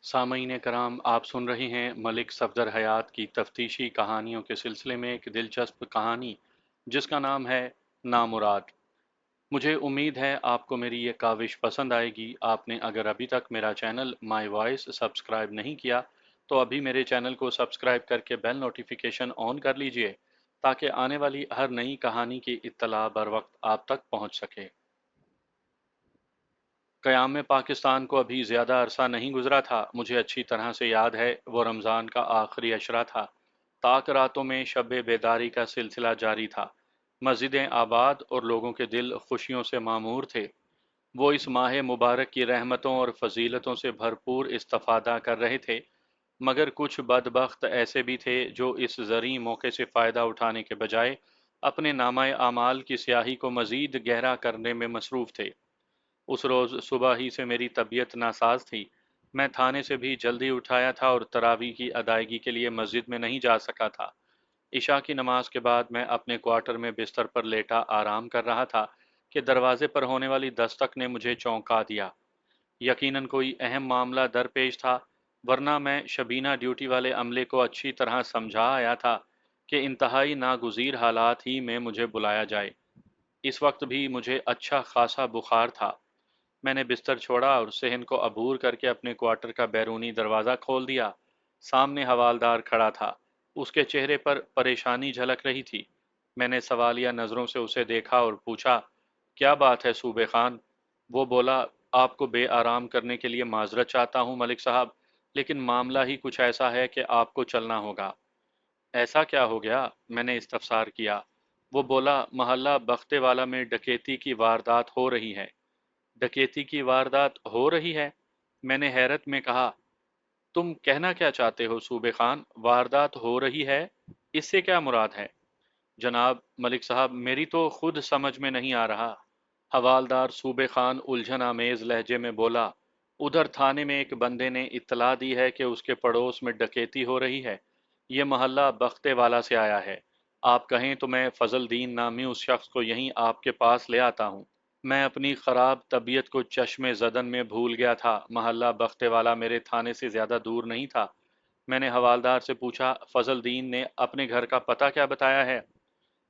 सामईन कराम, आप सुन रहे हैं मलिक सफदर हयात की तफ्तीशी कहानियों के सिलसिले में एक दिलचस्प कहानी जिसका नाम है नामुराद। मुझे उम्मीद है आपको मेरी ये काविश पसंद आएगी। आपने अगर अभी तक मेरा चैनल माय वॉइस सब्सक्राइब नहीं किया तो अभी मेरे चैनल को सब्सक्राइब करके बेल नोटिफिकेशन ऑन कर लीजिए ताकि आने वाली हर नई कहानी की इत्तला बर वक्त आप तक पहुंच सके। क़याम पाकिस्तान को अभी ज़्यादा अरसा नहीं गुजरा था। मुझे अच्छी तरह से याद है वो रमज़ान का आखिरी अशरा था। ताक रातों में शब बेदारी का सिलसिला जारी था। मस्जिदें आबाद और लोगों के दिल खुशियों से मामूर थे। वो इस माह मुबारक की रहमतों और फजीलतों से भरपूर इस्तफ़ादा कर रहे थे, मगर कुछ बदबख्त ऐसे भी थे जो इस ज़री मौके से फ़ायदा उठाने के बजाय अपने नामाए आमाल की स्याही को मज़ीद गहरा करने में मसरूफ़ थे। उस रोज़ सुबह ही से मेरी तबीयत नासाज थी। मैं थाने से भी जल्दी उठाया था और तरावी की अदायगी के लिए मस्जिद में नहीं जा सका था। इशा की नमाज के बाद मैं अपने क्वार्टर में बिस्तर पर लेटा आराम कर रहा था कि दरवाजे पर होने वाली दस्तक ने मुझे चौंका दिया। यकीनन कोई अहम मामला दरपेश था, वरना मैं शबीना ड्यूटी वाले अमले को अच्छी तरह समझा आया था कि इंतहाई नागुज़ीर हालात ही में मुझे बुलाया जाए। इस वक्त भी मुझे अच्छा खासा बुखार था। मैंने बिस्तर छोड़ा और सेहन को अबूर करके अपने क्वार्टर का बैरूनी दरवाज़ा खोल दिया। सामने हवालदार खड़ा था। उसके चेहरे पर परेशानी झलक रही थी। मैंने सवालिया नज़रों से उसे देखा और पूछा, क्या बात है सूबे खान? वो बोला, आपको बेआराम करने के लिए माजरत चाहता हूँ मलिक साहब, लेकिन मामला ही कुछ ऐसा है कि आपको चलना होगा। ऐसा क्या हो गया? मैंने इस्तफसार किया। वो बोला, मोहल्ला बख्ते वाला में डकैती की वारदात हो रही है। डकैती की वारदात हो रही है? मैंने हैरत में कहा, तुम कहना क्या चाहते हो सूबे खान? वारदात हो रही है, इससे क्या मुराद है? जनाब मलिक साहब, मेरी तो खुद समझ में नहीं आ रहा। हवालदार सूबे खान उलझन आमेज लहजे में बोला, उधर थाने में एक बंदे ने इत्तला दी है कि उसके पड़ोस में डकैती हो रही है। ये मोहल्ला बख्ते वाला से आया है। आप कहें तो मैं फजल दीन नामी उस शख्स को यहीं आपके पास ले आता हूँ। मैं अपनी ख़राब तबीयत को चश्मे ज़दन में भूल गया था। महल्ला बख्ते वाला मेरे थाने से ज़्यादा दूर नहीं था। मैंने हवालदार से पूछा, फजल दीन ने अपने घर का पता क्या बताया है?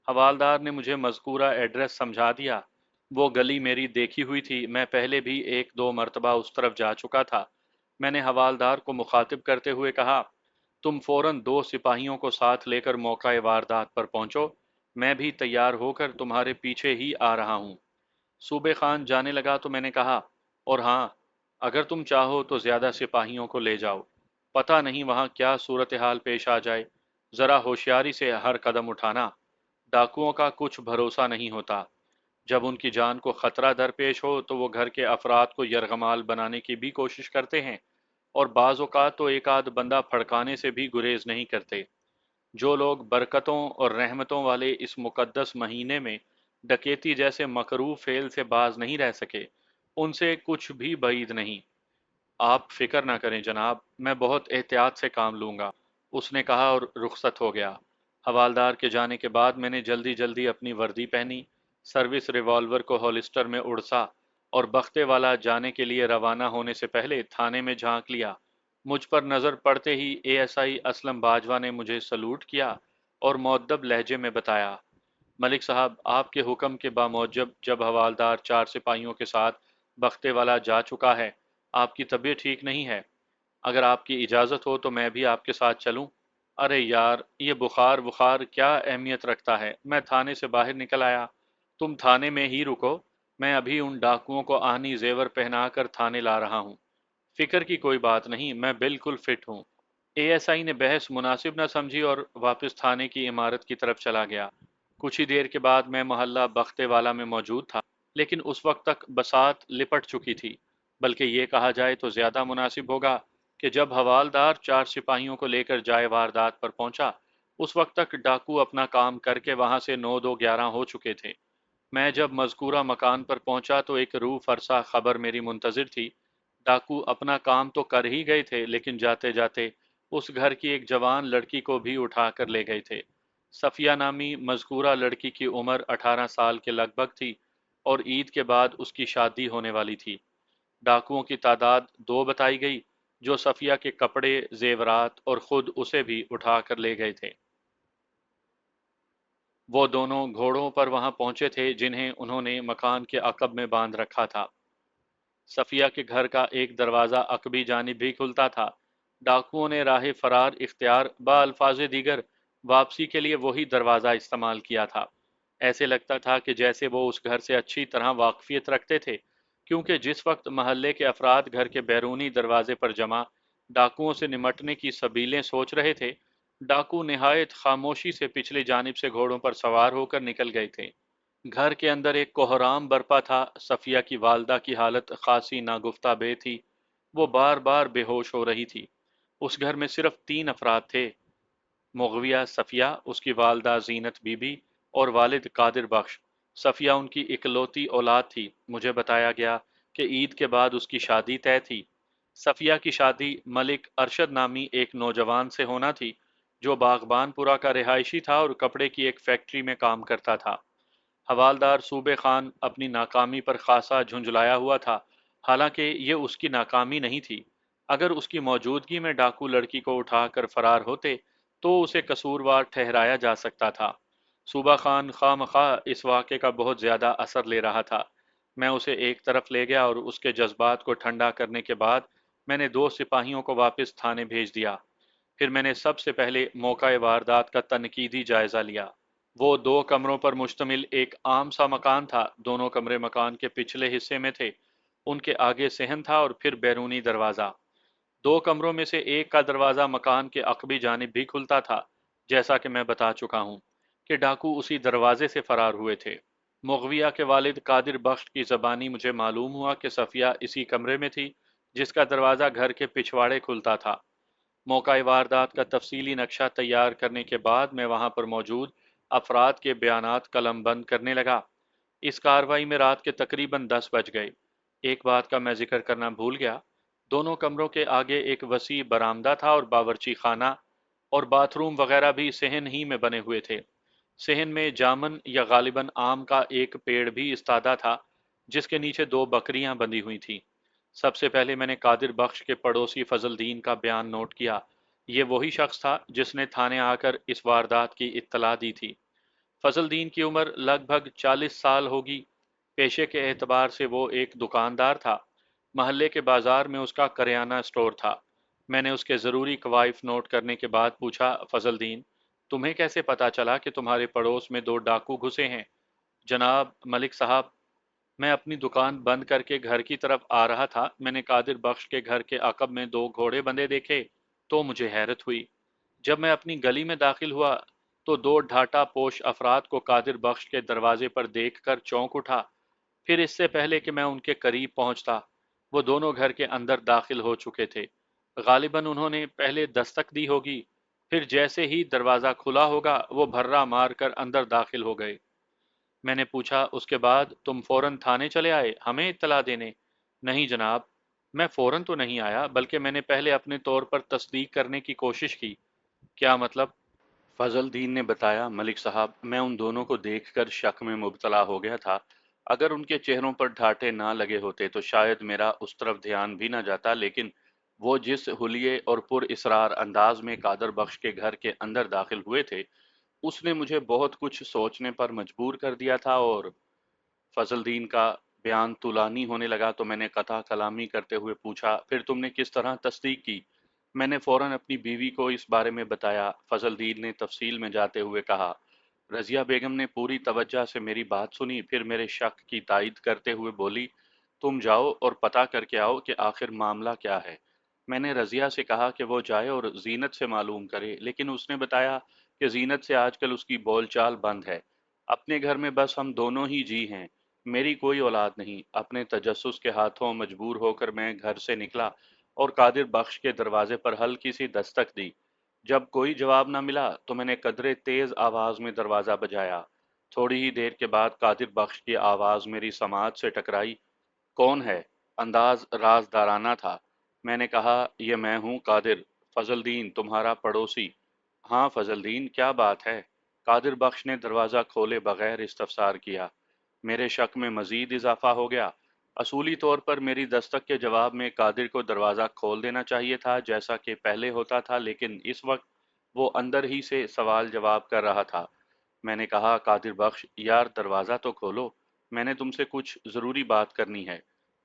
हवालदार ने मुझे मज़कूरा एड्रेस समझा दिया। वो गली मेरी देखी हुई थी। मैं पहले भी एक दो मरतबा उस तरफ जा चुका था। मैंने हवालदार को मुखातिब करते हुए कहा, तुम फौरन दो सिपाहियों को साथ लेकर मौका वारदात पर पहुंचो। मैं भी तैयार होकर तुम्हारे पीछे ही आ रहा हूँ। सूबे खान जाने लगा तो मैंने कहा, और हाँ, अगर तुम चाहो तो ज़्यादा सिपाहियों को ले जाओ। पता नहीं वहाँ क्या सूरत हाल पेश आ जाए। ज़रा होशियारी से हर कदम उठाना। डाकुओं का कुछ भरोसा नहीं होता। जब उनकी जान को खतरा दरपेश हो तो वो घर के अफराद को यरगमाल बनाने की भी कोशिश करते हैं, और बाज़ औक़ात तो एक आध बंदा फड़काने से भी गुरेज नहीं करते। जो लोग बरकतों और रहमतों वाले इस मुकद्दस महीने में डकैती जैसे मकरूह फेल से बाज नहीं रह सके, उनसे कुछ भी बईद नहीं। आप फिक्र ना करें जनाब, मैं बहुत एहतियात से काम लूँगा, उसने कहा और रुखसत हो गया। हवालदार के जाने के बाद मैंने जल्दी जल्दी अपनी वर्दी पहनी, सर्विस रिवॉल्वर को हॉलिस्टर में उड़सा और बख्ते वाला जाने के लिए रवाना होने से पहले थाने में झांक लिया। मुझ पर नज़र पड़ते ही एएसआई असलम बाजवा ने मुझे सलूट किया और मुअद्दब लहजे में बताया, मलिक साहब, आपके हुक्म के बामौजब जब हवालदार चार सिपाहियों के साथ बख्ते वाला जा चुका है, आपकी तबीयत ठीक नहीं है। अगर आपकी इजाज़त हो तो मैं भी आपके साथ चलूं? अरे यार, ये बुखार बुखार क्या अहमियत रखता है, मैं थाने से बाहर निकल आया। तुम थाने में ही रुको, मैं अभी उन डाकुओं को आहनी जेवर पहनाकर थाने ला रहा हूँ। फिक्र की कोई बात नहीं, मैं बिल्कुल फिट हूँ। एएसआई ने बहस मुनासिब न समझी और वापस थाने की इमारत की तरफ चला गया। कुछ ही देर के बाद मैं मोहल्ला बख्ते वाला में मौजूद था, लेकिन उस वक्त तक बसात लिपट चुकी थी। बल्कि ये कहा जाए तो ज़्यादा मुनासिब होगा कि जब हवालदार चार सिपाहियों को लेकर जाए वारदात पर पहुंचा, उस वक्त तक डाकू अपना काम करके वहां से 9-2-11 हो चुके थे। मैं जब मज़कूरा मकान पर पहुंचा तो एक रूह फरसा खबर मेरी मुंतज़िर थी। डाकू अपना काम तो कर ही गए थे, लेकिन जाते जाते उस घर की एक जवान लड़की को भी उठा कर ले गए थे। सफिया नामी मज़कूरा लड़की की उम्र 18 साल के लगभग थी और ईद के बाद उसकी शादी होने वाली थी। डाकुओं की तादाद 2 बताई गई, जो सफिया के कपड़े, जेवरात और खुद उसे भी उठा कर ले गए थे। वो दोनों घोड़ों पर वहां पहुंचे थे जिन्हें उन्होंने मकान के अकब में बांध रखा था। सफिया के घर का एक दरवाज़ा अकबी जानिब भी खुलता था। डाकुओं ने राह फरार इख्तियार बाल्फाज दीगर वापसी के लिए वही दरवाज़ा इस्तेमाल किया था। ऐसे लगता था कि जैसे वो उस घर से अच्छी तरह वाकफियत रखते थे, क्योंकि जिस वक्त महल्ले के अफराद घर के बैरूनी दरवाजे पर जमा डाकुओं से निमटने की सबीलें सोच रहे थे, डाकू निहायत खामोशी से पिछली जानिब से घोड़ों पर सवार होकर निकल गए थे। घर के अंदर एक कोहराम बरपा था। सफिया की वालदा की हालत खासी नागुफ्ता बे थी। वो बार बार बेहोश हो रही थी। उस घर में सिर्फ 3 अफराद थे: मुगविया सफिया, उसकी वालदा जीनत बीबी और वालिद कादिर बख्श। सफिया उनकी इकलौती औलाद थी। मुझे बताया गया कि ईद के बाद उसकी शादी तय थी। सफिया की शादी मलिक अरशद नामी एक नौजवान से होना थी, जो बागबानपुरा का रिहायशी था और कपड़े की एक फैक्ट्री में काम करता था। हवालदार सूबे खान अपनी नाकामी पर खासा झुंझलाया हुआ था। हालांकि ये उसकी नाकामी नहीं थी। अगर उसकी मौजूदगी में डाकू लड़की को उठाकर फरार होते तो उसे कसूरवार ठहराया जा सकता था। सूबा खान खामखा इस वाक़े का बहुत ज़्यादा असर ले रहा था। मैं उसे एक तरफ ले गया और उसके जज्बात को ठंडा करने के बाद मैंने 2 सिपाहियों को वापस थाने भेज दिया। फिर मैंने सबसे पहले मौका वारदात का तनकीदी जायज़ा लिया। वो 2 कमरों पर मुश्तमिल एक आम सा मकान था। दोनों कमरे मकान के पिछले हिस्से में थे। उनके आगे सेहन था और फिर बैरूनी दरवाज़ा। 2 कमरों में से एक का दरवाज़ा मकान के अक़बी जानिब भी खुलता था। जैसा कि मैं बता चुका हूँ कि डाकू उसी दरवाजे से फरार हुए थे। मुग़विया के वालिद कादिर बख्श की ज़बानी मुझे मालूम हुआ कि सफ़िया इसी कमरे में थी जिसका दरवाज़ा घर के पिछवाड़े खुलता था। मौका वारदात का तफसीली नक्शा तैयार करने के बाद मैं वहां पर मौजूद अफराद के बयानात कलम बंद करने लगा। इस कार्रवाई में रात के तकरीबन 10 बज गए। एक बात का मैं जिक्र करना भूल गया। दोनों कमरों के आगे एक वसी बरामदा था और बावर्ची खाना और बाथरूम वगैरह भी सहन ही में बने हुए थे। सहन में जामन या गालिबन आम का एक पेड़ भी इस्तादा था, जिसके नीचे 2 बकरियां बंधी हुई थीं। सबसे पहले मैंने कादिर बख्श के पड़ोसी फजलदीन का बयान नोट किया। ये वही शख्स था जिसने थाने आकर इस वारदात की इत्तला दी थी। फजलदीन की उम्र लगभग 40 साल होगी। पेशे के एतबार से वो एक दुकानदार था। महल्ले के बाजार में उसका करियाना स्टोर था। मैंने उसके ज़रूरी कवायफ नोट करने के बाद पूछा, फजलदीन, तुम्हें कैसे पता चला कि तुम्हारे पड़ोस में 2 डाकू घुसे हैं? जनाब मलिक साहब, मैं अपनी दुकान बंद करके घर की तरफ आ रहा था। मैंने कादिर बख्श के घर के अकब में 2 घोड़े बंधे देखे तो मुझे हैरत हुई। जब मैं अपनी गली में दाखिल हुआ तो 2 ढाटा पोश अफराद को कादिर बख्श के दरवाजे पर देखकर चौंक उठा। फिर इससे पहले कि मैं उनके करीब पहुंचता, वो दोनों घर के अंदर दाखिल हो चुके थे। गालिबन उन्होंने पहले दस्तक दी होगी, फिर जैसे ही दरवाज़ा खुला होगा वो भर्रा मार कर अंदर दाखिल हो गए। मैंने पूछा, उसके बाद तुम फौरन थाने चले आए हमें इत्तला देने? नहीं जनाब, मैं फौरन तो नहीं आया, बल्कि मैंने पहले अपने तौर पर तस्दीक करने की कोशिश की। क्या मतलब? फजल दीन ने बताया, मलिक साहब, मैं उन दोनों को देखकर शक में मुब्तला हो गया था। अगर उनके चेहरों पर ढाटे ना लगे होते तो शायद मेरा उस तरफ ध्यान भी ना जाता, लेकिन वो जिस हुलिये और पुर इसरार अंदाज में कादर बख्श के घर के अंदर दाखिल हुए थे, उसने मुझे बहुत कुछ सोचने पर मजबूर कर दिया था। और फजलदीन का बयान तुलानी होने लगा तो मैंने कथा कलामी करते हुए पूछा, फिर तुमने किस तरह तस्दीक की? मैंने फौरन अपनी बीवी को इस बारे में बताया। फजलदीन ने तफसील में जाते हुए कहा, रजिया बेगम ने पूरी तवज्जो से मेरी बात सुनी, फिर मेरे शक की तायद करते हुए बोली, तुम जाओ और पता करके आओ कि आखिर मामला क्या है। मैंने रजिया से कहा कि वो जाए और जीनत से मालूम करे, लेकिन उसने बताया कि जीनत से आजकल उसकी बोलचाल बंद है। अपने घर में बस हम दोनों ही जी हैं। मेरी कोई औलाद नहीं। अपने तजस्सुस के हाथों मजबूर होकर मैं घर से निकला और कादिर बख्श के दरवाजे पर हल्की सी दस्तक दी। जब कोई जवाब न मिला तो मैंने कदरे तेज आवाज में दरवाजा बजाया। थोड़ी ही देर के बाद कादिर बख्श की आवाज मेरी समात से टकराई। कौन है? अंदाज राजदाराना था। मैंने कहा, यह मैं हूँ कादिर, फजलदीन तुम्हारा पड़ोसी। हाँ फजलदीन, क्या बात है? कादिर बख्श ने दरवाज़ा खोले बगैर इस्तफसार किया। मेरे शक में मजीद इजाफा हो गया। असूली तौर पर मेरी दस्तक के जवाब में कादिर को दरवाज़ा खोल देना चाहिए था जैसा कि पहले होता था, लेकिन इस वक्त वो अंदर ही से सवाल जवाब कर रहा था। मैंने कहा, कादिर बख्श यार दरवाज़ा तो खोलो, मैंने तुमसे कुछ ज़रूरी बात करनी है।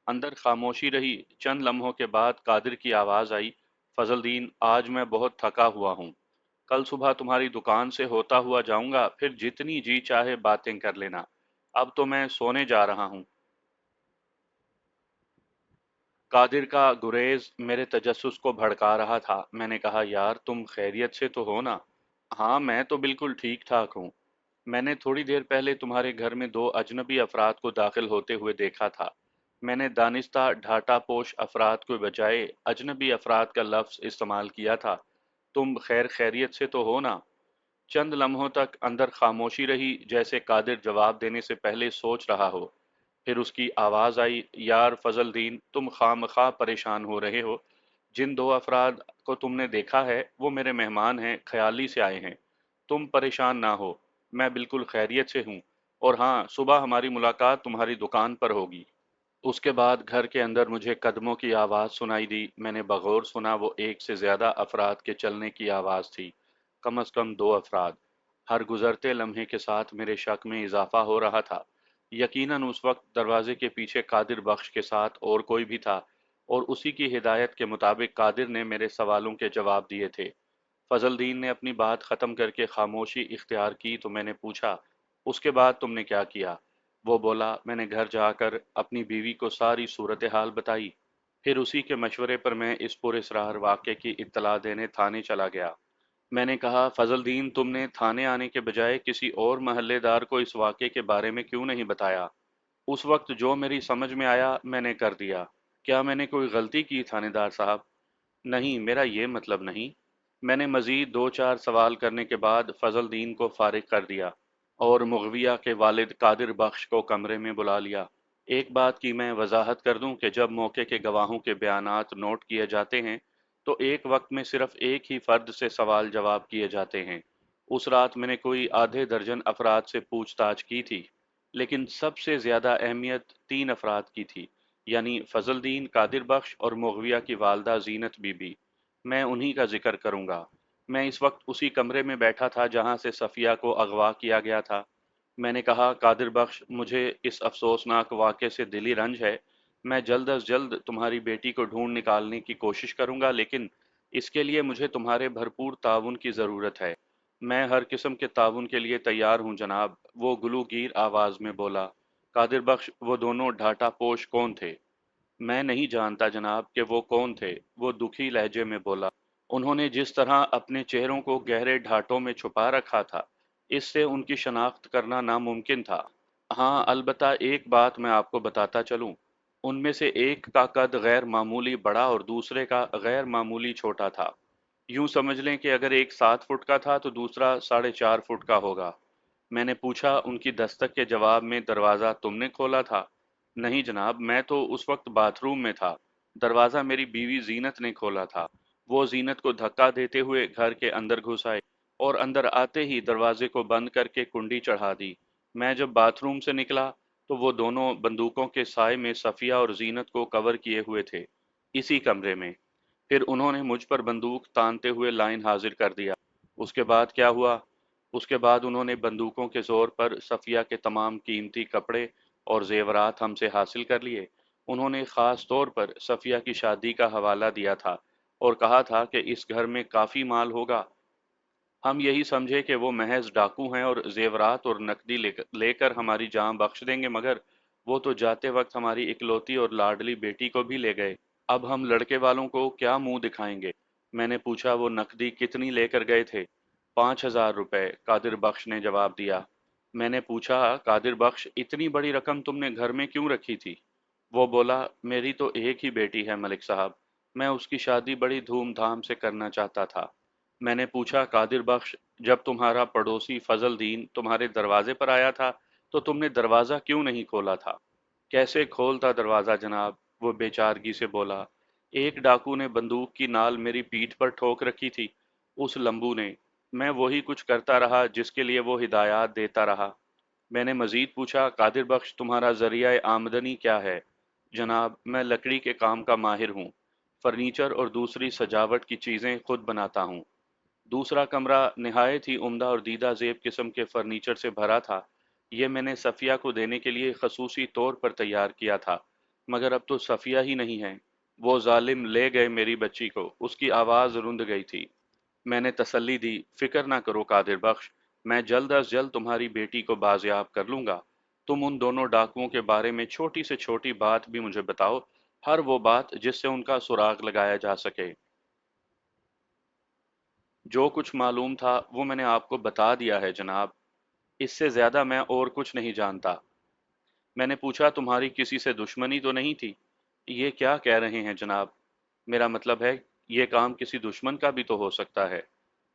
अंदर खामोशी रही। चंद लम्हों के बाद कादिर की आवाज़ आई, फजलदीन आज मैं बहुत थका हुआ हूँ। कल सुबह तुम्हारी दुकान से होता हुआ जाऊंगा, फिर जितनी जी चाहे बातें कर लेना। अब तो मैं सोने जा रहा हूँ। कादिर का गुरेज मेरे तजस्सुस को भड़का रहा था। मैंने कहा, यार तुम खैरियत से तो हो ना? हाँ, मैं तो बिल्कुल ठीक ठाक हूँ। मैंने थोड़ी देर पहले तुम्हारे घर में दो अजनबी अफराद को दाखिल होते हुए देखा था। मैंने दानिस्ता ढाटा पोश अफराद के बजाय अजनबी अफराद का लफ्ज़ इस्तेमाल किया था। तुम खैर खैरियत से तो हो ना? चंद लम्हों तक अंदर खामोशी रही, जैसे कादिर जवाब देने से पहले सोच रहा हो। फिर उसकी आवाज़ आई, यार फजल दीन, तुम खामखा परेशान हो रहे हो। जिन दो अफराद को तुमने देखा है वो मेरे मेहमान हैं, ख्याली से आए हैं। तुम परेशान ना हो, मैं बिल्कुल खैरियत से हूँ। और हाँ, सुबह हमारी मुलाकात तुम्हारी दुकान पर होगी। उसके बाद घर के अंदर मुझे कदमों की आवाज़ सुनाई दी। मैंने बगौर सुना, वो एक से ज़्यादा अफराद के चलने की आवाज़ थी। कम अज़ कम दो अफराद। हर गुज़रते लम्हे के साथ मेरे शक में इजाफा हो रहा था। यकीनन उस वक्त दरवाजे के पीछे कादिर बख्श के साथ और कोई भी था, और उसी की हिदायत के मुताबिक कादिर ने मेरे सवालों के जवाब दिए थे। फजलदीन ने अपनी बात ख़त्म करके खामोशी इख्तियार की तो मैंने पूछा, उसके बाद तुमने क्या किया? वो बोला, मैंने घर जाकर अपनी बीवी को सारी सूरत हाल बताई। फिर उसी के मशवरे पर मैं इस पुरस्रार वाक़े की इत्तला देने थाने चला गया। मैंने कहा, फजलदीन, तुमने थाने आने के बजाय किसी और महल्लेदार को इस वाक़े के बारे में क्यों नहीं बताया? उस वक्त जो मेरी समझ में आया मैंने कर दिया। क्या मैंने कोई गलती की थानेदार साहब? नहीं, मेरा ये मतलब नहीं। मैंने मज़ीद दो चार सवाल करने के बाद फजलदीन को फारिग कर दिया और मुग़विया के वालिद कादिर बख्श को कमरे में बुला लिया। एक बात की मैं वजाहत कर दूं कि जब मौके के गवाहों के बयानात नोट किए जाते हैं तो एक वक्त में सिर्फ एक ही फ़र्द से सवाल जवाब किए जाते हैं। उस रात मैंने कोई आधे दर्जन अफराद से पूछताछ की थी, लेकिन सबसे ज़्यादा अहमियत तीन अफराद की थी, यानी फजलदीन, कादिर बख्श और मुग़विया की वालदा ज़ीनत बीबी। मैं उन्हीं का जिक्र करूंगा। मैं इस वक्त उसी कमरे में बैठा था जहां से सफ़िया को अगवा किया गया था। मैंने कहा, कादिर बख्श, मुझे इस अफसोसनाक वाक़े से दिली रंज है। मैं जल्द अज जल्द तुम्हारी बेटी को ढूंढ निकालने की कोशिश करूंगा, लेकिन इसके लिए मुझे तुम्हारे भरपूर ताउन की ज़रूरत है। मैं हर किस्म के ताउन के लिए तैयार हूँ जनाब, वो गुलूगीर आवाज़ में बोला। कादिर बख्श, वो दोनों ढाटा पोश कौन थे? मैं नहीं जानता जनाब कि वो कौन थे, वो दुखी लहजे में बोला। उन्होंने जिस तरह अपने चेहरों को गहरे ढाटों में छुपा रखा था, इससे उनकी शनाख्त करना नामुमकिन था। हाँ, अलबत्ता एक बात मैं आपको बताता चलूं, उनमें से एक का कद गैर मामूली बड़ा और दूसरे का गैर मामूली छोटा था। यूं समझ लें कि अगर एक 7 फुट का था तो दूसरा 4.5 फुट का होगा। मैंने पूछा, उनकी दस्तक के जवाब में दरवाज़ा तुमने खोला था? नहीं जनाब, मैं तो उस वक्त बाथरूम में था। दरवाज़ा मेरी बीवी जीनत ने खोला था। वो जीनत को धक्का देते हुए घर के अंदर घुस आए और अंदर आते ही दरवाजे को बंद करके कुंडी चढ़ा दी। मैं जब बाथरूम से निकला तो वो दोनों बंदूकों के साए में सफ़िया और जीनत को कवर किए हुए थे, इसी कमरे में। फिर उन्होंने मुझ पर बंदूक तानते हुए लाइन हाजिर कर दिया। उसके बाद क्या हुआ? उसके बाद उन्होंने बंदूकों के जोर पर सफ़िया के तमाम कीमती कपड़े और जेवरात हमसे हासिल कर लिए। उन्होंने ख़ास तौर पर सफ़िया की शादी का हवाला दिया था और कहा था कि इस घर में काफ़ी माल होगा। हम यही समझे कि वो महज डाकू हैं और जेवरात और नकदी लेकर हमारी जान बख्श देंगे, मगर वो तो जाते वक्त हमारी इकलौती और लाडली बेटी को भी ले गए। अब हम लड़के वालों को क्या मुंह दिखाएंगे? मैंने पूछा, वो नकदी कितनी लेकर गए थे? 5,000 रुपए, कादिर बख्श ने जवाब दिया। मैंने पूछा, कादिर बख्श, इतनी बड़ी रकम तुमने घर में क्यों रखी थी? वो बोला, मेरी तो एक ही बेटी है मलिक साहब, मैं उसकी शादी बड़ी धूमधाम से करना चाहता था। मैंने पूछा, कादिर बख्श, जब तुम्हारा पड़ोसी फजल दीन तुम्हारे दरवाजे पर आया था तो तुमने दरवाज़ा क्यों नहीं खोला था? कैसे खोलता दरवाज़ा जनाब, वो बेचारगी से बोला। एक डाकू ने बंदूक की नाल मेरी पीठ पर ठोक रखी थी, उस लंबू ने। मैं वही कुछ करता रहा जिसके लिए वो हिदायत देता रहा। मैंने मजीद पूछा, कादिर बख्श, तुम्हारा जरिया आमदनी क्या है? जनाब, मैं लकड़ी के काम का माहिर हूँ। फर्नीचर और दूसरी सजावट की चीज़ें खुद बनाता हूँ। दूसरा कमरा निहायत ही उम्दा और दीदा ज़ेब किस्म के फर्नीचर से भरा था। ये मैंने सफ़िया को देने के लिए खसूसी तौर पर तैयार किया था, मगर अब तो सफ़िया ही नहीं है। वो ज़ालिम ले गए मेरी बच्ची को। उसकी आवाज़ रुंध गई थी। मैंने तसल्ली दी, फिक्र ना करो कादिर बख्श, मैं जल्द अज जल्द तुम्हारी बेटी को बाजियाब कर लूंगा। तुम उन दोनों डाकुओं के बारे में छोटी से छोटी बात भी मुझे बताओ, हर वो बात जिससे उनका सुराग लगाया जा सके। जो कुछ मालूम था वो मैंने आपको बता दिया है जनाब। इससे ज्यादा मैं और कुछ नहीं जानता। मैंने पूछा, तुम्हारी किसी से दुश्मनी तो नहीं थी? ये क्या कह रहे हैं जनाब? मेरा मतलब है, ये काम किसी दुश्मन का भी तो हो सकता है।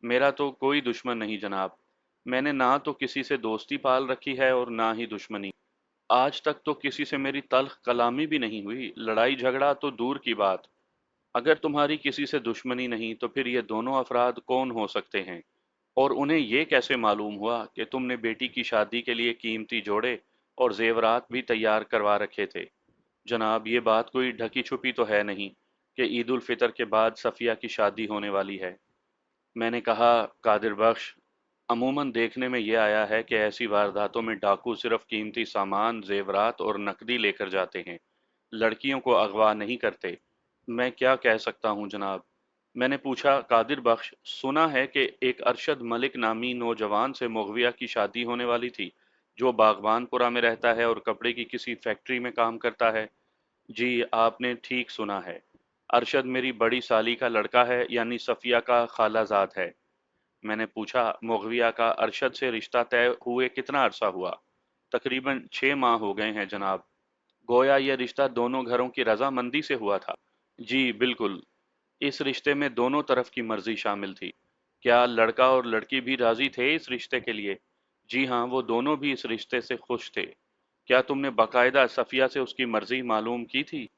मेरा तो कोई दुश्मन नहीं जनाब। मैंने ना तो किसी से दोस्ती पाल रखी है और ना ही दुश्मनी। आज तक तो किसी से मेरी तल्ख कलामी भी नहीं हुई, लड़ाई झगड़ा तो दूर की बात। अगर तुम्हारी किसी से दुश्मनी नहीं तो फिर ये दोनों अफराद कौन हो सकते हैं? और उन्हें ये कैसे मालूम हुआ कि तुमने बेटी की शादी के लिए कीमती जोड़े और जेवरात भी तैयार करवा रखे थे? जनाब, ये बात कोई ढकी छुपी तो है नहीं कि ईद उल फितर के बाद सफिया की शादी होने वाली है। मैंने कहा, कादिर बख्श, अमूमन देखने में यह आया है कि ऐसी वारदातों में डाकू सिर्फ कीमती सामान, जेवरात और नकदी लेकर जाते हैं, लड़कियों को अगवा नहीं करते। मैं क्या कह सकता हूँ जनाब? मैंने पूछा, कादिर बख्श, सुना है कि एक अरशद मलिक नामी नौजवान से मुगविया की शादी होने वाली थी, जो बागबानपुरा में रहता है और कपड़े की किसी फैक्ट्री में काम करता है। जी, आपने ठीक सुना है। अरशद मेरी बड़ी साली का लड़का है, यानी सफिया का खालाजाद है। मैंने पूछा, मुगविया का अरशद से रिश्ता तय हुए कितना अरसा हुआ? तकरीबन 6 माह हो गए हैं जनाब। गोया यह रिश्ता दोनों घरों की रजामंदी से हुआ था। जी बिल्कुल। इस रिश्ते में दोनों तरफ की मर्जी शामिल थी। क्या लड़का और लड़की भी राजी थे इस रिश्ते के लिए? जी हाँ, वो दोनों भी इस रिश्ते से खुश थे। क्या तुमने बाकायदा सफिया से उसकी मर्जी मालूम की थी?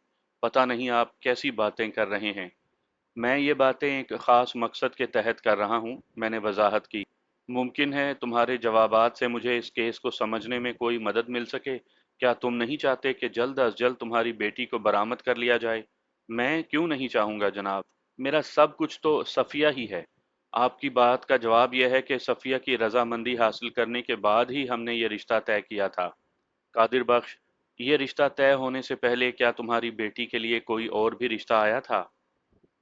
पता नहीं आप कैसी बातें कर रहे हैं। मैं ये बातें एक ख़ास मकसद के तहत कर रहा हूँ, मैंने वजाहत की। मुमकिन है तुम्हारे जवाबात से मुझे इस केस को समझने में कोई मदद मिल सके। क्या तुम नहीं चाहते कि जल्द अज जल्द तुम्हारी बेटी को बरामद कर लिया जाए? मैं क्यों नहीं चाहूँगा जनाब। मेरा सब कुछ तो सफ़िया ही है। आपकी बात का जवाब यह है कि सफ़िया की रजामंदी हासिल करने के बाद ही हमने ये रिश्ता तय किया था। कादिर बख्श, ये रिश्ता तय होने से पहले क्या तुम्हारी बेटी के लिए कोई और भी रिश्ता आया था?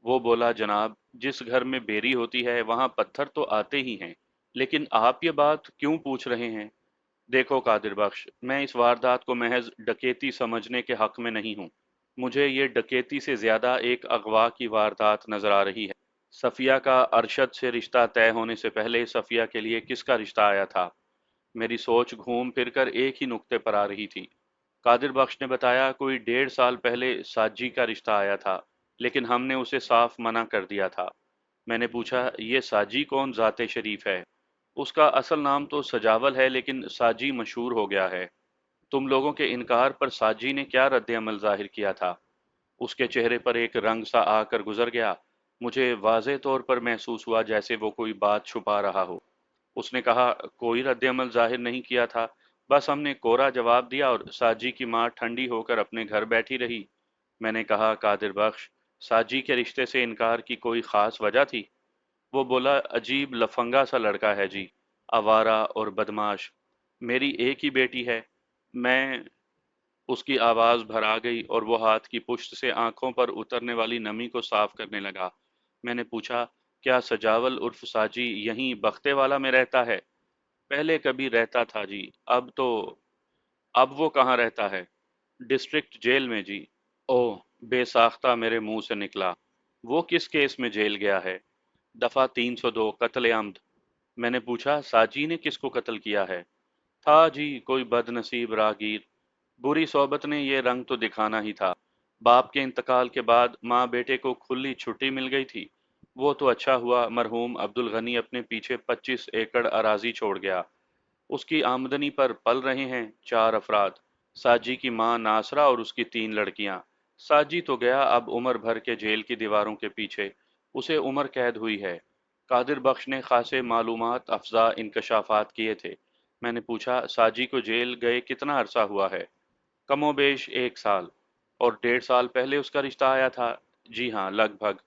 वो बोला, जनाब, जिस घर में बेरी होती है वहां पत्थर तो आते ही हैं। लेकिन आप ये बात क्यों पूछ रहे हैं? देखो कादिर बख्श, मैं इस वारदात को महज डकैती समझने के हक में नहीं हूँ। मुझे ये डकैती से ज्यादा एक अगवा की वारदात नजर आ रही है। सफिया का अरशद से रिश्ता तय होने से पहले सफिया के लिए किसका रिश्ता आया था? मेरी सोच घूम फिर कर एक ही नुक्ते पर आ रही थी। कादिर बख्श ने बताया, कोई 1.5 साल पहले साजी का रिश्ता आया था, लेकिन हमने उसे साफ मना कर दिया था। मैंने पूछा, ये साजी कौन जाते शरीफ है? उसका असल नाम तो सजावल है, लेकिन साजी मशहूर हो गया है। तुम लोगों के इनकार पर साजी ने क्या रद्द अमल जाहिर किया था? उसके चेहरे पर एक रंग सा आकर गुजर गया। मुझे वाज़े तौर पर महसूस हुआ जैसे वो कोई बात छुपा रहा हो। उसने कहा, कोई रद्द-अमल ज़ाहिर नहीं किया था, बस हमने कोरा जवाब दिया और साजी की माँ ठंडी होकर अपने घर बैठी रही। मैंने कहा, कादिर बख्श, साजी के रिश्ते से इनकार की कोई ख़ास वजह थी? वो बोला, अजीब लफंगा सा लड़का है जी, आवारा और बदमाश। मेरी एक ही बेटी है। मैं उसकी आवाज़ भर आ गई और वो हाथ की पुश्त से आंखों पर उतरने वाली नमी को साफ करने लगा। मैंने पूछा, क्या सजावल उर्फ साजी यहीं बख्ते वाला में रहता है? पहले कभी रहता था जी। अब तो अब वो कहाँ रहता है? डिस्ट्रिक्ट जेल में जी। ओह, बेसाख्ता मेरे मुंह से निकला। वो किस केस में जेल गया है? दफा 302, कत्ले आमद। मैंने पूछा, साजी ने किसको कत्ल किया है? था जी कोई बदनसीब राहगीर। बुरी सोबत ने ये रंग तो दिखाना ही था। बाप के इंतकाल के बाद माँ बेटे को खुली छुट्टी मिल गई थी। वो तो अच्छा हुआ मरहूम अब्दुल गनी अपने पीछे 25 एकड़ अराजी छोड़ गया। उसकी आमदनी पर पल रहे हैं 4 अफराद। साजी की मां नासरा और उसकी 3 लड़कियां। साजी तो गया अब उम्र भर के जेल की दीवारों के पीछे। उसे उम्र कैद हुई है। कादिर बख्श ने खासे मालूमात अफजा इंकशाफात किए थे। मैंने पूछा, साजी को जेल गए कितना अरसा हुआ है? कमोबेश 1 साल। और 1.5 साल पहले उसका रिश्ता आया था। जी हाँ, लगभग।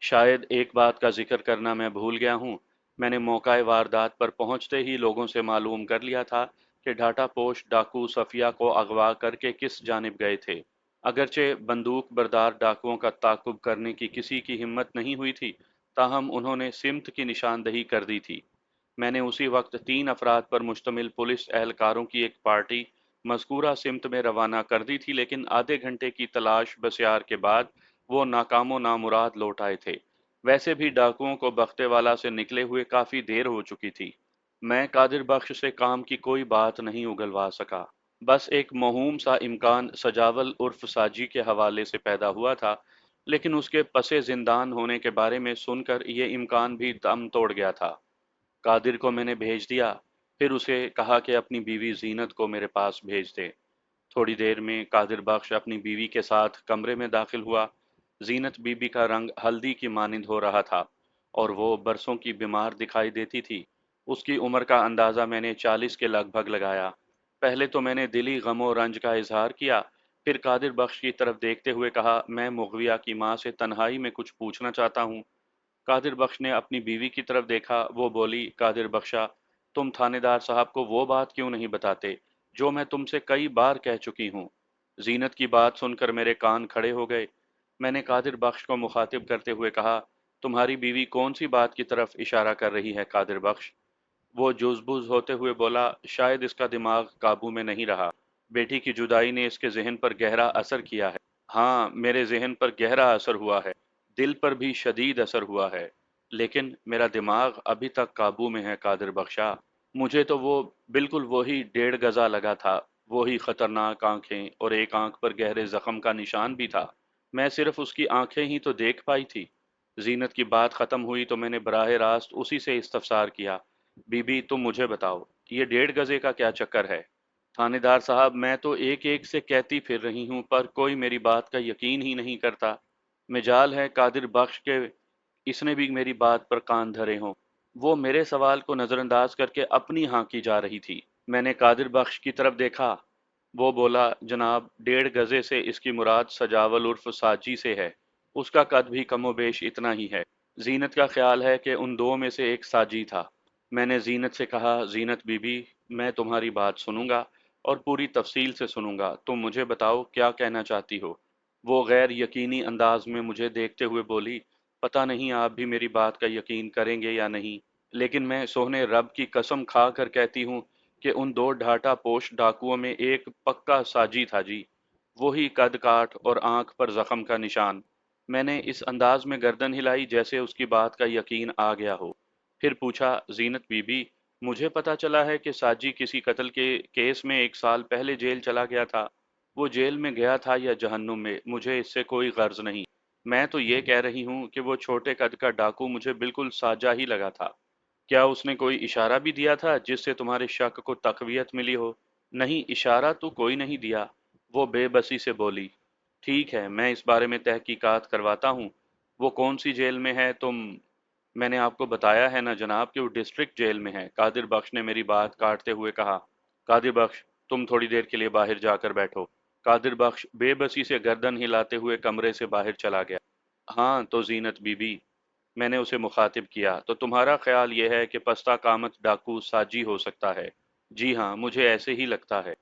शायद एक बात का जिक्र करना मैं भूल गया हूँ। मैंने मौकाए वारदात पर पहुंचते ही लोगों से मालूम कर लिया था कि ढाटा पोश डाकू सफिया को अगवा करके किस जानिब गए थे। अगरचे बंदूक बरदार डाकुओं का ताकुब करने की किसी की हिम्मत नहीं हुई थी, ताहम उन्होंने सिमत की निशानदही कर दी थी। मैंने उसी वक्त 3 अफराद पर मुश्तमिल पुलिस एहलकारों की एक पार्टी मज़कूरा सिमत में रवाना कर दी थी, लेकिन आधे घंटे की तलाश बसियार के बाद वो नाकामो नामुराद लौट आए थे। वैसे भी डाकुओं को बख्तेवाला से निकले हुए काफ़ी देर हो चुकी थी। मैं कादिर बख्श से काम की कोई बात नहीं उगलवा सका। बस एक मौहूम सा इम्कान सजावल उर्फ साजी के हवाले से पैदा हुआ था, लेकिन उसके पसे जिंदान होने के बारे में सुनकर ये इम्कान भी दम तोड़ गया था। कादिर को मैंने भेज दिया, फिर उसे कहा कि अपनी बीवी जीनत को मेरे पास भेज दे। थोड़ी देर में कादिर बख्श अपनी बीवी के साथ कमरे में दाखिल हुआ। जीनत बीबी का रंग हल्दी की मानिंद हो रहा था और वो बरसों की बीमार दिखाई देती थी। उसकी उम्र का अंदाज़ा मैंने 40 के लगभग लगाया। पहले तो मैंने दिली गमो रंज का इजहार किया, फिर कादिर बख्श की तरफ देखते हुए कहा, मैं मुगविया की माँ से तन्हाई में कुछ पूछना चाहता हूँ। कादिर बख्श ने अपनी बीवी की तरफ देखा। वो बोली, कादिर बख्शा, तुम थानेदार साहब को वो बात क्यों नहीं बताते जो मैं तुमसे कई बार कह चुकी हूँ। जीनत की बात सुनकर मेरे कान खड़े हो गए। मैंने कादिर बख्श को मुखातिब करते हुए कहा, तुम्हारी बीवी कौन सी बात की तरफ इशारा कर रही है कादिर बख्श? वो जुज़बुज़ होते हुए बोला, शायद इसका दिमाग काबू में नहीं रहा। बेटी की जुदाई ने इसके जहन पर गहरा असर किया है। हाँ, मेरे जहन पर गहरा असर हुआ है, दिल पर भी शदीद असर हुआ है, लेकिन मेरा दिमाग अभी तक काबू में है कादिर बख्शा। मुझे तो वो बिल्कुल वही 1.5 गजा लगा था, वही खतरनाक आंखें और एक आंख पर गहरे जख्म का निशान भी था। मैं सिर्फ उसकी आंखें ही तो देख पाई थी। जीनत की बात खत्म हुई तो मैंने बराह रास्त उसी से इस्तफसार किया, बीबी तुम मुझे बताओ, ये 1.5 गजे का क्या चक्कर है? थानेदार साहब, मैं तो एक एक से कहती फिर रही हूँ, पर कोई मेरी बात का यकीन ही नहीं करता। मिजाल है कादिर बख्श के इसने भी मेरी बात पर कान धरे हों। वो मेरे सवाल को नज़रअंदाज करके अपनी हाँ की जा रही थी। मैंने कादिर बख्श की तरफ देखा। वो बोला, जनाब, 1.5 गजे से इसकी मुराद सजावल उर्फ साजी से है। उसका कद भी कमोबेश इतना ही है। जीनत का ख्याल है कि उन दो में से एक साजी था। मैंने जीनत से कहा, जीनत बीबी, मैं तुम्हारी बात सुनूंगा और पूरी तफसील से सुनूंगा। तुम मुझे बताओ क्या कहना चाहती हो। वो गैर यकीनी अंदाज में मुझे देखते हुए बोली, पता नहीं आप भी मेरी बात का यकीन करेंगे या नहीं, लेकिन मैं सोहने रब की कसम खा कर कहती हूँ कि उन दो ढाटा पोश डाकुओं में एक पक्का साजी था जी। वही कद काठ और आंख पर जख्म का निशान। मैंने इस अंदाज में गर्दन हिलाई जैसे उसकी बात का यकीन आ गया हो। फिर पूछा, जीनत बीबी, मुझे पता चला है कि साजी किसी कत्ल के केस में 1 साल पहले जेल चला गया था। वो जेल में गया था या जहन्नुम में, मुझे इससे कोई गर्ज नहीं। मैं तो ये कह रही हूँ कि वो छोटे कद का डाकू मुझे बिल्कुल साजा ही लगा था। क्या उसने कोई इशारा भी दिया था जिससे तुम्हारे शक को तकवीत मिली हो? नहीं, इशारा तो कोई नहीं दिया, वो बेबसी से बोली। ठीक है, मैं इस बारे में तहकीकात करवाता हूँ। वो कौन सी जेल में है मैंने आपको बताया है ना जनाब कि वो डिस्ट्रिक्ट जेल में है। कादिर बख्श ने मेरी बात काटते हुए कहा। कादिर बख्श, तुम थोड़ी देर के लिए बाहर जाकर बैठो। कादिर बख्श बेबसी से गर्दन हिलाते हुए कमरे से बाहर चला गया। हाँ तो जीनत बीबी, मैंने उसे मुखातिब किया, तो तुम्हारा ख्याल यह है कि पस्ता कामत डाकू साजी हो सकता है? जी हाँ, मुझे ऐसे ही लगता है।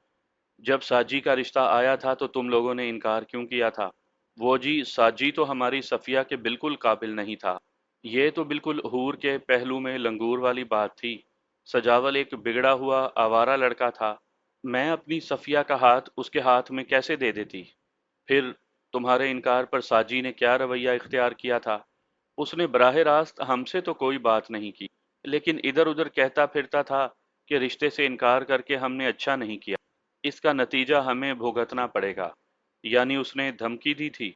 जब साजी का रिश्ता आया था तो तुम लोगों ने इनकार क्यों किया था? वो जी, साजी तो हमारी सफिया के बिल्कुल काबिल नहीं था। ये तो बिल्कुल हूर के पहलू में लंगूर वाली बात थी। सजावल एक बिगड़ा हुआ आवारा लड़का था। मैं अपनी सफिया का हाथ उसके हाथ में कैसे दे देती? फिर तुम्हारे इनकार पर साजी ने क्या रवैया इख्तियार किया था? उसने बराह रास्त हमसे तो कोई बात नहीं की, लेकिन इधर उधर कहता फिरता था कि रिश्ते से इनकार करके हमने अच्छा नहीं किया, इसका नतीजा हमें भुगतना पड़ेगा। यानी उसने धमकी दी थी?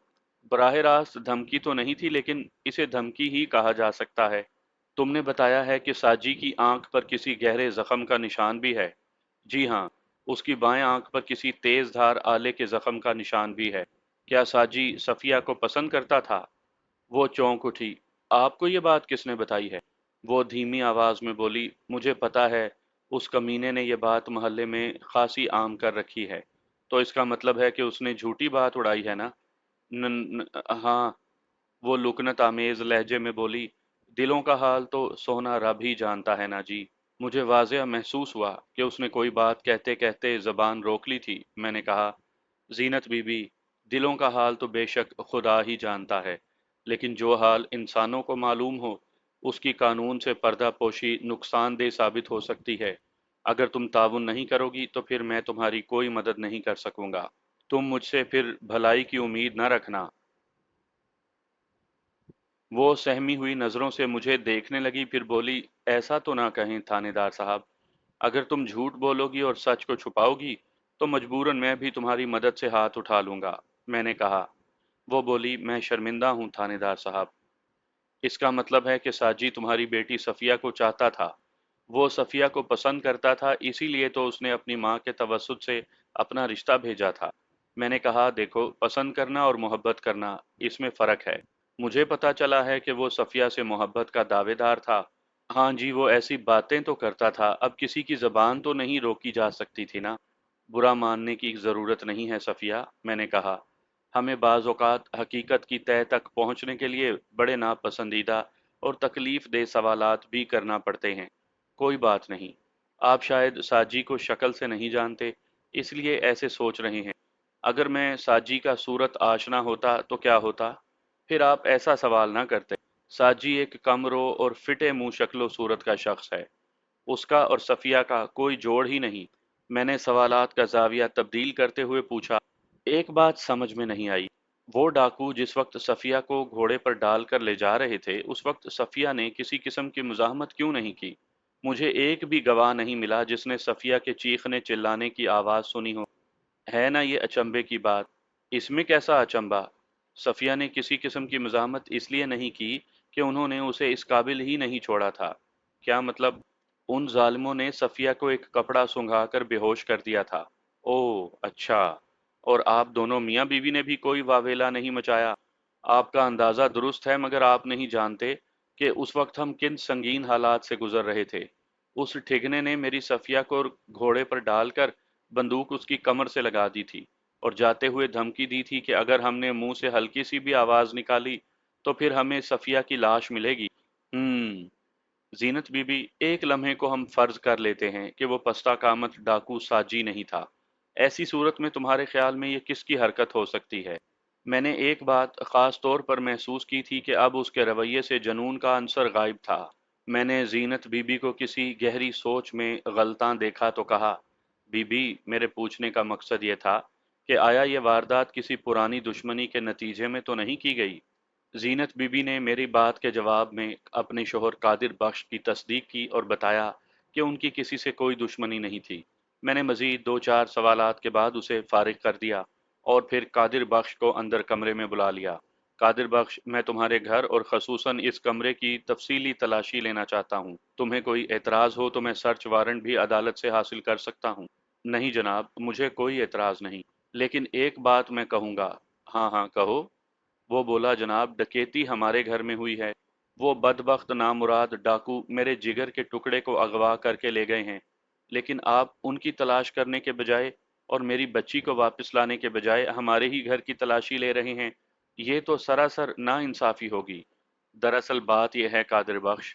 बराह रास्त धमकी तो नहीं थी, लेकिन इसे धमकी ही कहा जा सकता है। तुमने बताया है कि साजी की आंख पर किसी गहरे जख्म का निशान भी है। जी हाँ, उसकी बाएं आंख पर किसी तेज धार आले के जख्म का निशान भी है। क्या साजी सफिया को पसंद करता था? वो चौंक उठी। आपको ये बात किसने बताई है? वो धीमी आवाज में बोली, मुझे पता है, उस कमीने ने ये बात मोहल्ले में खासी आम कर रखी है। तो इसका मतलब है कि उसने झूठी बात उड़ाई है ना? हाँ, वो लुकनत आमेज लहजे में बोली, दिलों का हाल तो सोना रब ही जानता है ना जी। मुझे वाज़ेह महसूस हुआ कि उसने कोई बात कहते कहते ज़बान रोक ली थी। मैंने कहा, ज़ीनत बीबी, दिलों का हाल तो बेशक खुदा ही जानता है, लेकिन जो हाल इंसानों को मालूम हो, उसकी कानून से पर्दापोशी नुकसानदेह साबित हो सकती है। अगर तुम ताउन नहीं करोगी तो फिर मैं तुम्हारी कोई मदद नहीं कर सकूंगा। तुम मुझसे फिर भलाई की उम्मीद न रखना। वो सहमी हुई नज़रों से मुझे देखने लगी, फिर बोली, ऐसा तो ना कहें थानेदार साहब। अगर तुम झूठ बोलोगी और सच को छुपाओगी, तो मजबूरन मैं भी तुम्हारी मदद से हाथ उठा लूंगा। मैंने कहा। वो बोली, मैं शर्मिंदा हूँ थानेदार साहब। इसका मतलब है कि साजी तुम्हारी बेटी सफ़िया को चाहता था। वो सफ़िया को पसंद करता था, इसीलिए तो उसने अपनी माँ के तवस्सुत से अपना रिश्ता भेजा था। मैंने कहा, देखो, पसंद करना और मोहब्बत करना, इसमें फ़र्क है। मुझे पता चला है कि वो सफ़िया से मोहब्बत का दावेदार था। हाँ जी, वो ऐसी बातें तो करता था, अब किसी की ज़बान तो नहीं रोकी जा सकती थी ना। बुरा मानने की ज़रूरत नहीं है सफ़िया, मैंने कहा। हमें बाज़ औक़ात हकीकत की तह तक पहुँचने के लिए बड़े नापसंदीदा और तकलीफ़ देह सवालात भी करना पड़ते हैं। कोई बात नहीं। आप शायद साजी को शक्ल से नहीं जानते, इसलिए ऐसे सोच रहे हैं। अगर मैं साजी का सूरत आशना होता तो क्या होता? फिर आप ऐसा सवाल ना करते। साजी एक कमरो और फिटे मुंह शक्लो सूरत का शख्स है। उसका और सफिया का कोई जोड़ ही नहीं। मैंने सवालात का जाविया तब्दील करते हुए पूछा। एक बात समझ में नहीं आई। वो डाकू जिस वक्त सफिया को घोड़े पर डालकर ले जा रहे थे, उस वक्त सफिया ने किसी किस्म की मुजाहमत क्यों नहीं की? मुझे एक भी गवाह नहीं मिला जिसने सफिया के चीखने चिल्लाने की आवाज़ सुनी हो। है ना ये अचंभे की बात? इसमें कैसा अचंभा? सफिया ने किसी किस्म की मज़ाहमत इसलिए नहीं की कि उन्होंने उसे इस काबिल ही नहीं छोड़ा था। क्या मतलब? उन ज़ालिमों ने सफिया को एक कपड़ा सुंघाकर बेहोश कर दिया था। ओह! अच्छा। और आप दोनों मियाँ बीवी ने भी कोई वावेला नहीं मचाया? आपका अंदाज़ा दुरुस्त है, मगर आप नहीं जानते कि उस वक्त हम किन संगीन हालात से गुज़र रहे थे। उस ठिगने ने मेरी सफिया को घोड़े पर डालकर बंदूक उसकी कमर से लगा दी थी और जाते हुए धमकी दी थी कि अगर हमने मुंह से हल्की सी भी आवाज़ निकाली तो फिर हमें सफिया की लाश मिलेगी। जीनत बीबी, एक लम्हे को हम फर्ज कर लेते हैं कि वो पस्ता कामत डाकू साजी नहीं था। ऐसी सूरत में तुम्हारे ख्याल में ये किसकी हरकत हो सकती है? मैंने एक बात ख़ास तौर पर महसूस की थी कि अब उसके रवैये से जनून का अंसर गायब था। मैंने जीनत बीबी को किसी गहरी सोच में गलतां देखा तो कहा, बीबी, मेरे पूछने का मकसद ये था कि आया ये वारदात किसी पुरानी दुश्मनी के नतीजे में तो नहीं की गई? जीनत बीबी ने मेरी बात के जवाब में अपने शोहर कादिर बख्श की तस्दीक की और बताया कि उनकी किसी से कोई दुश्मनी नहीं थी। मैंने मजीद दो चार सवालात के बाद उसे फारिग कर दिया और फिर कादिर बख्श को अंदर कमरे में बुला लिया। कादिर बख्श, मैं तुम्हारे घर और खसूसन इस कमरे की तफसीली तलाशी लेना चाहता हूँ। तुम्हें कोई एतराज़ हो तो मैं सर्च वारंट भी अदालत से हासिल कर सकता हूँ। नहीं जनाब, मुझे कोई एतराज़ नहीं, लेकिन एक बात मैं कहूँगा। हाँ हाँ, कहो। वो बोला, जनाब, डकैती हमारे घर में हुई है। वो बदबख्त नामुराद डाकू मेरे जिगर के टुकड़े को अगवा करके ले गए हैं, लेकिन आप उनकी तलाश करने के बजाय और मेरी बच्ची को वापस लाने के बजाय हमारे ही घर की तलाशी ले रहे हैं। ये तो सरासर नाइंसाफ़ी होगी। दरअसल बात यह है कादिर बख्श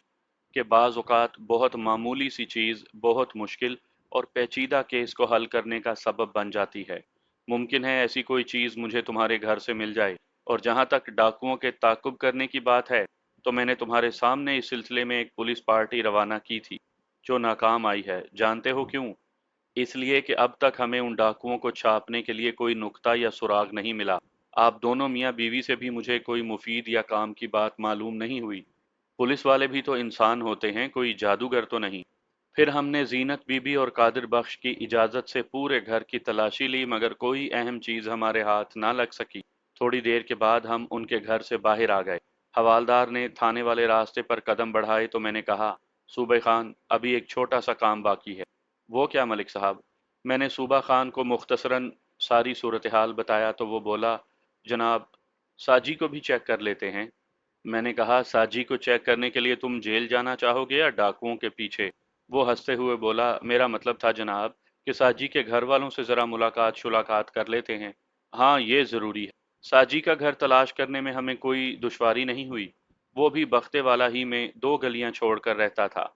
कि बाज़ औक़ात बहुत मामूली सी चीज़ बहुत मुश्किल और पेचीदा केस को हल करने का सबब बन जाती है। मुमकिन है ऐसी कोई चीज़ मुझे तुम्हारे घर से मिल जाए। और जहाँ तक डाकुओं के ताक़ुब करने की बात है, तो मैंने तुम्हारे सामने इस सिलसिले में एक पुलिस पार्टी रवाना की थी, जो नाकाम आई है। जानते हो क्यों? इसलिए कि अब तक हमें उन डाकुओं को छापने के लिए कोई नुक्ता या सुराग नहीं मिला। आप दोनों मियाँ बीवी से भी मुझे कोई मुफीद या काम की बात मालूम नहीं हुई। पुलिस वाले भी तो इंसान होते हैं, कोई जादूगर तो नहीं। फिर हमने जीनत बीबी और कादिर बख्श की इजाज़त से पूरे घर की तलाशी ली, मगर कोई अहम चीज़ हमारे हाथ ना लग सकी। थोड़ी देर के बाद हम उनके घर से बाहर आ गए। हवालदार ने थाने वाले रास्ते पर कदम बढ़ाए तो मैंने कहा, सूबे खान, अभी एक छोटा सा काम बाकी है। वो क्या मलिक साहब? मैंने सूबा खान को मुख्तसरन सारी सूरत हाल बताया तो वो बोला, जनाब, साजी को भी चेक कर लेते हैं। मैंने कहा, साजी को चेक करने के लिए तुम जेल जाना चाहोगे या डाकुओं के पीछे? वो हंसते हुए बोला, मेरा मतलब था जनाब कि साजी के घर वालों से ज़रा मुलाकात शुलाकात कर लेते हैं। हाँ, ये ज़रूरी है। साजी का घर तलाश करने में हमें कोई दुश्वारी नहीं हुई। वो भी बख्ते वाला ही में 2 गलियां छोड़कर रहता था।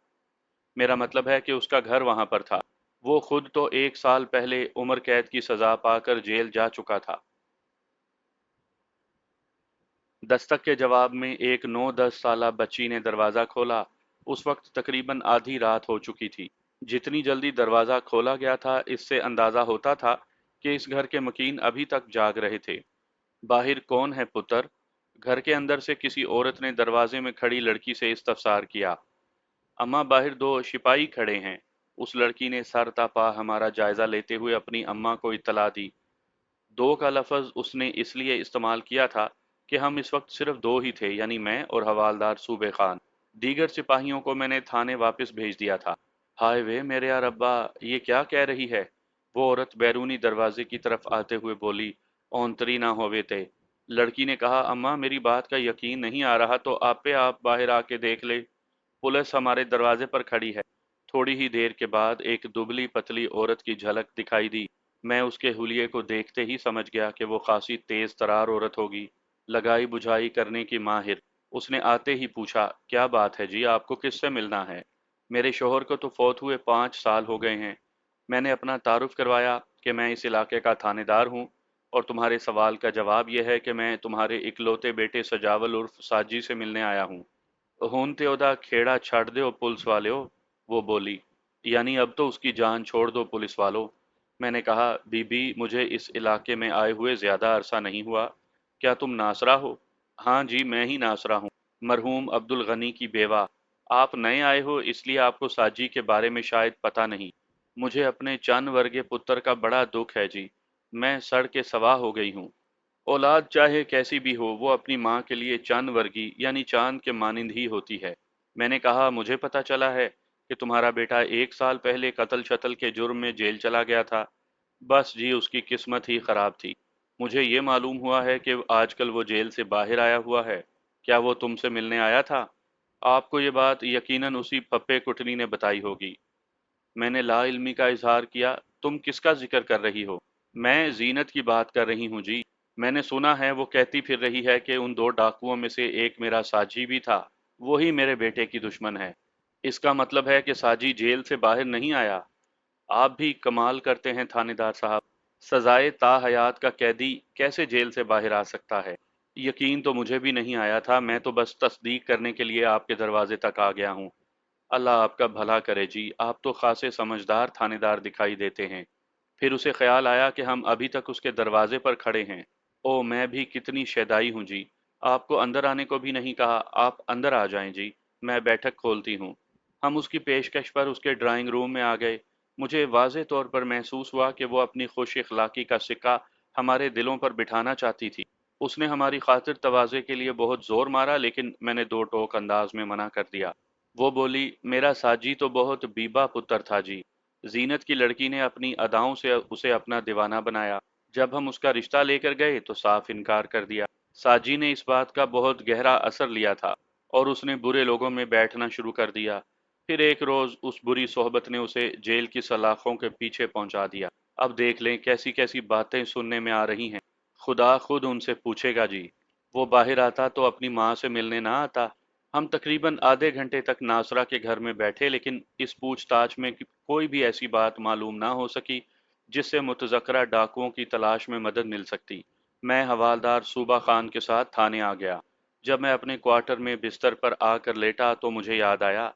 मेरा मतलब है कि उसका घर वहां पर था। वो खुद तो 1 साल पहले उम्र कैद की सजा पाकर जेल जा चुका था। दस्तक के जवाब में एक 9-10 साला बच्ची ने दरवाज़ा खोला। उस वक्त तकरीबन आधी रात हो चुकी थी। जितनी जल्दी दरवाज़ा खोला गया था, इससे अंदाज़ा होता था कि इस घर के मकीन अभी तक जाग रहे थे। बाहिर कौन है पुत्र? घर के अंदर से किसी औरत ने दरवाजे में खड़ी लड़की से इस्तफसार किया। अम्मा, बाहर 2 सिपाही खड़े हैं। उस लड़की ने सर तपा हमारा जायजा लेते हुए अपनी अम्मा को इत्तला दी। 2 का लफ्ज़ उसने इसलिए इस्तेमाल किया था कि हम इस वक्त सिर्फ 2 ही थे, यानी मैं और हवालदार सूबे खान। दीगर सिपाहियों को मैंने थाने वापस भेज दिया था। हाय वे मेरे यार अब्बा, ये क्या कह रही है? वो औरत बैरूनी दरवाजे की तरफ आते हुए बोली। औंतरी ना होवे थे। लड़की ने कहा, अम्मा मेरी बात का यकीन नहीं आ रहा तो आप बाहर आके देख ले। पुलिस हमारे दरवाजे पर खड़ी है। थोड़ी ही देर के बाद एक दुबली पतली औरत की झलक दिखाई दी। मैं उसके हुलिये को देखते ही समझ गया कि वो खासी तेज तरार औरत होगी, लगाई बुझाई करने की माहिर। उसने आते ही पूछा, क्या बात है जी, आपको किससे मिलना है? मेरे शोहर को तो फौत हुए 5 साल हो गए हैं। मैंने अपना तारुफ करवाया कि मैं इस इलाके का थानेदार हूँ, और तुम्हारे सवाल का जवाब यह है कि मैं तुम्हारे इकलौते बेटे सजावल उर्फ साजी से मिलने आया हूँ। ਹੁਣ ਤੇ ਉਹਦਾ खेड़ा छड़ दो पुलिस वाले हो, वो बोली। यानी अब तो उसकी जान छोड़ दो पुलिस वालों। मैंने कहा, बीबी मुझे इस इलाके में आए हुए ज्यादा अरसा नहीं हुआ। क्या तुम नासरा हो? हाँ जी, मैं ही नासरा हूँ, मरहूम अब्दुल गनी की बेवा। आप नए आए हो इसलिए आपको साजी के बारे में शायद पता नहीं। मुझे अपने चंद वर्गे पुत्र का बड़ा दुख है जी। मैं सड़ के सवा हो गई हूँ। औलाद चाहे कैसी भी हो, वो अपनी माँ के लिए चांद वर्गी यानी चांद के मानिंद ही होती है। मैंने कहा, मुझे पता चला है कि तुम्हारा बेटा 1 साल पहले कत्ल शत्ल के जुर्म में जेल चला गया था। बस जी, उसकी किस्मत ही खराब थी। मुझे ये मालूम हुआ है कि आजकल वो जेल से बाहर आया हुआ है। क्या वो तुमसे मिलने आया था? आपको ये बात यकीनन उसी पप्पे कुटनी ने बताई होगी। मैंने ला इल्मी का इजहार किया। तुम किसका जिक्र कर रही हो? मैं जीनत की बात कर रही हूँ जी। मैंने सुना है वो कहती फिर रही है कि उन 2 डाकुओं में से एक मेरा साजी भी था। वही मेरे बेटे की दुश्मन है। इसका मतलब है कि साजी जेल से बाहर नहीं आया। आप भी कमाल करते हैं थानेदार साहब। सजाए ता हयात का कैदी कैसे जेल से बाहर आ सकता है? यकीन तो मुझे भी नहीं आया था। मैं तो बस तस्दीक करने के लिए आपके दरवाजे तक आ गया हूँ। अल्लाह आपका भला करे जी, आप तो खासे समझदार थानेदार दिखाई देते हैं। फिर उसे ख्याल आया कि हम अभी तक उसके दरवाजे पर खड़े हैं। ओ, मैं भी कितनी शैदाई हूँ जी। आपको अंदर आने को भी नहीं कहा। आप अंदर आ जाएं जी, मैं बैठक खोलती हूँ। हम उसकी पेशकश पर उसके ड्राइंग रूम में आ गए। मुझे वाज़े तौर पर महसूस हुआ कि वो अपनी खुश इखलाकी का सिक्का हमारे दिलों पर बिठाना चाहती थी। उसने हमारी खातिर तवाज़े के लिए बहुत ज़ोर मारा, लेकिन मैंने दो टोक अंदाज में मना कर दिया। वो बोली, मेरा साजी तो बहुत बीबा पुत्र था जी। जीनत की लड़की ने अपनी अदाओं से उसे अपना दीवाना बनाया। जब हम उसका रिश्ता लेकर गए तो साफ इनकार कर दिया। साजी ने इस बात का बहुत गहरा असर लिया था और उसने बुरे लोगों में बैठना शुरू कर दिया। फिर एक रोज उस बुरी सोहबत ने उसे जेल की सलाखों के पीछे पहुंचा दिया। अब देख लें कैसी कैसी बातें सुनने में आ रही हैं। खुदा खुद उनसे पूछेगा जी। वो बाहर आता तो अपनी माँ से मिलने ना आता। हम तकरीबन आधे घंटे तक नासरा के घर में बैठे, लेकिन इस पूछताछ में कोई भी ऐसी बात मालूम ना हो सकी जिससे मुतज़क्करा डाकुओं की तलाश में मदद मिल सकती। मैं हवालदार सूबा खान के साथ थाने आ गया। जब मैं अपने क्वार्टर में बिस्तर पर आकर लेटा तो मुझे याद आया,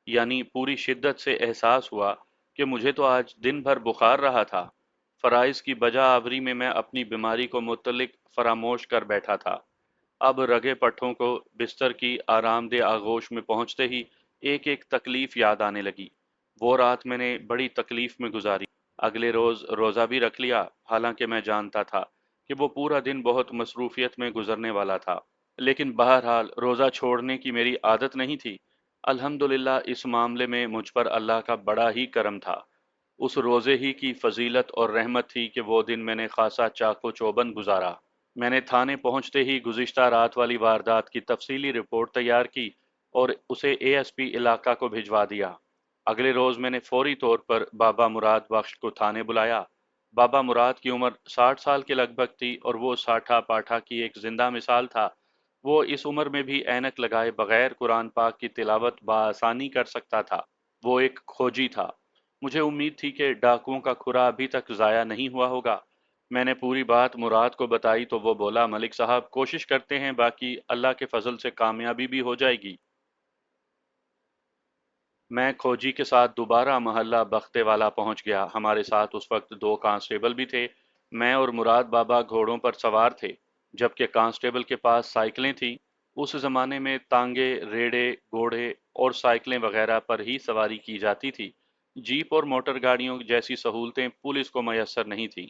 यानी पूरी शिद्दत से एहसास हुआ कि मुझे तो आज दिन भर बुखार रहा था। फ़राइज़ की बजा आवरी में मैं अपनी बीमारी को मुतल्लिक फरामोश कर बैठा था। अब रगे पट्टों को बिस्तर की आरामदेह आगोश में पहुंचते ही एक एक तकलीफ याद आने लगी। वो रात मैंने बड़ी तकलीफ में गुजारी। अगले रोज रोज़ा भी रख लिया, हालांकि मैं जानता था कि वो पूरा दिन बहुत मसरूफियत में गुजरने वाला था। लेकिन बहरहाल रोज़ा छोड़ने की मेरी आदत नहीं थी। अल्हम्दुलिल्लाह इस मामले में मुझ पर अल्लाह का बड़ा ही करम था। उस रोज़े ही की फजीलत और रहमत थी कि वो दिन मैंने खासा चाको चौबंद गुजारा। मैंने थाने पहुंचते ही गुज़िश्ता रात वाली वारदात की तफसीली रिपोर्ट तैयार की और उसे एएसपी इलाका को भिजवा दिया। अगले रोज मैंने फौरी तौर पर बाबा मुराद बख्श को थाने बुलाया। बाबा मुराद की उम्र 60 साल के लगभग थी और वो साठा पाठा की एक जिंदा मिसाल था। वो इस उम्र में भी ऐनक लगाए बगैर कुरान पाक की तिलावत बआसानी कर सकता था। वो एक खोजी था। मुझे उम्मीद थी कि डाकुओं का खुरा अभी तक ज़ाया नहीं हुआ होगा। मैंने पूरी बात मुराद को बताई तो वो बोला, मलिक साहब कोशिश करते हैं, बाकी अल्लाह के फजल से कामयाबी भी हो जाएगी। मैं खोजी के साथ दोबारा मोहल्ला बख्ते वाला पहुंच गया। हमारे साथ उस वक्त दो कांस्टेबल भी थे। मैं और मुराद बाबा घोड़ों पर सवार थे, जबकि कांस्टेबल के पास साइकिलें थीं। उस जमाने में तांगे, रेड़े, घोड़े और साइकिलें वगैरह पर ही सवारी की जाती थी। जीप और मोटर गाड़ियों जैसी सहूलतें पुलिस को मैसर नहीं थीं।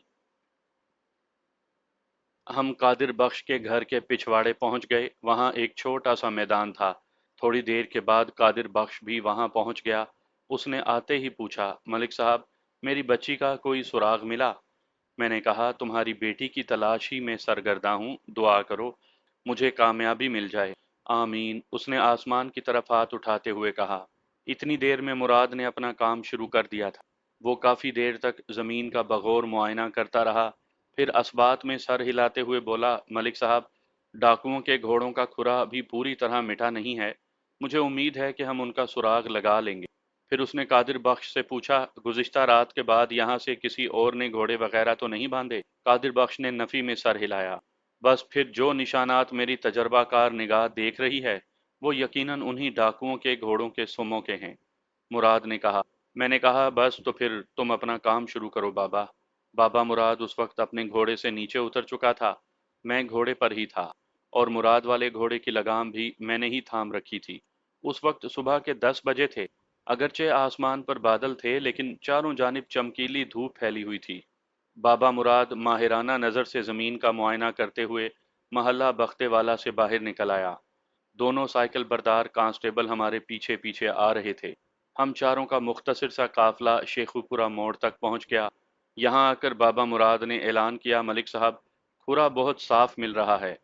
हम कादिर बख्श के घर के पिछवाड़े पहुंच गए। वहां एक छोटा सा मैदान था। थोड़ी देर के बाद कादिर बख्श भी वहां पहुंच गया। उसने आते ही पूछा, मलिक साहब मेरी बच्ची का कोई सुराग मिला? मैंने कहा, तुम्हारी बेटी की तलाश ही में सरगर्दा हूँ, दुआ करो मुझे कामयाबी मिल जाए। आमीन, उसने आसमान की तरफ हाथ उठाते हुए कहा। इतनी देर में मुराद ने अपना काम शुरू कर दिया था। वो काफी देर तक जमीन का बगौर मुआयना करता रहा। फिर असबात में सर हिलाते हुए बोला, मलिक साहब डाकुओं के घोड़ों का खुरा अभी पूरी तरह मिटा नहीं है। मुझे उम्मीद है कि हम उनका सुराग लगा लेंगे। फिर उसने कादिर बख्श से पूछा, गुज़िश्ता रात के बाद यहाँ से किसी और ने घोड़े वगैरह तो नहीं बांधे? कादिर बख्श ने नफी में सर हिलाया। बस फिर जो निशानात मेरी तजर्बाकार निगाह देख रही है, वो यकीनन उन्हीं डाकुओं के घोड़ों के सुमों के हैं। मुराद ने कहा। मैंने कहा, बस तो फिर तुम अपना काम शुरू करो बाबा। बाबा मुराद उस वक्त अपने घोड़े से नीचे उतर चुका था। मैं घोड़े पर ही था और मुराद वाले घोड़े की लगाम भी मैंने ही थाम रखी थी। उस वक्त सुबह के 10 बजे थे। अगरचे आसमान पर बादल थे, लेकिन चारों जानिब चमकीली धूप फैली हुई थी। बाबा मुराद माहिराना नज़र से ज़मीन का मुआयना करते हुए महल्ला बख्ते वाला से बाहर निकल आया। दोनों साइकिल बरदार कांस्टेबल हमारे पीछे पीछे आ रहे थे। हम चारों का मुख्तसर सा काफिला शेखुपुरा मोड़ तक पहुंच गया। यहाँ आकर बाबा मुराद ने ऐलान किया, मलिक साहब खुरा बहुत साफ मिल रहा है।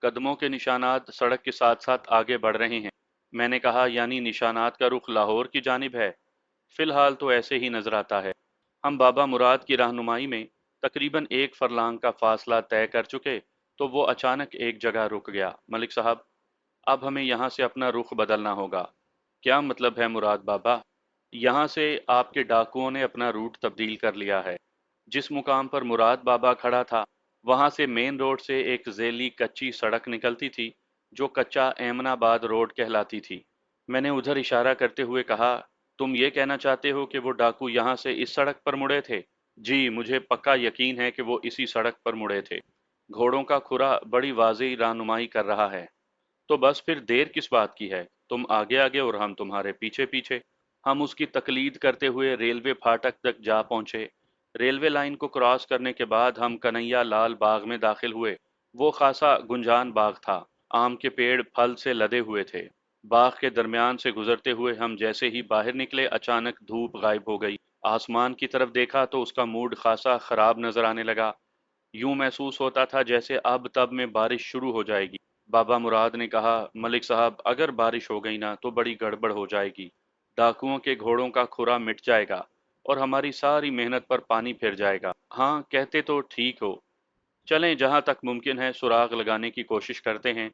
कदमों के निशानात सड़क के साथ साथ आगे बढ़ रहे हैं। मैंने कहा, यानी निशानात का रुख लाहौर की जानिब है? फिलहाल तो ऐसे ही नजर आता है। हम बाबा मुराद की रहनुमाई में तकरीबन एक फरलांग का फासला तय कर चुके तो वो अचानक एक जगह रुक गया। मलिक साहब अब हमें यहाँ से अपना रुख बदलना होगा। क्या मतलब है मुराद बाबा? यहाँ से आपके डाकुओं ने अपना रूट तब्दील कर लिया है। जिस मुकाम पर मुराद बाबा खड़ा था, वहाँ से मेन रोड से एक ज़ैली कच्ची सड़क निकलती थी, जो कच्चा एमनाबाद रोड कहलाती थी। मैंने उधर इशारा करते हुए कहा, तुम ये कहना चाहते हो कि वो डाकू यहाँ से इस सड़क पर मुड़े थे? जी, मुझे पक्का यकीन है कि वो इसी सड़क पर मुड़े थे। घोड़ों का खुरा बड़ी वाज़ेह रहनुमाई कर रहा है। तो बस फिर देर किस बात की है? तुम आगे आगे और हम तुम्हारे पीछे पीछे। हम उसकी तकलीद करते हुए रेलवे फाटक तक जा पहुंचे। रेलवे लाइन को क्रॉस करने के बाद हम कन्हैया लाल बाग में दाखिल हुए। वो खासा गुंजान बाग था। आम के पेड़ फल से लदे हुए थे। बाग के दरमियान से गुजरते हुए हम जैसे ही बाहर निकले, अचानक धूप गायब हो गई। आसमान की तरफ देखा तो उसका मूड खासा खराब नजर आने लगा। यूं महसूस होता था जैसे अब तब में बारिश शुरू हो जाएगी। बाबा मुराद ने कहा, मलिक साहब अगर बारिश हो गई ना तो बड़ी गड़बड़ हो जाएगी। डाकुओं के घोड़ों का खुरा मिट जाएगा और हमारी सारी मेहनत पर पानी फिर जाएगा। हाँ, कहते तो ठीक हो। चलें, जहां तक मुमकिन है सुराग लगाने की कोशिश करते हैं।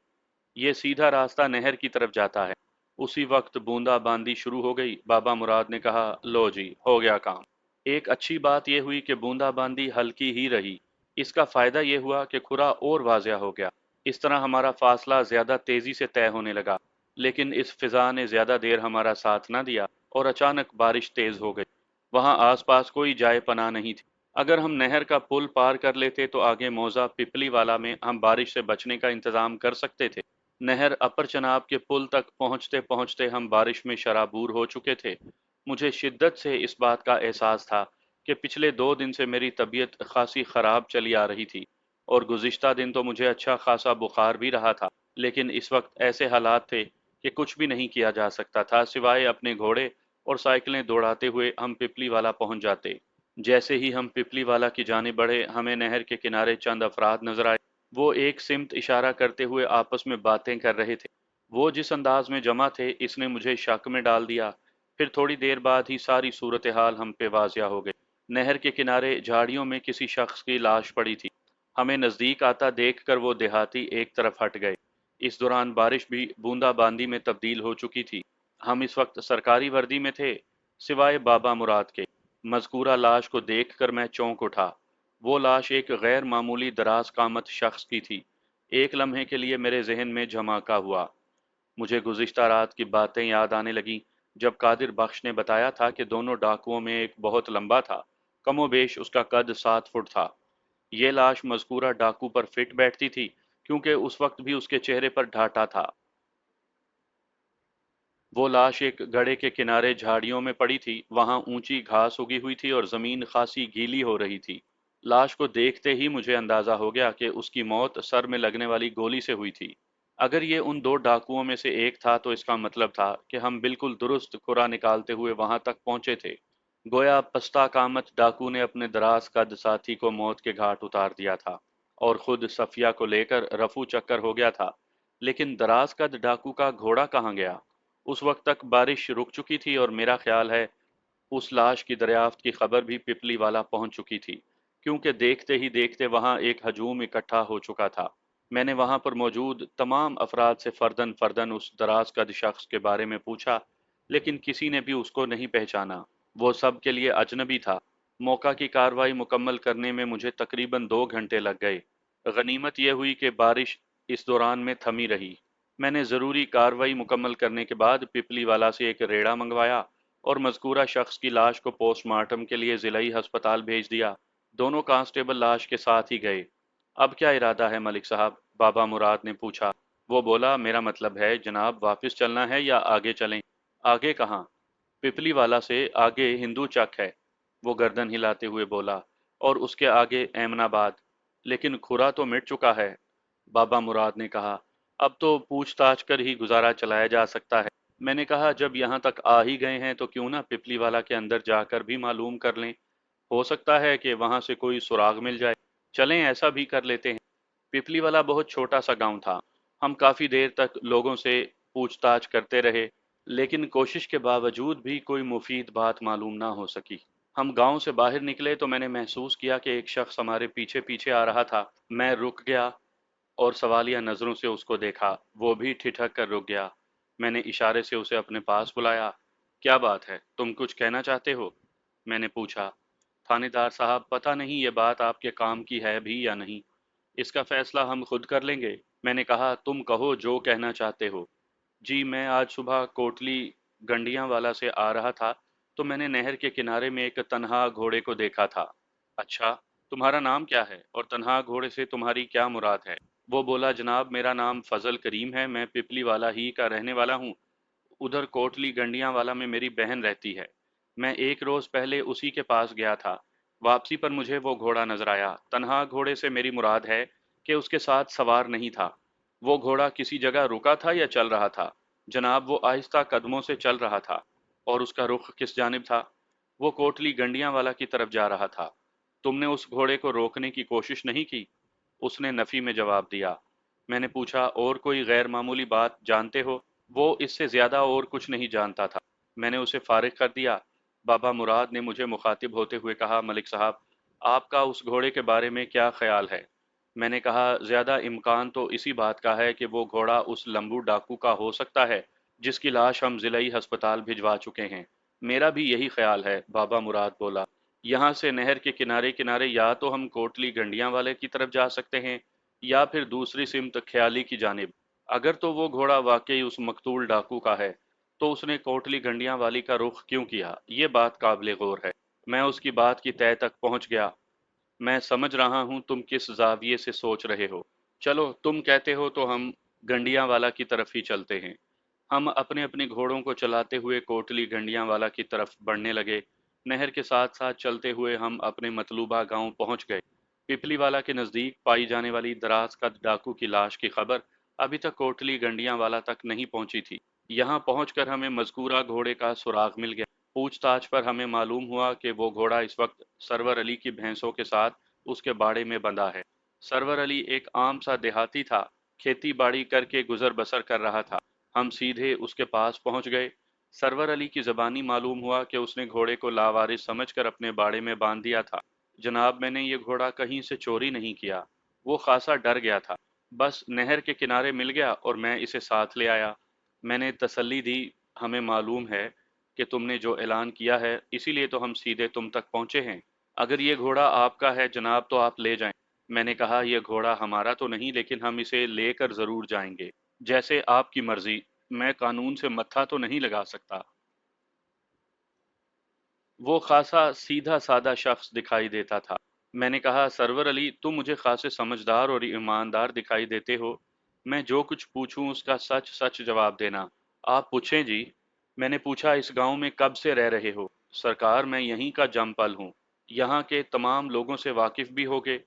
ये सीधा रास्ता नहर की तरफ जाता है। उसी वक्त बूंदाबांदी शुरू हो गई। बाबा मुराद ने कहा, लो जी हो गया काम। एक अच्छी बात यह हुई कि बूंदाबांदी हल्की ही रही। इसका फायदा यह हुआ कि खुरा और वाजिया हो गया। इस तरह हमारा फासला ज्यादा तेजी से तय होने लगा। लेकिन इस फिजा ने ज्यादा देर हमारा साथ न दिया और अचानक बारिश तेज हो गई। वहां आसपास कोई जाए पनाह नहीं थी। अगर हम नहर का पुल पार कर लेते तो आगे मौजा पिपली वाला में हम बारिश से बचने का इंतजाम कर सकते थे। नहर अपर चनाब के पुल तक पहुंचते पहुंचते हम बारिश में शराबूर हो चुके थे। मुझे शिद्दत से इस बात का एहसास था कि पिछले 2 दिन से मेरी तबीयत खासी ख़राब चली आ रही थी और गुज़िश्ता दिन तो मुझे अच्छा खासा बुखार भी रहा था। लेकिन इस वक्त ऐसे हालात थे कि कुछ भी नहीं किया जा सकता था सिवाय अपने घोड़े और साइकिलें दौड़ाते हुए हम पिपली वाला पहुंच जाते। जैसे ही हम पिपली वाला की जाने बढ़े, हमें नहर के किनारे चंद अफराद नजर आए। वो एक सिमत इशारा करते हुए आपस में बातें कर रहे थे। वो जिस अंदाज में जमा थे, इसने मुझे शक में डाल दिया। फिर थोड़ी देर बाद ही सारी सूरत हाल हम पे वाज़िया हो गई। नहर के किनारे झाड़ियों में किसी शख्स की लाश पड़ी थी। हमें नज़दीक आता देखकर वो देहाती एक तरफ हट गए। इस दौरान बारिश भी बूंदाबांदी में तब्दील हो चुकी थी। हम इस वक्त सरकारी वर्दी में थे, सिवाय बाबा मुराद के। मज़कूरा लाश को देखकर मैं चौंक उठा। वो लाश एक गैर मामूली दराज कामत शख्स की थी। एक लम्हे के लिए मेरे जहन में झमाका हुआ। मुझे गुज़िश्ता रात की बातें याद आने लगीं, जब कादिर बख्श ने बताया था कि दोनों डाकुओं में एक बहुत लंबा था, कमोबेश उसका कद 7 फुट था। ये लाश मज़कूरा डाकू पर फिट बैठती थी, क्योंकि उस वक्त भी उसके चेहरे पर ढाटा था। वो लाश एक गड्ढे के किनारे झाड़ियों में पड़ी थी। वहां ऊंची घास उगी हुई थी और जमीन खासी गीली हो रही थी। लाश को देखते ही मुझे अंदाजा हो गया कि उसकी मौत सर में लगने वाली गोली से हुई थी। अगर ये उन दो डाकुओं में से एक था तो इसका मतलब था कि हम बिल्कुल दुरुस्त खुरा निकालते हुए वहां तक पहुंचे थे। गोया पस्ता कामत डाकू ने अपने दराज कद साथी को मौत के घाट उतार दिया था और खुद सफिया को लेकर रफू चक्कर हो गया था। लेकिन दराज कद डाकू का घोड़ा कहाँ गया? उस वक्त तक बारिश रुक चुकी थी और मेरा ख्याल है उस लाश की दरियाफ्त की खबर भी पिपली वाला पहुंच चुकी थी, क्योंकि देखते ही देखते वहां एक हजूम इकट्ठा हो चुका था। मैंने वहां पर मौजूद तमाम अफराद से फर्दन फर्दन उस दराज कद शख्स के बारे में पूछा, लेकिन किसी ने भी उसको नहीं पहचाना। वो सब के लिए अजनबी था। मौका की कार्रवाई मुकम्मल करने में मुझे तकरीबन 2 घंटे लग गए। गनीमत यह हुई कि बारिश इस दौरान में थमी रही। मैंने ज़रूरी कार्रवाई मुकम्मल करने के बाद पिपली वाला से एक रेड़ा मंगवाया और मज़कूरा शख्स की लाश को पोस्टमार्टम के लिए ज़िलाई हस्पताल भेज दिया। दोनों कांस्टेबल लाश के साथ ही गए। अब क्या इरादा है मलिक साहब? बाबा मुराद ने पूछा। वो बोला, मेरा मतलब है जनाब, वापस चलना है या आगे चलें? आगे कहाँ? पिपली वाला से आगे हिंदू चक है, वो गर्दन हिलाते हुए बोला, और उसके आगे एमनाबाद। लेकिन खुरा तो मिट चुका है, बाबा मुराद ने कहा। अब तो पूछताछ कर ही गुजारा चलाया जा सकता है। मैंने कहा, जब यहाँ तक आ ही गए हैं तो क्यों ना पिपली वाला के अंदर जाकर भी मालूम कर लें। हो सकता है कि वहां से कोई सुराग मिल जाए। चलें, ऐसा भी कर लेते हैं। पिपली वाला बहुत छोटा सा गांव था। हम काफी देर तक लोगों से पूछताछ करते रहे, लेकिन कोशिश के बावजूद भी कोई मुफीद बात मालूम ना हो सकी। हम गांव से बाहर निकले तो मैंने महसूस किया कि एक शख्स हमारे पीछे पीछे आ रहा था। मैं रुक गया और सवालिया नजरों से उसको देखा। वो भी ठिठक कर रुक गया। मैंने इशारे से उसे अपने पास बुलाया। क्या बात है, तुम कुछ कहना चाहते हो? मैंने पूछा। थानेदार साहब, पता नहीं ये बात आपके काम की है भी या नहीं। इसका फैसला हम खुद कर लेंगे। मैंने कहा, तुम कहो जो कहना चाहते हो। जी, मैं आज सुबह कोटली गंडियां वाला से आ रहा था तो मैंने नहर के किनारे में एक तन्हा घोड़े को देखा था। अच्छा, तुम्हारा नाम क्या है और तन्हा घोड़े से तुम्हारी क्या मुराद है? वो बोला, जनाब मेरा नाम फजल करीम है, मैं पिपली वाला ही का रहने वाला हूँ। उधर कोटली गंडियां वाला में मेरी बहन रहती है। मैं एक रोज पहले उसी के पास गया था। वापसी पर मुझे वो घोड़ा नजर आया। तन्हा घोड़े से मेरी मुराद है कि उसके साथ सवार नहीं था। वो घोड़ा किसी जगह रुका था या चल रहा था? जनाब, वो आहिस्ता कदमों से चल रहा था। और उसका रुख किस जानिब था? वो कोटली गंडियां वाला की तरफ जा रहा था। तुमने उस घोड़े को रोकने की कोशिश नहीं की? उसने नफी में जवाब दिया। मैंने पूछा, और कोई गैर मामूली बात जानते हो? वो इससे ज्यादा और कुछ नहीं जानता था। मैंने उसे फारिग कर दिया। बाबा मुराद ने मुझे मुखातिब होते हुए कहा, मलिक साहब, आपका उस घोड़े के बारे में क्या ख्याल है? मैंने कहा, ज्यादा इम्कान तो इसी बात का है कि वो घोड़ा उस लंबू डाकू का हो सकता है जिसकी लाश हम जिलाई अस्पताल भिजवा चुके हैं। मेरा भी यही ख्याल है, बाबा मुराद बोला। यहाँ से नहर के किनारे किनारे या तो हम कोटली गंडियां वाले की तरफ जा सकते हैं या फिर दूसरी सिमत ख्याली की जानिब। अगर तो वो घोड़ा वाकई उस मकतूल डाकू का है तो उसने कोटली गंडियां वाली का रुख क्यों किया? ये बात काबिल गौर है। मैं उसकी बात की तह तक पहुंच गया। मैं समझ रहा हूं तुम किस जाविये से सोच रहे हो। चलो, तुम कहते हो तो हम गंडियां वाला की तरफ ही चलते हैं। हम अपने अपने घोड़ों को चलाते हुए कोटली गंडियां वाला की तरफ बढ़ने लगे। नहर के साथ साथ चलते हुए हम अपने मतलूबा गांव पहुंच गए। पिपली वाला के नज़दीक पाई जाने वाली दराज कद डाकू की लाश की खबर अभी तक कोटली गंडियां वाला तक नहीं पहुंची थी। यहाँ पहुंचकर हमें मजकूरा घोड़े का सुराग मिल गया। पूछताछ पर हमें मालूम हुआ कि वो घोड़ा इस वक्त सरवर अली की भैंसों के साथ उसके बाड़े में बंधा है। सरवर अली एक आम सा देहाती था, खेती बाड़ी करके गुजर बसर कर रहा था। हम सीधे उसके पास पहुंच गए। सरवर अली की ज़बानी मालूम हुआ कि उसने घोड़े को लावारिस समझकर अपने बाड़े में बांध दिया था। जनाब, मैंने ये घोड़ा कहीं से चोरी नहीं किया। वो खासा डर गया था। बस नहर के किनारे मिल गया और मैं इसे साथ ले आया। मैंने तसल्ली दी, हमें मालूम है कि तुमने जो ऐलान किया है, इसीलिए तो हम सीधे तुम तक पहुंचे हैं। अगर ये घोड़ा आपका है जनाब तो आप ले जाएं। मैंने कहा, यह घोड़ा हमारा तो नहीं, लेकिन हम इसे लेकर ज़रूर जाएंगे। जैसे आपकी मर्जी, मैं कानून से मत्था तो नहीं लगा सकता। वो खासा सीधा साधा शख्स दिखाई देता था। मैंने कहा, सरवर अली, तुम मुझे खासे समझदार और ईमानदार दिखाई देते हो। मैं जो कुछ पूछूं उसका सच सच जवाब देना। आप पूछें जी। मैंने पूछा, इस गांव में कब से रह रहे हो? सरकार, मैं यहीं का जमपल हूँ। यहाँ के तमाम लोगों से वाकिफ भी होगे?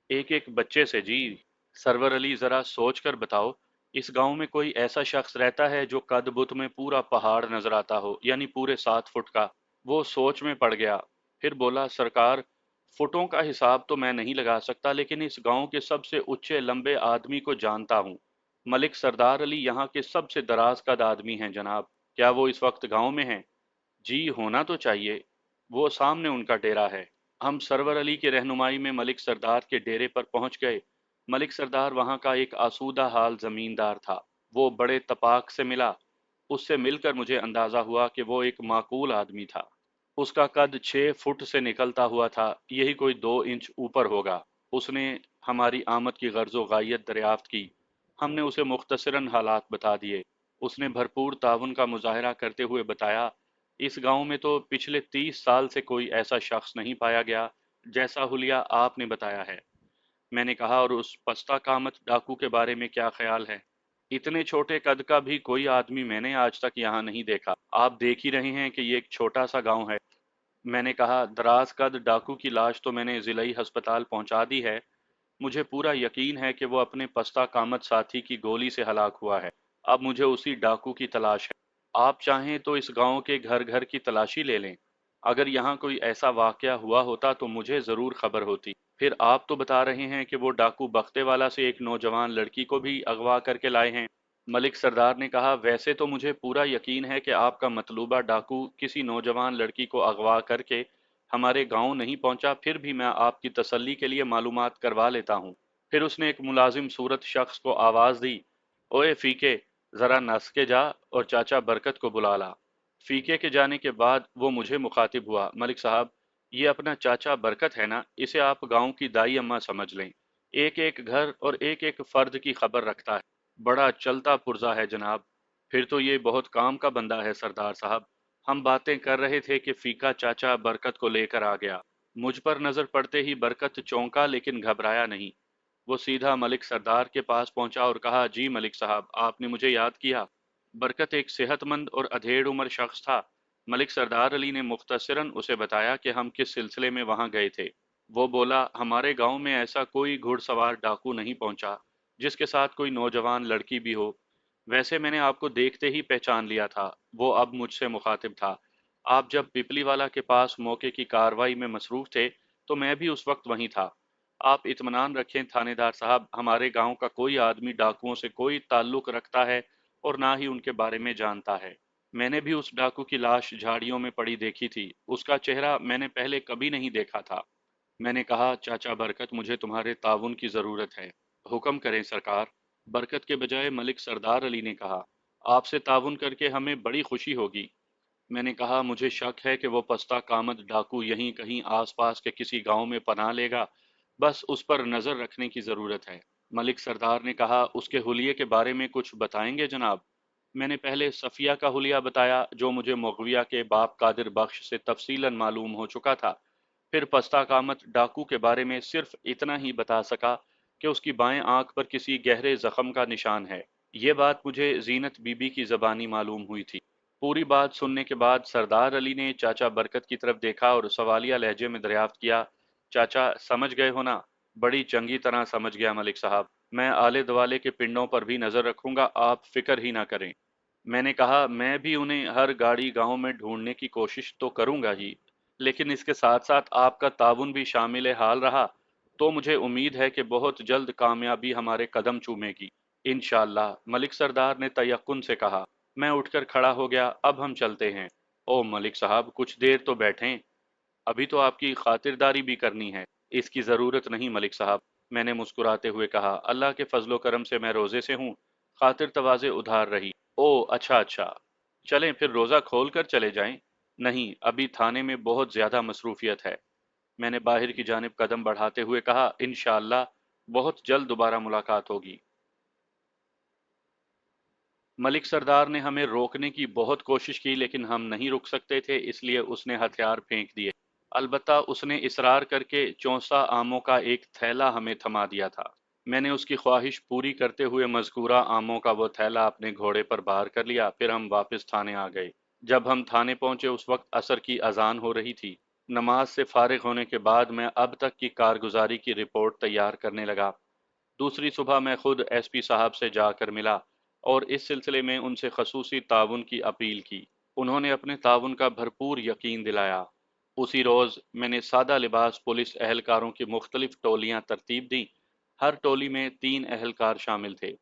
एक एक बच्चे से जी। सरवर अली, जरा सोच कर बताओ, इस गांव में कोई ऐसा शख्स रहता है जो कद बुत में पूरा पहाड़ नजर आता हो, यानी पूरे 7 फुट का? वो सोच में पड़ गया। फिर बोला, सरकार, फुटों का हिसाब तो मैं नहीं लगा सकता, लेकिन इस गांव के सबसे ऊंचे लंबे आदमी को जानता हूँ। मलिक सरदार अली यहाँ के सबसे दराज कद आदमी हैं जनाब। क्या वो इस वक्त गांव में हैं? जी, होना तो चाहिए। वो सामने उनका डेरा है। हम सरवर अली की रहनुमाई में मलिक सरदार के डेरे पर पहुंच गए। मलिक सरदार वहां का एक आसूदा हाल जमींदार था। वो बड़े तपाक से मिला। उससे मिलकर मुझे अंदाजा हुआ कि वो एक माकूल आदमी था। उसका कद 6 फुट से निकलता हुआ था, यही कोई 2 इंच ऊपर होगा। उसने हमारी आमद की गर्जो गायत दरियाफ्त की। हमने उसे मुख्तसरन हालात बता दिए। उसने भरपूर ताउन का मुजाहरा करते हुए बताया, इस गांव में तो पिछले 30 साल से कोई ऐसा शख्स नहीं पाया गया जैसा हुलिया आपने बताया है। मैंने कहा, और उस पस्ता कामत डाकू के बारे में क्या ख्याल है? इतने छोटे कद का भी कोई आदमी मैंने आज तक यहाँ नहीं देखा। आप देख ही रहे हैं कि ये एक छोटा सा गांव है। मैंने कहा, दराज कद डाकू की लाश तो मैंने जिलाई अस्पताल पहुंचा दी है। मुझे पूरा यकीन है कि वो अपने पस्ता कामत साथी की गोली से हलाक हुआ है। अब मुझे उसी डाकू की तलाश है। आप चाहें तो इस गांव के घर घर की तलाशी ले लें। अगर यहाँ कोई ऐसा वाकया हुआ होता तो मुझे ज़रूर खबर होती। फिर आप तो बता रहे हैं कि वो डाकू बख्तेवाला से एक नौजवान लड़की को भी अगवा करके लाए हैं। मलिक सरदार ने कहा, वैसे तो मुझे पूरा यकीन है कि आपका मतलूबा डाकू किसी नौजवान लड़की को अगवा करके हमारे गांव नहीं पहुंचा, फिर भी मैं आपकी तसल्ली के लिए मालूमात करवा लेता हूं। फिर उसने एक मुलाजिम सूरत शख्स को आवाज दी, ओए फीके, जरा नस के जा और चाचा बरकत को बुला ला। फीके के जाने के बाद वो मुझे मुखातिब हुआ, मलिक साहब, ये अपना चाचा बरकत है ना, इसे आप गांव की दाई अम्मा समझ लें। एक एक घर और एक एक फर्द की खबर रखता है। बड़ा चलता पुर्जा है जनाब। फिर तो ये बहुत काम का बंदा है सरदार साहब। हम बातें कर रहे थे कि फीका चाचा बरकत को लेकर आ गया। मुझ पर नजर पड़ते ही बरकत चौंका, लेकिन घबराया नहीं। वो सीधा मलिक सरदार के पास पहुंचा और कहा, जी मलिक साहब, आपने मुझे याद किया। बरकत एक सेहतमंद और अधेड़ उम्र शख्स था। मलिक सरदार अली ने मुख्तसरन उसे बताया कि हम किस सिलसिले में वहां गए थे। वो बोला, हमारे गांव में ऐसा कोई घुड़सवार डाकू नहीं पहुंचा जिसके साथ कोई नौजवान लड़की भी हो। वैसे मैंने आपको देखते ही पहचान लिया था। वो अब मुझसे मुखातिब था। आप जब पिपलीवाला के पास मौके की कार्रवाई में मसरूफ थे तो मैं भी उस वक्त वहीं था। आप इत्मीनान रखें थानेदार साहब, हमारे गांव का कोई आदमी डाकुओं से कोई ताल्लुक रखता है और ना ही उनके बारे में जानता है। मैंने भी उस डाकू की लाश झाड़ियों में पड़ी देखी थी। उसका चेहरा मैंने पहले कभी नहीं देखा था। मैंने कहा, चाचा बरकत, मुझे तुम्हारे ताउन की ज़रूरत है। हुक्म करें सरकार। बरकत के बजाय मलिक सरदार अली ने कहा, आपसे ताउन करके हमें बड़ी खुशी होगी। मैंने कहा, मुझे शक है कि वो पस्ता कामत डाकू यहीं कहीं आसपास के किसी गांव में पनाह लेगा। बस उस पर नज़र रखने की ज़रूरत है। मलिक सरदार ने कहा, उसके हुलिये के बारे में कुछ बताएंगे जनाब? मैंने पहले सफ़िया का हुलिया बताया, जो मुझे मुगविया के बाप कादिर बख्श से तफसीलन मालूम हो चुका था। फिर पस्ता कामत डाकू के बारे में सिर्फ इतना ही बता सका कि उसकी बाएं आंख पर किसी गहरे जख्म का निशान है। ये बात मुझे जीनत बीबी की ज़बानी मालूम हुई थी। पूरी बात सुनने के बाद सरदार अली ने चाचा बरकत की तरफ देखा और सवालिया लहजे में दरियाफ्त किया, चाचा समझ गए हो ना? बड़ी चंगी तरह समझ गया मलिक साहब। मैं आले दवाले के पिंडों पर भी नज़र रखूंगा, आप फिक्र ही ना करें। मैंने कहा, मैं भी उन्हें हर गाड़ी गांव में ढूंढने की कोशिश तो करूंगा ही, लेकिन इसके साथ साथ आपका ताउन भी शामिल हाल रहा तो मुझे उम्मीद है कि बहुत जल्द कामयाबी हमारे कदम चूमेगी इंशाअल्लाह, मलिक सरदार ने तयक्कुन से कहा। मैं उठकर खड़ा हो गया। अब हम चलते हैं। ओ मलिक साहब, कुछ देर तो बैठें, अभी तो आपकी खातिरदारी भी करनी है। इसकी ज़रूरत नहीं मलिक साहब, मैंने मुस्कुराते हुए कहा। अल्लाह के फजलो करम से मैं रोज़े से हूँ। खातिर तवाज़े उधार रही। ओ अच्छा अच्छा, चलें फिर रोज़ा खोल कर चले जाएं। नहीं, अभी थाने में बहुत ज़्यादा मसरूफियत है। मैंने बाहर की जानिब कदम बढ़ाते हुए कहा, इंशाअल्लाह बहुत जल्द दोबारा मुलाकात होगी। मलिक सरदार ने हमें रोकने की बहुत कोशिश की, लेकिन हम नहीं रुक सकते थे, इसलिए उसने हथियार फेंक दिए। अलबत्ता उसने इसरार करके 64 आमों का एक थैला हमें थमा दिया था। मैंने उसकी ख्वाहिश पूरी करते हुए मज़कूरा आमों का वो थैला अपने घोड़े पर बार कर लिया। फिर हम वापस थाने आ गए। जब हम थाने पहुंचे उस वक्त असर की अजान हो रही थी। नमाज से फारिग होने के बाद मैं अब तक की कारगुजारी की रिपोर्ट तैयार करने लगा। दूसरी सुबह मैं खुद एसपी साहब से जाकर मिला और इस सिलसिले में उनसे खसूसी ताउन की अपील की। उन्होंने अपने ताउन का भरपूर यकीन दिलाया। उसी रोज़ मैंने सादा लिबास पुलिस एहलकारों की मुख्तलिफ टोलियां तरतीब दी। हर टोली में 3 एहलकार शामिल थे।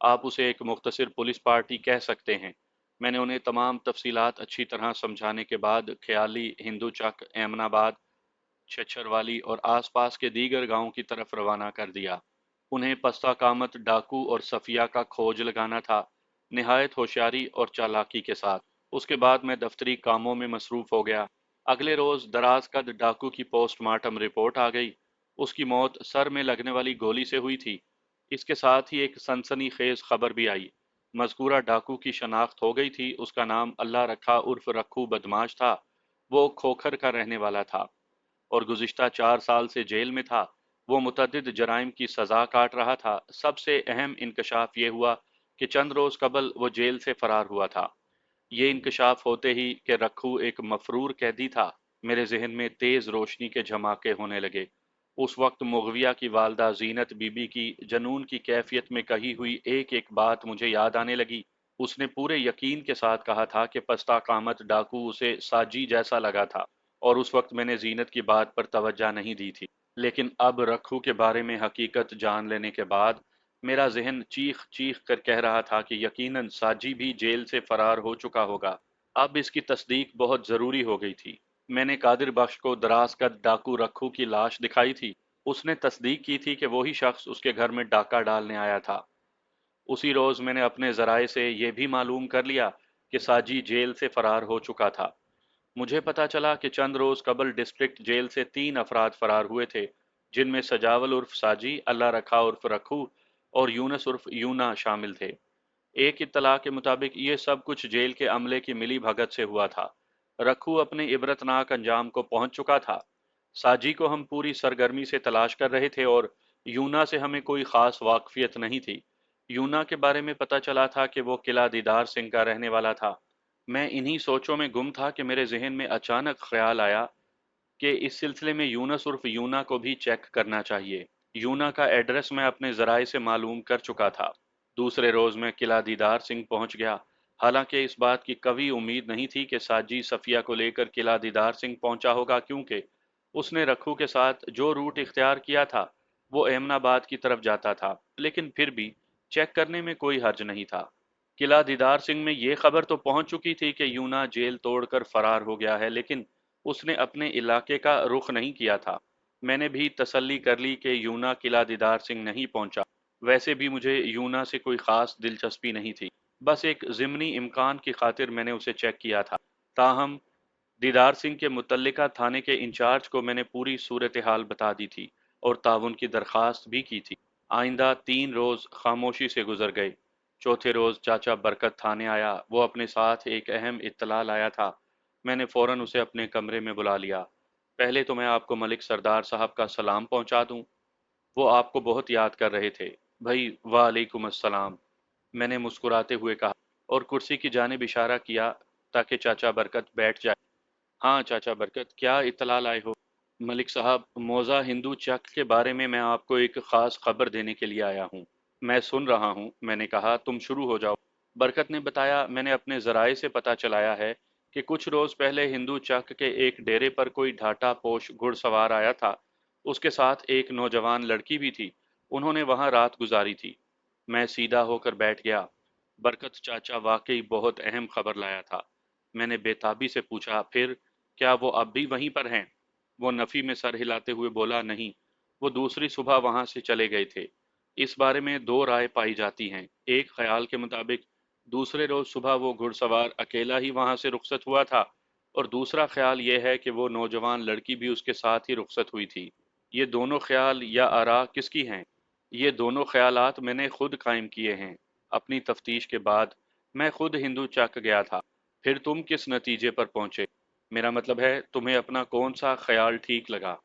आप उसे एक मुख्तसर पुलिस पार्टी कह सकते हैं। मैंने उन्हें तमाम तफसीलात अच्छी तरह समझाने के बाद ख्याली हिंदू चक, एमनाबाद, छछरवाली और आसपास के दीगर गांवों की तरफ रवाना कर दिया। उन्हें पस्ता कामत, डाकू और सफिया का खोज लगाना था, निहायत होशियारी और चालाकी के साथ। उसके बाद मैं दफ्तरी कामों में मसरूफ हो गया। अगले रोज दराज कद डाकू की पोस्टमार्टम रिपोर्ट आ गई। उसकी मौत सर में लगने वाली गोली से हुई थी। इसके साथ ही एक सनसनीखेज खबर भी आई। मज़कूरा डाकू की शनाख्त हो गई थी। उसका नाम अल्लाह रखा उर्फ रखू बदमाश था। वो खोखर का रहने वाला था और गुज़िश्ता 4 साल से जेल में था। वो मुतअद्दिद जराइम की सज़ा काट रहा था। सबसे अहम इंकशाफ ये हुआ कि चंद रोज़ कबल वो जेल से फरार हुआ था। ये इंकशाफ होते ही कि रखू एक मफरूर कैदी था, मेरे जहन में तेज़ रोशनी के झमाके होने लगे। उस वक्त मुगविया की वालदा जीनत बीबी की जनून की कैफियत में कही हुई एक एक बात मुझे याद आने लगी। उसने पूरे यकीन के साथ कहा था कि पस्ता कामत डाकू उसे साजी जैसा लगा था, और उस वक्त मैंने जीनत की बात पर तवज्जो नहीं दी थी। लेकिन अब रखू के बारे में हकीकत जान लेने के बाद मेरा ज़हन चीख चीख कर कह रहा था कि यकीनन साजी भी जेल से फरार हो चुका होगा। अब इसकी तस्दीक बहुत ज़रूरी हो गई थी। मैंने कादिर बख्श को दराज का डाकू रखू की लाश दिखाई थी। उसने तस्दीक की थी कि वही शख्स उसके घर में डाका डालने आया था। उसी रोज़ मैंने अपने ज़राए से यह भी मालूम कर लिया कि साजी जेल से फरार हो चुका था। मुझे पता चला कि चंद रोज़ कबल डिस्ट्रिक्ट जेल से 3 अफराद फरार हुए थे, जिनमें सजावल उर्फ साजी, अल्लाह रखा उर्फ रखू और यूनस उर्फ यूना शामिल थे। एक इत्तला के मुताबिक ये सब कुछ जेल के अमले की मिली भगत से हुआ था। रखू अपने इबरतनाक अंजाम को पहुंच चुका था। साजी को हम पूरी सरगर्मी से तलाश कर रहे थे और यूना से हमें कोई खास वाकफियत नहीं थी। यूना के बारे में पता चला था कि वो किला दीदार सिंह का रहने वाला था। मैं इन्हीं सोचों में गुम था कि मेरे जहन में अचानक ख्याल आया कि इस सिलसिले में यूनस उर्फ यूना को भी चेक करना चाहिए। यूना का एड्रेस मैं अपने ज़राए से मालूम कर चुका था। दूसरे रोज़ मैं किला दीदार सिंह पहुंच गया। हालांकि इस बात की कभी उम्मीद नहीं थी कि साजी सफ़िया को लेकर किला दीदार सिंह पहुंचा होगा, क्योंकि उसने रखू के साथ जो रूट इख्तियार किया था वो एमनाबाद की तरफ जाता था। लेकिन फिर भी चेक करने में कोई हर्ज नहीं था। किला दीदार सिंह में ये खबर तो पहुंच चुकी थी कि यूना जेल तोड़कर फरार हो गया है, लेकिन उसने अपने इलाके का रुख नहीं किया था। मैंने भी तसल्ली कर ली कि यूना किला दीदार सिंह नहीं पहुंचा। वैसे भी मुझे यूना से कोई ख़ास दिलचस्पी नहीं थी, बस एक ज़िमनी इम्कान की खातिर मैंने उसे चेक किया था। ताहम दीदार सिंह के मुतल्लिका थाने के इंचार्ज को मैंने पूरी सूरत हाल बता दी थी और ताउन की दरख्वास्त भी की थी। आइंदा 3 रोज़ खामोशी से गुजर गए। चौथे रोज़ चाचा बरकत थाने आया। वो अपने साथ एक अहम इत्तला लाया था। मैंने फ़ौरन उसे अपने कमरे में बुला लिया। पहले तो मैं आपको मलिक सरदार साहब का सलाम पहुंचा दूं। वो आपको बहुत याद कर रहे थे। भाई वालेकुम अस्सलाम, मैंने मुस्कुराते हुए कहा और कुर्सी की जानिब इशारा किया ताकि चाचा बरकत बैठ जाए। हाँ चाचा बरकत, क्या इत्तला लाए हो? मलिक साहब, मौज़ा हिंदू चक के बारे में मैं आपको एक ख़ास खबर देने के लिए आया हूँ। मैं सुन रहा हूँ, मैंने कहा। तुम शुरू हो जाओ। बरकत ने बताया, मैंने अपने ज़राए से पता चलाया है कि कुछ रोज़ पहले हिंदू चक के एक डेरे पर कोई ढाटा पोश घुड़सवार आया था। उसके साथ एक नौजवान लड़की भी थी। उन्होंने वहाँ रात गुजारी थी। मैं सीधा होकर बैठ गया। बरकत चाचा वाकई बहुत अहम खबर लाया था। मैंने बेताबी से पूछा, फिर क्या वो अब भी वहीं पर हैं? वो नफ़ी में सर हिलाते हुए बोला, नहीं, वो दूसरी सुबह वहां से चले गए थे। इस बारे में दो राय पाई जाती हैं। एक ख्याल के मुताबिक दूसरे रोज सुबह वो घुड़सवार अकेला ही वहां से रुखसत हुआ था, और दूसरा ख्याल ये है कि वो नौजवान लड़की भी उसके साथ ही रुखसत हुई थी। ये दोनों ख्याल या आरा किसकी हैं? ये दोनों ख्यालात मैंने खुद कायम किए हैं। अपनी तफ्तीश के बाद मैं खुद हिंदू चक गया था। फिर तुम किस नतीजे पर पहुंचे? मेरा मतलब है, तुम्हें अपना कौन सा ख्याल ठीक लगा?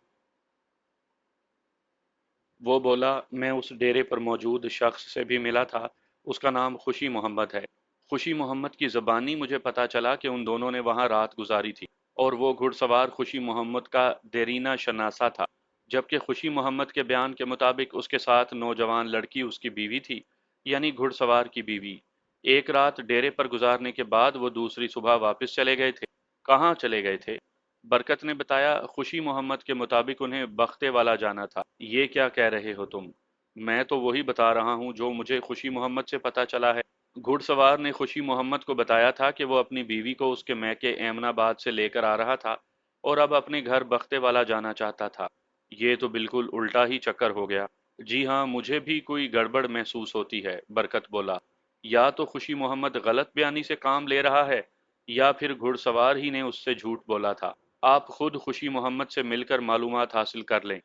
वो बोला, मैं उस डेरे पर मौजूद शख्स से भी मिला था। उसका नाम खुशी मोहम्मद है। खुशी मोहम्मद की ज़बानी मुझे पता चला कि उन दोनों ने वहां रात गुजारी थी, और वो घुड़सवार खुशी मोहम्मद का देरीना शनासा था। जबकि खुशी मोहम्मद के बयान के मुताबिक उसके साथ नौजवान लड़की उसकी बीवी थी, यानी घुड़सवार की बीवी। एक रात डेरे पर गुजारने के बाद वो दूसरी सुबह वापस चले गए थे। कहाँ चले गए थे? बरकत ने बताया, खुशी मोहम्मद के मुताबिक उन्हें बख्ते वाला जाना था। ये क्या कह रहे हो तुम? मैं तो वही बता रहा हूँ जो मुझे खुशी मोहम्मद से पता चला है। घुड़सवार ने खुशी मोहम्मद को बताया था कि वो अपनी बीवी को उसके मैके एमनाबाद से लेकर आ रहा था, और अब अपने घर बख्ते वाला जाना चाहता था। ये तो बिल्कुल उल्टा ही चक्कर हो गया। जी हाँ, मुझे भी कोई गड़बड़ महसूस होती है, बरकत बोला। या तो खुशी मोहम्मद गलत बयानी से काम ले रहा है, या फिर घुड़सवार ही ने उससे झूठ बोला था। आप खुद खुशी मोहम्मद से मिलकर मालूमात हासिल कर लें।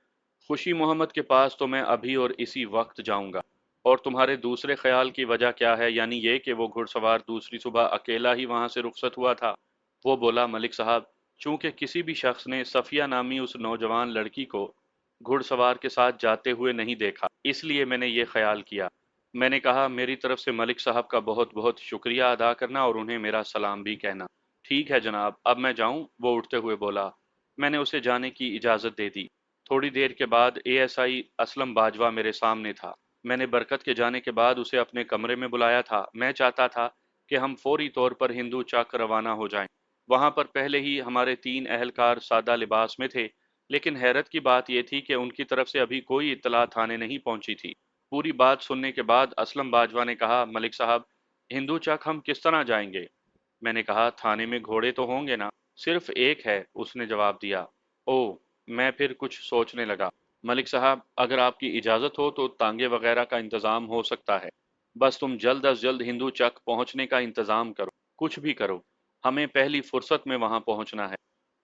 खुशी मोहम्मद के पास तो मैं अभी और इसी वक्त जाऊंगा। और तुम्हारे दूसरे ख्याल की वजह क्या है, यानी ये कि वो घुड़सवार दूसरी सुबह अकेला ही वहां से रुखसत हुआ था? वो बोला, मलिक साहब, चूंकि किसी भी शख्स ने सफिया नामी उस नौजवान लड़की को घुड़सवार के साथ जाते हुए नहीं देखा, इसलिए मैंने ये ख्याल किया। मैंने कहा, मेरी तरफ से मलिक साहब का बहुत बहुत शुक्रिया अदा करना और उन्हें मेरा सलाम भी कहना। ठीक है जनाब, अब मैं जाऊं? वो उठते हुए बोला। मैंने उसे जाने की इजाज़त दे दी। थोड़ी देर के बाद एएसआई असलम बाजवा मेरे सामने था। मैंने बरकत के जाने के बाद उसे अपने कमरे में बुलाया था। मैं चाहता था कि हम फौरी तौर पर हिंदू चक रवाना हो जाएं। वहां पर पहले ही हमारे 3 अहलकार सादा लिबास में थे, लेकिन हैरत की बात यह थी कि उनकी तरफ से अभी कोई इत्तला थाने नहीं पहुंची थी। पूरी बात सुनने के बाद असलम बाजवा ने कहा, मलिक साहब, हिंदू चक हम किस तरह जाएंगे? मैंने कहा, थाने में घोड़े तो होंगे ना? सिर्फ एक है, उसने जवाब दिया। ओह, मैं फिर कुछ सोचने लगा। मलिक साहब, अगर आपकी इजाज़त हो तो तांगे वगैरह का इंतज़ाम हो सकता है। बस तुम जल्द अज जल्द हिंदू चक पहुंचने का इंतज़ाम करो। कुछ भी करो, हमें पहली फुर्सत में वहां पहुंचना है।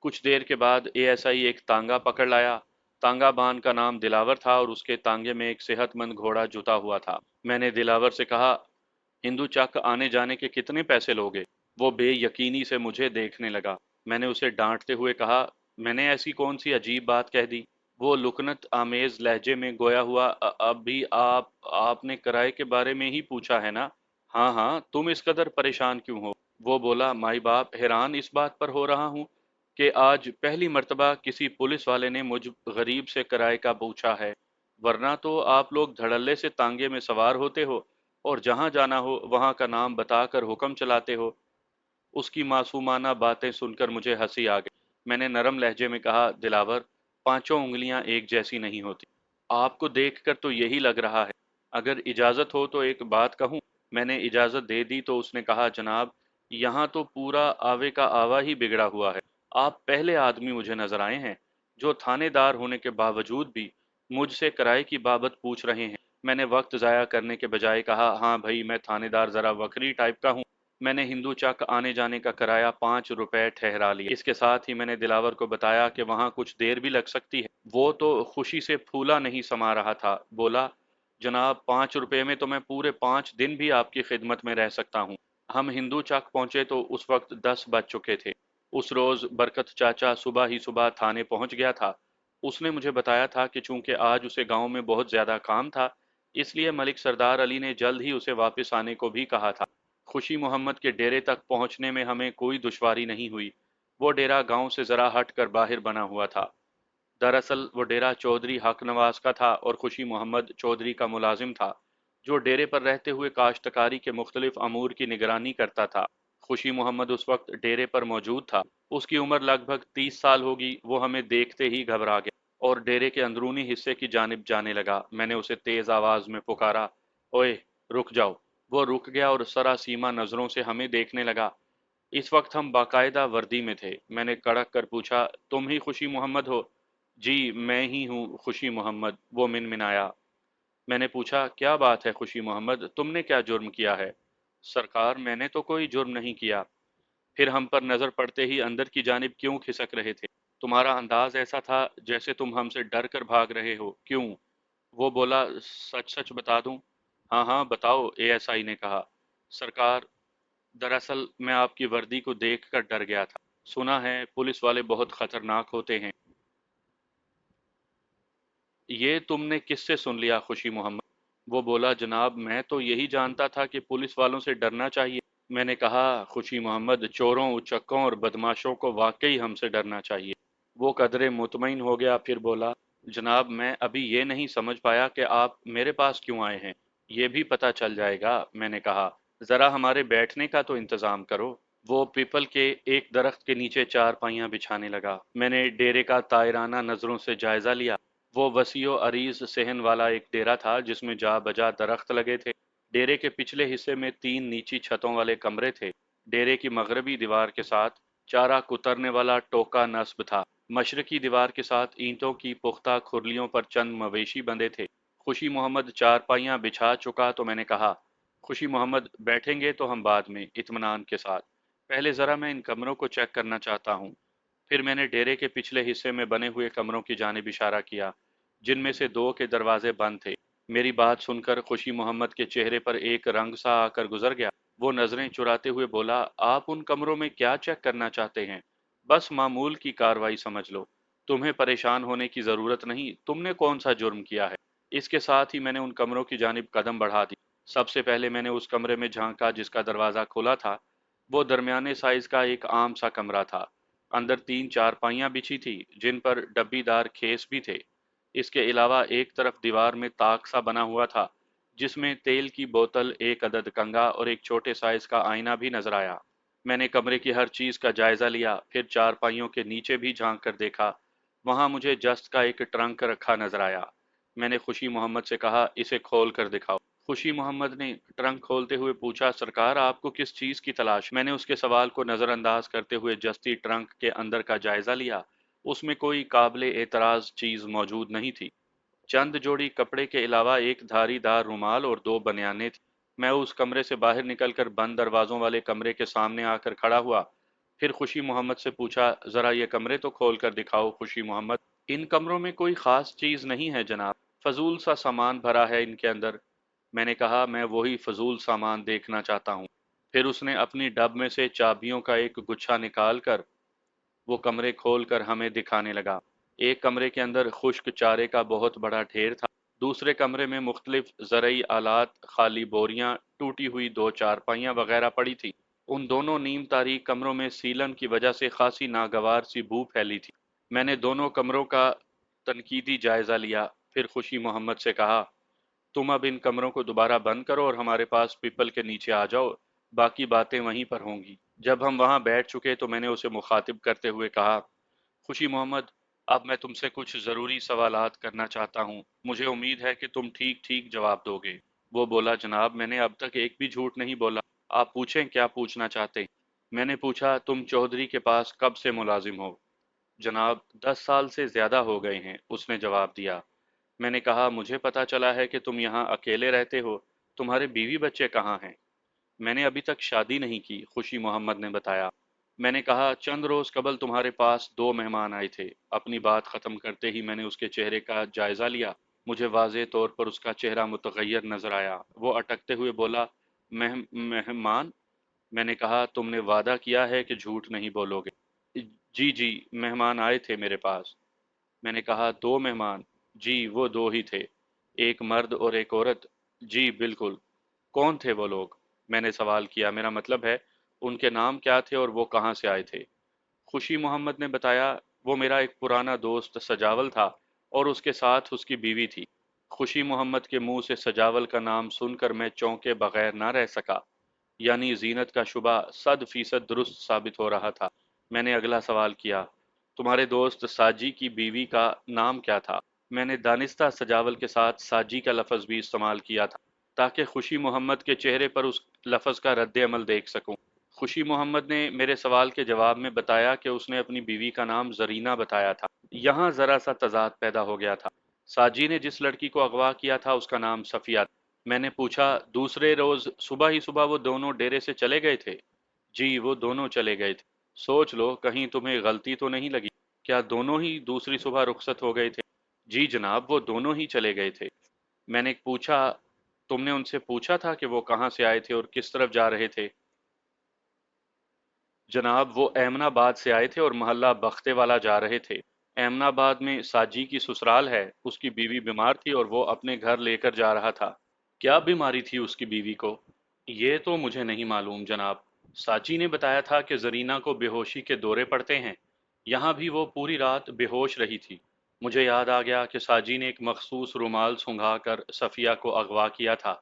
कुछ देर के बाद एएसआई एक तांगा पकड़ लाया। तांगा बान का नाम दिलावर था और उसके तांगे में एक सेहतमंद घोड़ा जुता हुआ था। मैंने दिलावर से कहा, हिंदू चक आने जाने के कितने पैसे लोगे? वो बेयकीनी से मुझे देखने लगा। मैंने उसे डांटते हुए कहा, मैंने ऐसी कौन सी अजीब बात कह दी? वो लुकनत आमेज लहजे में गोया हुआ, अब भी आपने किराए के बारे में ही पूछा है ना? हाँ हाँ, तुम इस कदर परेशान क्यों हो? वो बोला, माई बाप, हैरान इस बात पर हो रहा हूँ कि आज पहली मर्तबा किसी पुलिस वाले ने मुझ गरीब से किराए का पूछा है। वरना तो आप लोग धड़ल्ले से तांगे में सवार होते हो और जहां जाना हो वहां का नाम बताकर हुक्म चलाते हो। उसकी मासूमाना बातें सुनकर मुझे हंसी आ गई। मैंने नरम लहजे में कहा, दिलावर, पांचों उंगलियां एक जैसी नहीं होती। आपको देखकर तो यही लग रहा है। अगर इजाजत हो तो एक बात कहूं? मैंने इजाजत दे दी तो उसने कहा, जनाब, यहाँ तो पूरा आवे का आवा ही बिगड़ा हुआ है। आप पहले आदमी मुझे नजर आए हैं जो थानेदार होने के बावजूद भी मुझसे किराए की बाबत पूछ रहे हैं। मैंने वक्त जाया करने के बजाय कहा, हाँ भाई, मैं थानेदार जरा वक्री टाइप का हूँ। मैंने हिंदू चक आने जाने का किराया 5 रुपए ठहरा लिया। इसके साथ ही मैंने दिलावर को बताया कि वहां कुछ देर भी लग सकती है। वो तो खुशी से फूला नहीं समा रहा था। बोला, जनाब, 5 रुपए में तो मैं पूरे 5 दिन भी आपकी खिदमत में रह सकता हूँ। हम हिंदू चक पहुंचे तो उस वक्त 10 बज चुके थे। उस रोज बरकत चाचा सुबह ही सुबह थाने पहुंच गया था। उसने मुझे बताया था कि चूंकि आज उसे गांव में बहुत ज्यादा काम था, इसलिए मलिक सरदार अली ने जल्द ही उसे वापस आने को भी कहा था। खुशी मोहम्मद के डेरे तक पहुंचने में हमें कोई दुश्वारी नहीं हुई। वो डेरा गांव से जरा हट कर बाहर बना हुआ था। दरअसल वो डेरा चौधरी हक नवाज का था और खुशी मोहम्मद चौधरी का मुलाजिम था, जो डेरे पर रहते हुए काश्तकारी के मुख्तलिफ अमूर की निगरानी करता था। खुशी मोहम्मद उस वक्त डेरे पर मौजूद था। उसकी उम्र लगभग 30 साल होगी। वो हमें देखते ही घबरा गया और डेरे के अंदरूनी हिस्से की जानिब जाने लगा। मैंने उसे तेज आवाज में पुकारा, ओए, रुक जाओ। وہ رک گیا اور سراسیما نظروں سے ہمیں دیکھنے لگا۔ اس وقت ہم باقاعدہ وردی میں تھے۔ میں نے کڑک کر پوچھا، تم ہی خوشی محمد ہو؟ جی میں ہی ہوں خوشی محمد، وہ منمنایا۔ میں نے پوچھا، کیا بات ہے خوشی محمد، تم نے کیا جرم کیا ہے؟ سرکار میں نے تو کوئی جرم نہیں کیا۔ پھر ہم پر نظر پڑتے ہی اندر کی جانب کیوں کھسک رہے تھے؟ تمہارا انداز ایسا تھا جیسے تم ہم سے ڈر کر بھاگ رہے ہو، کیوں؟ وہ بولا، سچ سچ بتا دوں؟ ہاں ہاں بتاؤ، اے ایس آئی نے کہا۔ سرکار، دراصل میں آپ کی وردی کو دیکھ کر ڈر گیا تھا۔ سنا ہے پولیس والے بہت خطرناک ہوتے ہیں۔ یہ تم نے کس سے سن لیا خوشی محمد؟ وہ بولا، جناب میں تو یہی جانتا تھا کہ پولیس والوں سے ڈرنا چاہیے۔ میں نے کہا، خوشی محمد، چوروں، اچکوں اور بدماشوں کو واقعی ہم سے ڈرنا چاہیے۔ وہ قدرے مطمئن ہو گیا، پھر بولا، جناب میں ابھی یہ نہیں سمجھ پایا کہ آپ میرے پاس کیوں آئے ہیں۔ یہ بھی پتہ چل جائے گا، میں نے کہا۔ ذرا ہمارے بیٹھنے کا تو انتظام کرو۔ وہ پیپل کے ایک درخت کے نیچے چار پائیاں بچھانے لگا۔ میں نے ڈیرے کا طائرانہ نظروں سے جائزہ لیا۔ وہ وسیع و عریض صحن والا ایک ڈیرا تھا جس میں جا بجا درخت لگے تھے۔ ڈیرے کے پچھلے حصے میں 3 نیچی چھتوں والے کمرے تھے۔ ڈیرے کی مغربی دیوار کے ساتھ چارہ کترنے والا ٹوکا نصب تھا۔ مشرقی دیوار کے ساتھ اینٹوں کی پختہ کھرلیوں پر چند مویشی بندھے تھے۔ خوشی محمد چارپائیاں بچھا چکا تو میں نے کہا، خوشی محمد بیٹھیں گے تو ہم بعد میں، اطمینان کے ساتھ۔ پہلے ذرا میں ان کمروں کو چیک کرنا چاہتا ہوں۔ پھر میں نے ڈیرے کے پچھلے حصے میں بنے ہوئے کمروں کی جانب اشارہ کیا، جن میں سے 2 کے دروازے بند تھے۔ میری بات سن کر خوشی محمد کے چہرے پر ایک رنگ سا آ کر گزر گیا۔ وہ نظریں چراتے ہوئے بولا، آپ ان کمروں میں کیا چیک کرنا چاہتے ہیں؟ بس معمول کی کاروائی سمجھ لو۔ تمہیں پریشان ہونے کی ضرورت نہیں، تم نے کون سا جرم کیا ہے؟ اس کے ساتھ ہی میں نے ان کمروں کی جانب قدم بڑھا دی۔ سب سے پہلے میں نے اس کمرے میں جھانکا جس کا دروازہ کھلا تھا۔ وہ درمیانے سائز کا ایک عام سا کمرہ تھا۔ اندر 3 چارپائیاں بچھی تھی جن پر ڈبی دار کھیس بھی تھے۔ اس کے علاوہ ایک طرف دیوار میں طاق سا بنا ہوا تھا جس میں تیل کی بوتل، ایک عدد کنگا اور ایک چھوٹے سائز کا آئینہ بھی نظر آیا۔ میں نے کمرے کی ہر چیز کا جائزہ لیا، پھر چارپائیوں کے نیچے بھی جھانک کر دیکھا۔ وہاں مجھے جست کا ایک ٹرنک رکھا نظر آیا۔ میں نے خوشی محمد سے کہا، اسے کھول کر دکھاؤ۔ خوشی محمد نے ٹرنک کھولتے ہوئے پوچھا، سرکار آپ کو کس چیز کی تلاش؟ میں نے اس کے سوال کو نظر انداز کرتے ہوئے جستی ٹرنک کے اندر کا جائزہ لیا۔ اس میں کوئی قابل اعتراض چیز موجود نہیں تھی۔ چند جوڑی کپڑے کے علاوہ ایک دھاری دار رومال اور 2 بنیانیں تھیں۔ میں اس کمرے سے باہر نکل کر بند دروازوں والے کمرے کے سامنے آ کر کھڑا ہوا۔ پھر خوشی محمد سے پوچھا، ذرا یہ کمرے تو کھول کر دکھاؤ خوشی محمد۔ ان کمروں میں کوئی خاص چیز نہیں ہے جناب، فضول سا سامان بھرا ہے ان کے اندر۔ میں نے کہا، میں وہی فضول سامان دیکھنا چاہتا ہوں۔ پھر اس نے اپنی ڈب میں سے چابیوں کا ایک گچھا نکال کر وہ کمرے کھول کر ہمیں دکھانے لگا۔ ایک کمرے کے اندر خشک چارے کا بہت بڑا ڈھیر تھا۔ دوسرے کمرے میں مختلف زرعی آلات، خالی بوریاں، ٹوٹی ہوئی 2 چارپائیاں وغیرہ پڑی تھی۔ ان دونوں نیم تاریک کمروں میں سیلن کی وجہ سے خاصی ناگوار سی بو پھیلی تھی۔ میں نے دونوں کمروں کا تنقیدی جائزہ لیا، پھر خوشی محمد سے کہا، تم اب ان کمروں کو دوبارہ بند کرو اور ہمارے پاس پیپل کے نیچے آ جاؤ، باقی باتیں وہیں پر ہوں گی۔ جب ہم وہاں بیٹھ چکے تو میں نے اسے مخاطب کرتے ہوئے کہا، خوشی محمد، اب میں تم سے کچھ ضروری سوالات کرنا چاہتا ہوں، مجھے امید ہے کہ تم ٹھیک ٹھیک جواب دو گے۔ وہ بولا، جناب میں نے اب تک ایک بھی جھوٹ نہیں بولا، آپ پوچھیں کیا پوچھنا چاہتے ہیں۔ میں نے پوچھا، تم چودھری کے پاس کب سے ملازم ہو؟ جناب 10 سال سے زیادہ ہو گئے ہیں، اس نے جواب دیا۔ میں نے کہا، مجھے پتا چلا ہے کہ تم یہاں اکیلے رہتے ہو، تمہارے بیوی بچے کہاں ہیں؟ میں نے ابھی تک شادی نہیں کی، خوشی محمد نے بتایا۔ میں نے کہا، چند روز قبل تمہارے پاس 2 مہمان آئے تھے۔ اپنی بات ختم کرتے ہی میں نے اس کے چہرے کا جائزہ لیا۔ مجھے واضح طور پر اس کا چہرہ متغیر نظر آیا۔ وہ اٹکتے ہوئے بولا، مہمان؟ میں نے کہا، تم نے وعدہ کیا ہے کہ جھوٹ نہیں بولو گے۔ جی جی، مہمان آئے تھے میرے پاس۔ میں نے کہا، 2 مہمان؟ جی وہ 2 ہی تھے، ایک مرد اور ایک عورت۔ جی بالکل۔ کون تھے وہ لوگ؟ میں نے سوال کیا، میرا مطلب ہے ان کے نام کیا تھے اور وہ کہاں سے آئے تھے؟ خوشی محمد نے بتایا، وہ میرا ایک پرانا دوست سجاول تھا اور اس کے ساتھ اس کی بیوی تھی۔ خوشی محمد کے منہ سے سجاول کا نام سن کر میں چونکے بغیر نہ رہ سکا، یعنی زینت کا شبہ 100% درست ثابت ہو رہا تھا۔ میں نے اگلا سوال کیا، تمہارے دوست ساجی کی بیوی کا نام کیا تھا؟ میں نے دانستہ سجاول کے ساتھ ساجی کا لفظ بھی استعمال کیا تھا۔ ताकि खुशी मोहम्मद के चेहरे पर उस लफ्ज़ का रद्द अमल देख सकूं। खुशी मोहम्मद ने मेरे सवाल के जवाब में बताया कि उसने अपनी बीवी का नाम जरीना बताया था। यहाँ ज़रा सा तजाद पैदा हो गया था। साजी ने जिस लड़की को अगवा किया था उसका नाम सफ़िया था। मैंने पूछा, दूसरे रोज़ सुबह ही सुबह वो दोनों डेरे से चले गए थे? जी, वो दोनों चले गए थे। सोच लो, कहीं तुम्हें गलती तो नहीं लगी? क्या दोनों ही दूसरी सुबह रुखसत हो गए थे? जी जनाब, वो दोनों ही चले गए थे। मैंने पूछा, तुमने उनसे पूछा था कि वो कहाँ से आए थे और किस तरफ जा रहे थे? जनाब, वो एमनाबाद से आए थे और मोहल्ला बख्ते वाला जा रहे थे। एमनाबाद में साजी की ससुराल है, उसकी बीवी बीमार थी और वो अपने घर लेकर जा रहा था। क्या बीमारी थी उसकी बीवी को? ये तो मुझे नहीं मालूम जनाब। साची ने बताया था कि जरीना को बेहोशी के दौरे पड़ते हैं। यहाँ भी वो पूरी रात बेहोश रही थी। मुझे याद आ गया कि साजी ने एक मखसूस रुमाल सुंघा कर सफ़िया को अगवा किया था,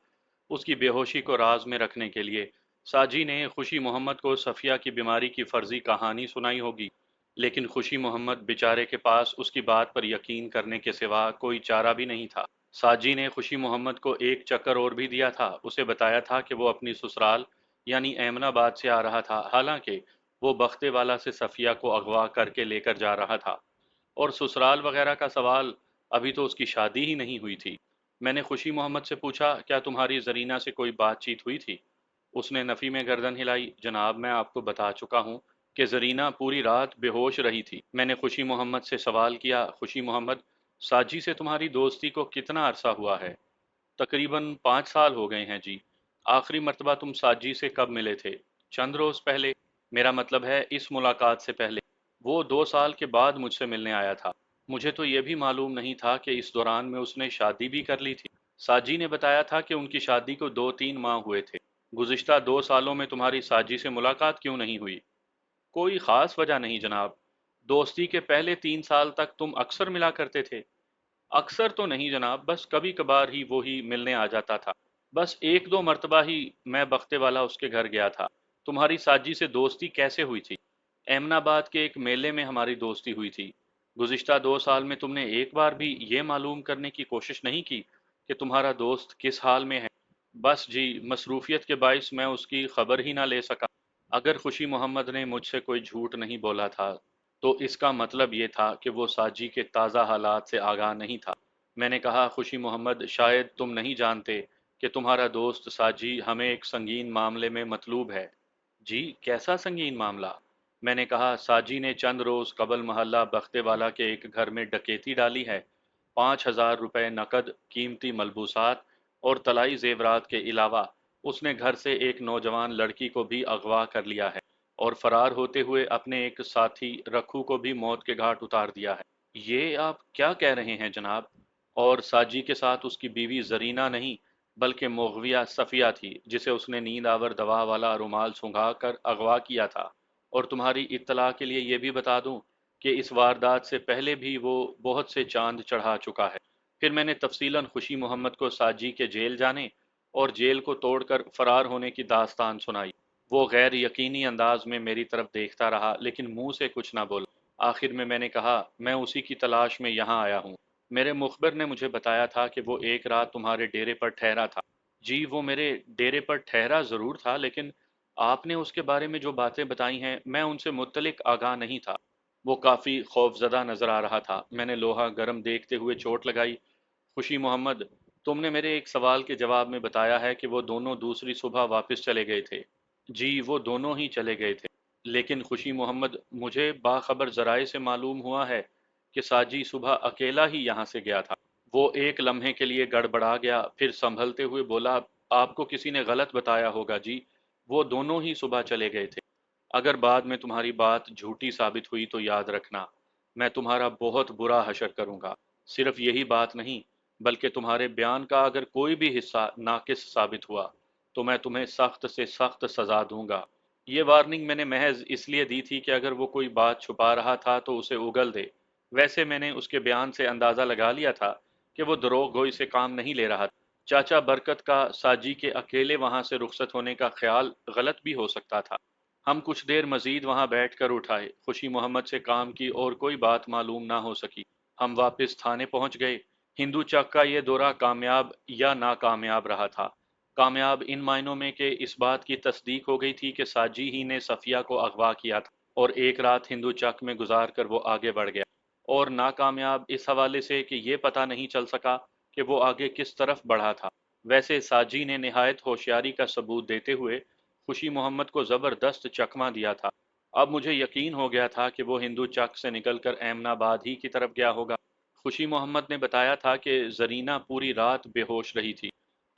उसकी बेहोशी को राज में रखने के लिए। साजी ने खुशी मोहम्मद को सफ़िया की बीमारी की फर्जी कहानी सुनाई होगी, लेकिन खुशी मोहम्मद बेचारे के पास उसकी बात पर यकीन करने के सिवा कोई चारा भी नहीं था। साजी ने खुशी मोहम्मद को एक चक्कर और भी दिया था। उसे बताया था कि वो अपनी ससुराल यानी एमनाबाद से आ रहा था, हालांकि वो बख्ते वाला से सफ़िया को अगवा करके लेकर जा रहा था। और ससुराल वगैरह का सवाल, अभी तो उसकी शादी ही नहीं हुई थी। मैंने खुशी मोहम्मद से पूछा, क्या तुम्हारी जरीना से कोई बातचीत हुई थी? उसने नफ़ी में गर्दन हिलाई। जनाब, मैं आपको बता चुका हूँ कि जरीना पूरी रात बेहोश रही थी। मैंने खुशी मोहम्मद से सवाल किया, खुशी मोहम्मद, साजी से तुम्हारी दोस्ती को कितना अरसा हुआ है? तकरीबन 5 साल हो गए हैं जी। आखिरी मर्तबा तुम साजी से कब मिले थे? चंद रोज पहले। मेरा मतलब है इस मुलाकात से पहले। वो 2 साल के बाद मुझसे मिलने आया था। मुझे तो ये भी मालूम नहीं था कि इस दौरान में उसने शादी भी कर ली थी। साजी ने बताया था कि उनकी शादी को 2-3 माह हुए थे। गुज़िश्ता 2 सालों में तुम्हारी साजी से मुलाकात क्यों नहीं हुई? कोई ख़ास वजह नहीं जनाब। दोस्ती के पहले 3 साल तक तुम अक्सर मिला करते थे। अक्सर तो नहीं जनाब, बस कभी कभार ही वो ही मिलने आ जाता था। बस एक दो मर्तबा ही मैं बख्ते वाला उसके घर गया था। तुम्हारी साजी से दोस्ती कैसे हुई थी? एमनाबाद के एक मेले में हमारी दोस्ती हुई थी। गुज़िश्ता 2 साल में तुमने एक बार भी ये मालूम करने की कोशिश नहीं की कि तुम्हारा दोस्त किस हाल में है? बस जी, मसरूफियत के बाइस मैं उसकी खबर ही ना ले सका। अगर खुशी मोहम्मद ने मुझसे कोई झूठ नहीं बोला था, तो इसका मतलब ये था कि वो साजी के ताज़ा हालात से आगाह नहीं था। मैंने कहा, खुशी मोहम्मद, शायद तुम नहीं जानते कि तुम्हारा दोस्त साजी हमें एक संगीन मामले में मतलूब है। जी, कैसा संगीन मामला? मैंने कहा, साजी ने चंद रोज़ कबल मोहल्ला बख्ते वाला के एक घर में डकैती डाली है। 5,000 रुपये नकद, कीमती मलबूसात और तलाई जेवरात के अलावा उसने घर से एक नौजवान लड़की को भी अगवा कर लिया है और फरार होते हुए अपने एक साथी रखू को भी मौत के घाट उतार दिया है। ये आप क्या कह रहे हैं जनाब? और साजी के साथ उसकी बीवी जरीना नहीं, बल्कि मोगविया सफिया थी, जिसे उसने नींद आवर दवा वाला रुमाल सुंघा कर अगवा किया था। और तुम्हारी इत्तला के लिए ये भी बता दूं कि इस वारदात से पहले भी वो बहुत से चांद चढ़ा चुका है। फिर मैंने तफसीलन खुशी मोहम्मद को साजी के जेल जाने और जेल को तोड़कर फरार होने की दास्तान सुनाई। वो गैर यकीनी अंदाज में मेरी तरफ देखता रहा, लेकिन मुंह से कुछ ना बोला। आखिर में मैंने कहा, मैं उसी की तलाश में यहाँ आया हूँ। मेरे मुखबिर ने मुझे बताया था कि वो एक रात तुम्हारे डेरे पर ठहरा था। जी, वो मेरे डेरे पर ठहरा ज़रूर था, लेकिन आपने उसके बारे में जो बातें बताई हैं, मैं उनसे मुत्तलिक आगाह नहीं था। वो काफ़ी खौफजदा नजर आ रहा था। मैंने लोहा गर्म देखते हुए चोट लगाई। खुशी मोहम्मद, तुमने मेरे एक सवाल के जवाब में बताया है कि वो दोनों दूसरी सुबह वापस चले गए थे। जी, वो दोनों ही चले गए थे। लेकिन खुशी मोहम्मद, मुझे बाखबर जराए से मालूम हुआ है कि साजी सुबह अकेला ही यहाँ से गया था। वो एक लम्हे के लिए गड़बड़ा गया, फिर संभलते हुए बोला, आपको किसी ने गलत बताया होगा जी, वो दोनों ही सुबह चले गए थे। अगर बाद में तुम्हारी बात झूठी साबित हुई तो याद रखना, मैं तुम्हारा बहुत बुरा हशर करूंगा। सिर्फ यही बात नहीं, बल्कि तुम्हारे बयान का अगर कोई भी हिस्सा नाकिस साबित हुआ तो मैं तुम्हें सख्त से सख्त सजा दूंगा। ये वार्निंग मैंने महज इसलिए दी थी कि अगर वो कोई बात छुपा रहा था तो उसे उगल दे। वैसे मैंने उसके बयान से अंदाज़ा लगा लिया था कि वो दरोग गोई से काम नहीं ले रहा। चाचा बरकत का साजी के अकेले वहां से रुखसत होने का ख्याल गलत भी हो सकता था। हम कुछ देर मजीद वहां बैठकर उठाए। खुशी मोहम्मद से काम की और कोई बात मालूम ना हो सकी। हम वापस थाने पहुंच गए। हिंदू चक का ये दौरा कामयाब या नाकामयाब रहा था, کامیاب ان معنوں میں کہ اس بات کی تصدیق ہو گئی تھی کہ ساجی ہی نے صفیہ کو اغوا کیا تھا اور ایک رات ہندو چک میں گزار کر وہ آگے بڑھ گیا، اور ناکامیاب اس حوالے سے کہ یہ پتہ نہیں چل سکا کہ وہ آگے کس طرف بڑھا تھا۔ ویسے ساجی نے نہایت ہوشیاری کا ثبوت دیتے ہوئے خوشی محمد کو زبردست چکمہ دیا تھا۔ اب مجھے یقین ہو گیا تھا کہ وہ ہندو چک سے نکل کر ایمن آباد ہی کی طرف گیا ہوگا۔ خوشی محمد نے بتایا تھا کہ زرینہ پوری رات بے ہوش رہی تھی۔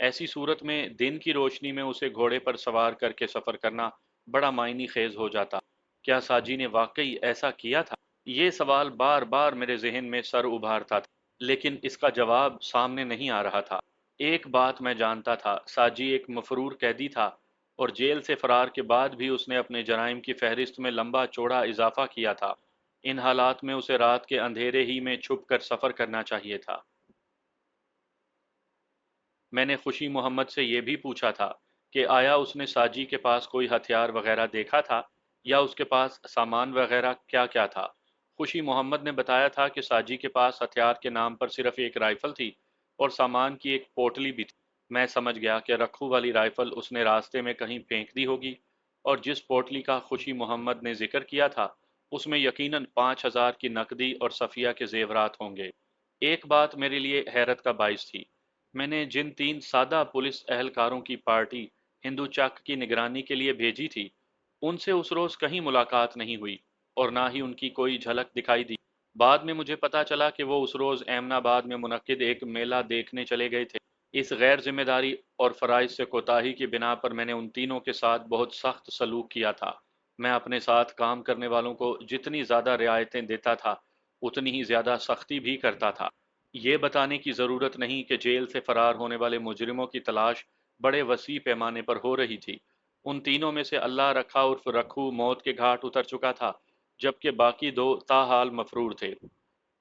ایسی صورت میں دن کی روشنی میں اسے گھوڑے پر سوار کر کے سفر کرنا بڑا معنی خیز ہو جاتا۔ کیا ساجی نے واقعی ایسا کیا تھا؟ یہ سوال بار بار میرے ذہن میں سر ابھارتا تھا، لیکن اس کا جواب سامنے نہیں آ رہا تھا۔ ایک بات میں جانتا تھا، ساجی ایک مفرور قیدی تھا، اور جیل سے فرار کے بعد بھی اس نے اپنے جرائم کی فہرست میں لمبا چوڑا اضافہ کیا تھا۔ ان حالات میں اسے رات کے اندھیرے ہی میں چھپ کر سفر کرنا چاہیے تھا۔ میں نے خوشی محمد سے یہ بھی پوچھا تھا کہ آیا اس نے ساجی کے پاس کوئی ہتھیار وغیرہ دیکھا تھا، یا اس کے پاس سامان وغیرہ کیا کیا تھا؟ خوشی محمد نے بتایا تھا کہ ساجی کے پاس ہتھیار کے نام پر صرف ایک رائفل تھی اور سامان کی ایک پوٹلی بھی تھی۔ میں سمجھ گیا کہ رکھو والی رائفل اس نے راستے میں کہیں پھینک دی ہوگی، اور جس پوٹلی کا خوشی محمد نے ذکر کیا تھا اس میں یقیناً 5,000 کی نقدی اور صفیہ کے زیورات ہوں گے۔ ایک بات میرے لیے حیرت کا باعث تھی، میں نے جن 3 سادہ پولیس اہلکاروں کی پارٹی ہندو چک کی نگرانی کے لیے بھیجی تھی، ان سے اس روز کہیں ملاقات نہیں ہوئی اور نہ ہی ان کی کوئی جھلک دکھائی دی۔ بعد میں مجھے پتا چلا کہ وہ اس روز ایمن آباد میں منعقد ایک میلہ دیکھنے چلے گئے تھے۔ اس غیر ذمہ داری اور فرائض سے کوتاہی کی بنا پر میں نے ان تینوں کے ساتھ بہت سخت سلوک کیا تھا۔ میں اپنے ساتھ کام کرنے والوں کو جتنی زیادہ رعایتیں دیتا تھا، اتنی ہی زیادہ سختی بھی کرتا تھا۔ یہ بتانے کی ضرورت نہیں کہ جیل سے فرار ہونے والے مجرموں کی تلاش بڑے وسیع پیمانے پر ہو رہی تھی۔ ان تینوں میں سے اللہ رکھا عرف رکھو موت کے گھاٹ اتر چکا تھا، جبکہ باقی دو تاحال مفرور تھے۔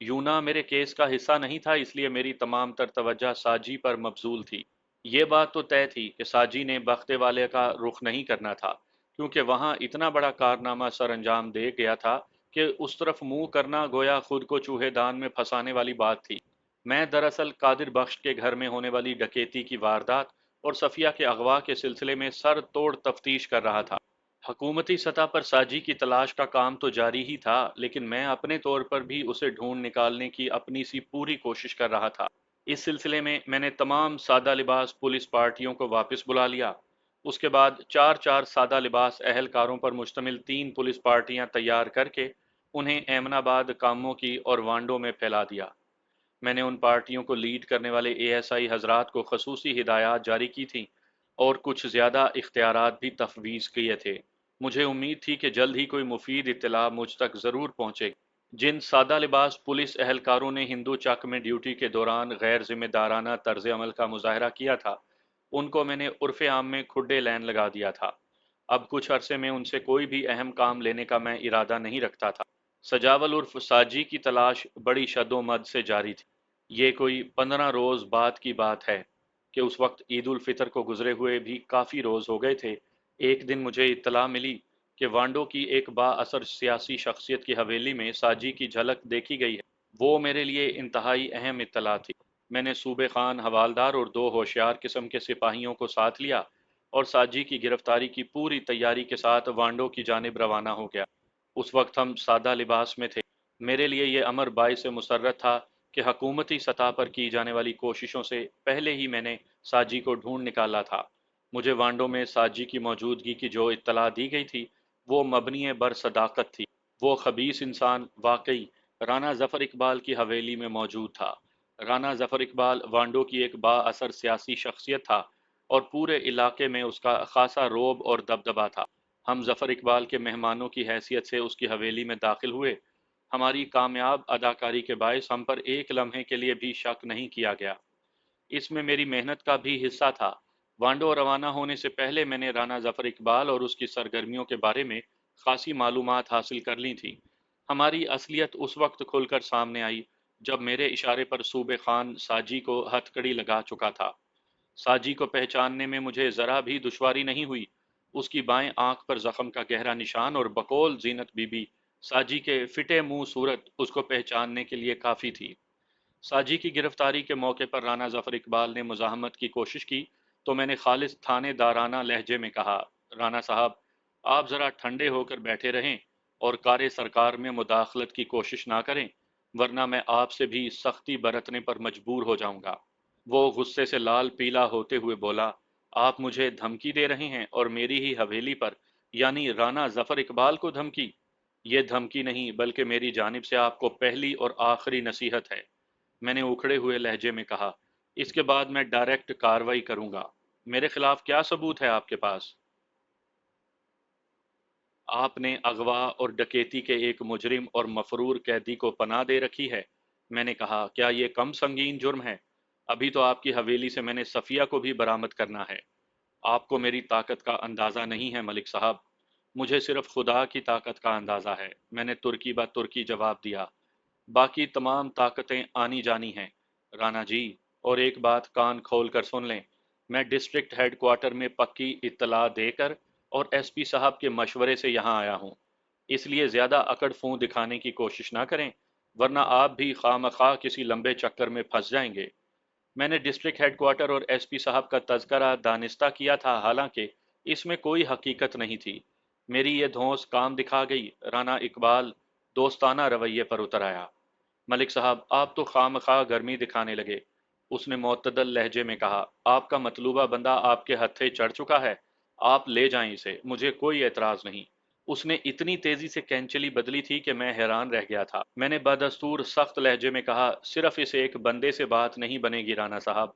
یونا میرے کیس کا حصہ نہیں تھا، اس لیے میری تمام تر توجہ ساجی پر مبذول تھی۔ یہ بات تو طے تھی کہ ساجی نے بختے والے کا رخ نہیں کرنا تھا، کیونکہ وہاں اتنا بڑا کارنامہ سر انجام دے گیا تھا کہ اس طرف منہ کرنا گویا خود کو چوہے دان میں پھنسانے والی بات تھی۔ میں دراصل قادر بخش کے گھر میں ہونے والی ڈکیتی کی واردات اور صفیہ کے اغوا کے سلسلے میں سر توڑ تفتیش کر رہا تھا۔ حکومتی سطح پر ساجی کی تلاش کا کام تو جاری ہی تھا، لیکن میں اپنے طور پر بھی اسے ڈھونڈ نکالنے کی اپنی سی پوری کوشش کر رہا تھا۔ اس سلسلے میں نے تمام سادہ لباس پولیس پارٹیوں کو واپس بلا لیا۔ اس کے بعد 4 سادہ لباس اہلکاروں پر مشتمل 3 پولیس پارٹیاں تیار کر کے انہیں ایمن آباد، کاموں کی اور وانڈو میں پھیلا دیا۔ میں نے ان پارٹیوں کو لیڈ کرنے والے اے ایس آئی حضرات کو خصوصی ہدایات جاری کی تھیں اور کچھ زیادہ اختیارات بھی تفویض کیے تھے۔ مجھے امید تھی کہ جلد ہی کوئی مفید اطلاع مجھ تک ضرور پہنچے گی۔ جن سادہ لباس پولیس اہلکاروں نے ہندو چک میں ڈیوٹی کے دوران غیر ذمہ دارانہ طرز عمل کا مظاہرہ کیا تھا، ان کو میں نے عرف عام میں کھڈے لین لگا دیا تھا۔ اب کچھ عرصے میں ان سے کوئی بھی اہم کام لینے کا میں ارادہ نہیں رکھتا تھا۔ سجاول عرف ساجی کی تلاش بڑی شد و مد سے جاری تھی۔ یہ کوئی 15 روز بعد کی بات ہے کہ اس وقت عید الفطر کو گزرے ہوئے بھی کافی روز ہو گئے تھے۔ ایک دن مجھے اطلاع ملی کہ وانڈو کی ایک با اثر سیاسی شخصیت کی حویلی میں ساجی کی جھلک دیکھی گئی ہے۔ وہ میرے لیے انتہائی اہم اطلاع تھی۔ میں نے صوبے خان، حوالدار اور 2 ہوشیار قسم کے سپاہیوں کو ساتھ لیا اور ساجی کی گرفتاری کی پوری تیاری کے ساتھ وانڈو کی جانب روانہ ہو گیا۔ اس وقت ہم سادہ لباس میں تھے۔ میرے لیے یہ امر باعث مسرت تھا کہ حکومتی سطح پر کی جانے والی کوششوں سے پہلے ہی میں نے ساجی کو ڈھونڈ نکالا تھا۔ مجھے وانڈو میں ساجی کی موجودگی کی جو اطلاع دی گئی تھی وہ مبنی بر صداقت تھی۔ وہ خبیث انسان واقعی رانا ظفر اقبال کی حویلی میں موجود تھا۔ رانا ظفر اقبال وانڈو کی ایک با اثر سیاسی شخصیت تھا اور پورے علاقے میں اس کا خاصا رعب اور دبدبا تھا۔ ہم ظفر اقبال کے مہمانوں کی حیثیت سے اس کی حویلی میں داخل ہوئے۔ ہماری کامیاب اداکاری کے باعث ہم پر ایک لمحے کے لیے بھی شک نہیں کیا گیا۔ اس میں میری محنت کا بھی حصہ تھا۔ وانڈو روانہ ہونے سے پہلے میں نے رانا ظفر اقبال اور اس کی سرگرمیوں کے بارے میں خاصی معلومات حاصل کر لی تھی۔ ہماری اصلیت اس وقت کھل کر سامنے آئی جب میرے اشارے پر صوبے خان ساجی کو ہتھ کڑی لگا چکا تھا۔ ساجی کو پہچاننے میں مجھے ذرا بھی دشواری نہیں ہوئی۔ اس کی بائیں آنکھ پر زخم کا گہرا نشان اور بقول زینت بی بی ساجی کے فٹے منہ صورت اس کو پہچاننے کے لیے کافی تھی۔ ساجی کی گرفتاری کے موقع پر رانا ظفر اقبال نے مزاحمت کی کوشش کی، तो मैंने खालिस थाने दाराना लहजे में कहा, राना साहब, आप ज़रा ठंडे होकर बैठे रहें और कार्य सरकार में मुदाखलत की कोशिश ना करें, वरना मैं आपसे भी सख्ती बरतने पर मजबूर हो जाऊंगा। वो गुस्से से लाल पीला होते हुए बोला, आप मुझे धमकी दे रहे हैं और मेरी ही हवेली पर, यानी राना जफर इकबाल को धमकी? ये धमकी नहीं बल्कि मेरी जानिब से आपको पहली और आखिरी नसीहत है, मैंने उखड़े हुए लहजे में कहा। इसके बाद मैं डायरेक्ट कार्रवाई करूंगा। मेरे खिलाफ क्या सबूत है आपके पास? आपने अगवा और डकैती के एक मुजरिम और मफरूर कैदी को पनाह दे रखी है। मैंने कहा, क्या ये कम संगीन जुर्म है? अभी तो आपकी हवेली से मैंने सफिया को भी बरामद करना है। आपको मेरी ताकत का अंदाज़ा नहीं है मलिक साहब, मुझे सिर्फ खुदा की ताकत का अंदाज़ा है, मैंने तुर्की ब तुर्की जवाब दिया। बाकी तमाम ताकतें आनी जानी हैं राना जी। और एक बात कान खोल कर सुन लें, मैं डिस्ट्रिक्ट हेडक्वार्टर में पक्की इत्तला देकर और एसपी साहब के मशवरे से यहाँ आया हूँ, इसलिए ज़्यादा अकड़ फूं दिखाने की कोशिश ना करें, वरना आप भी खामखा किसी लंबे चक्कर में फंस जाएंगे। मैंने डिस्ट्रिक्ट हेडक्वार्टर और एसपी साहब का तज़करा दानिस्ता किया था, हालांकि इसमें कोई हकीकत नहीं थी। मेरी ये धौंस काम दिखा गई। राना इकबाल दोस्ताना रवैये पर उतर आया। मलिक साहब, आप तो खामखा गर्मी दिखाने लगे। उसने मोतदल लहजे में कहा, आपका मतलूबा बंदा आपके हत्थे चढ़ चुका है, आप ले जाएं इसे, मुझे कोई एतराज़ नहीं। उसने इतनी तेजी से कैंचली बदली थी कि मैं हैरान रह गया था। मैंने बदस्तूर सख्त लहजे में कहा, सिर्फ इस एक बंदे से बात नहीं बनेगी राना साहब,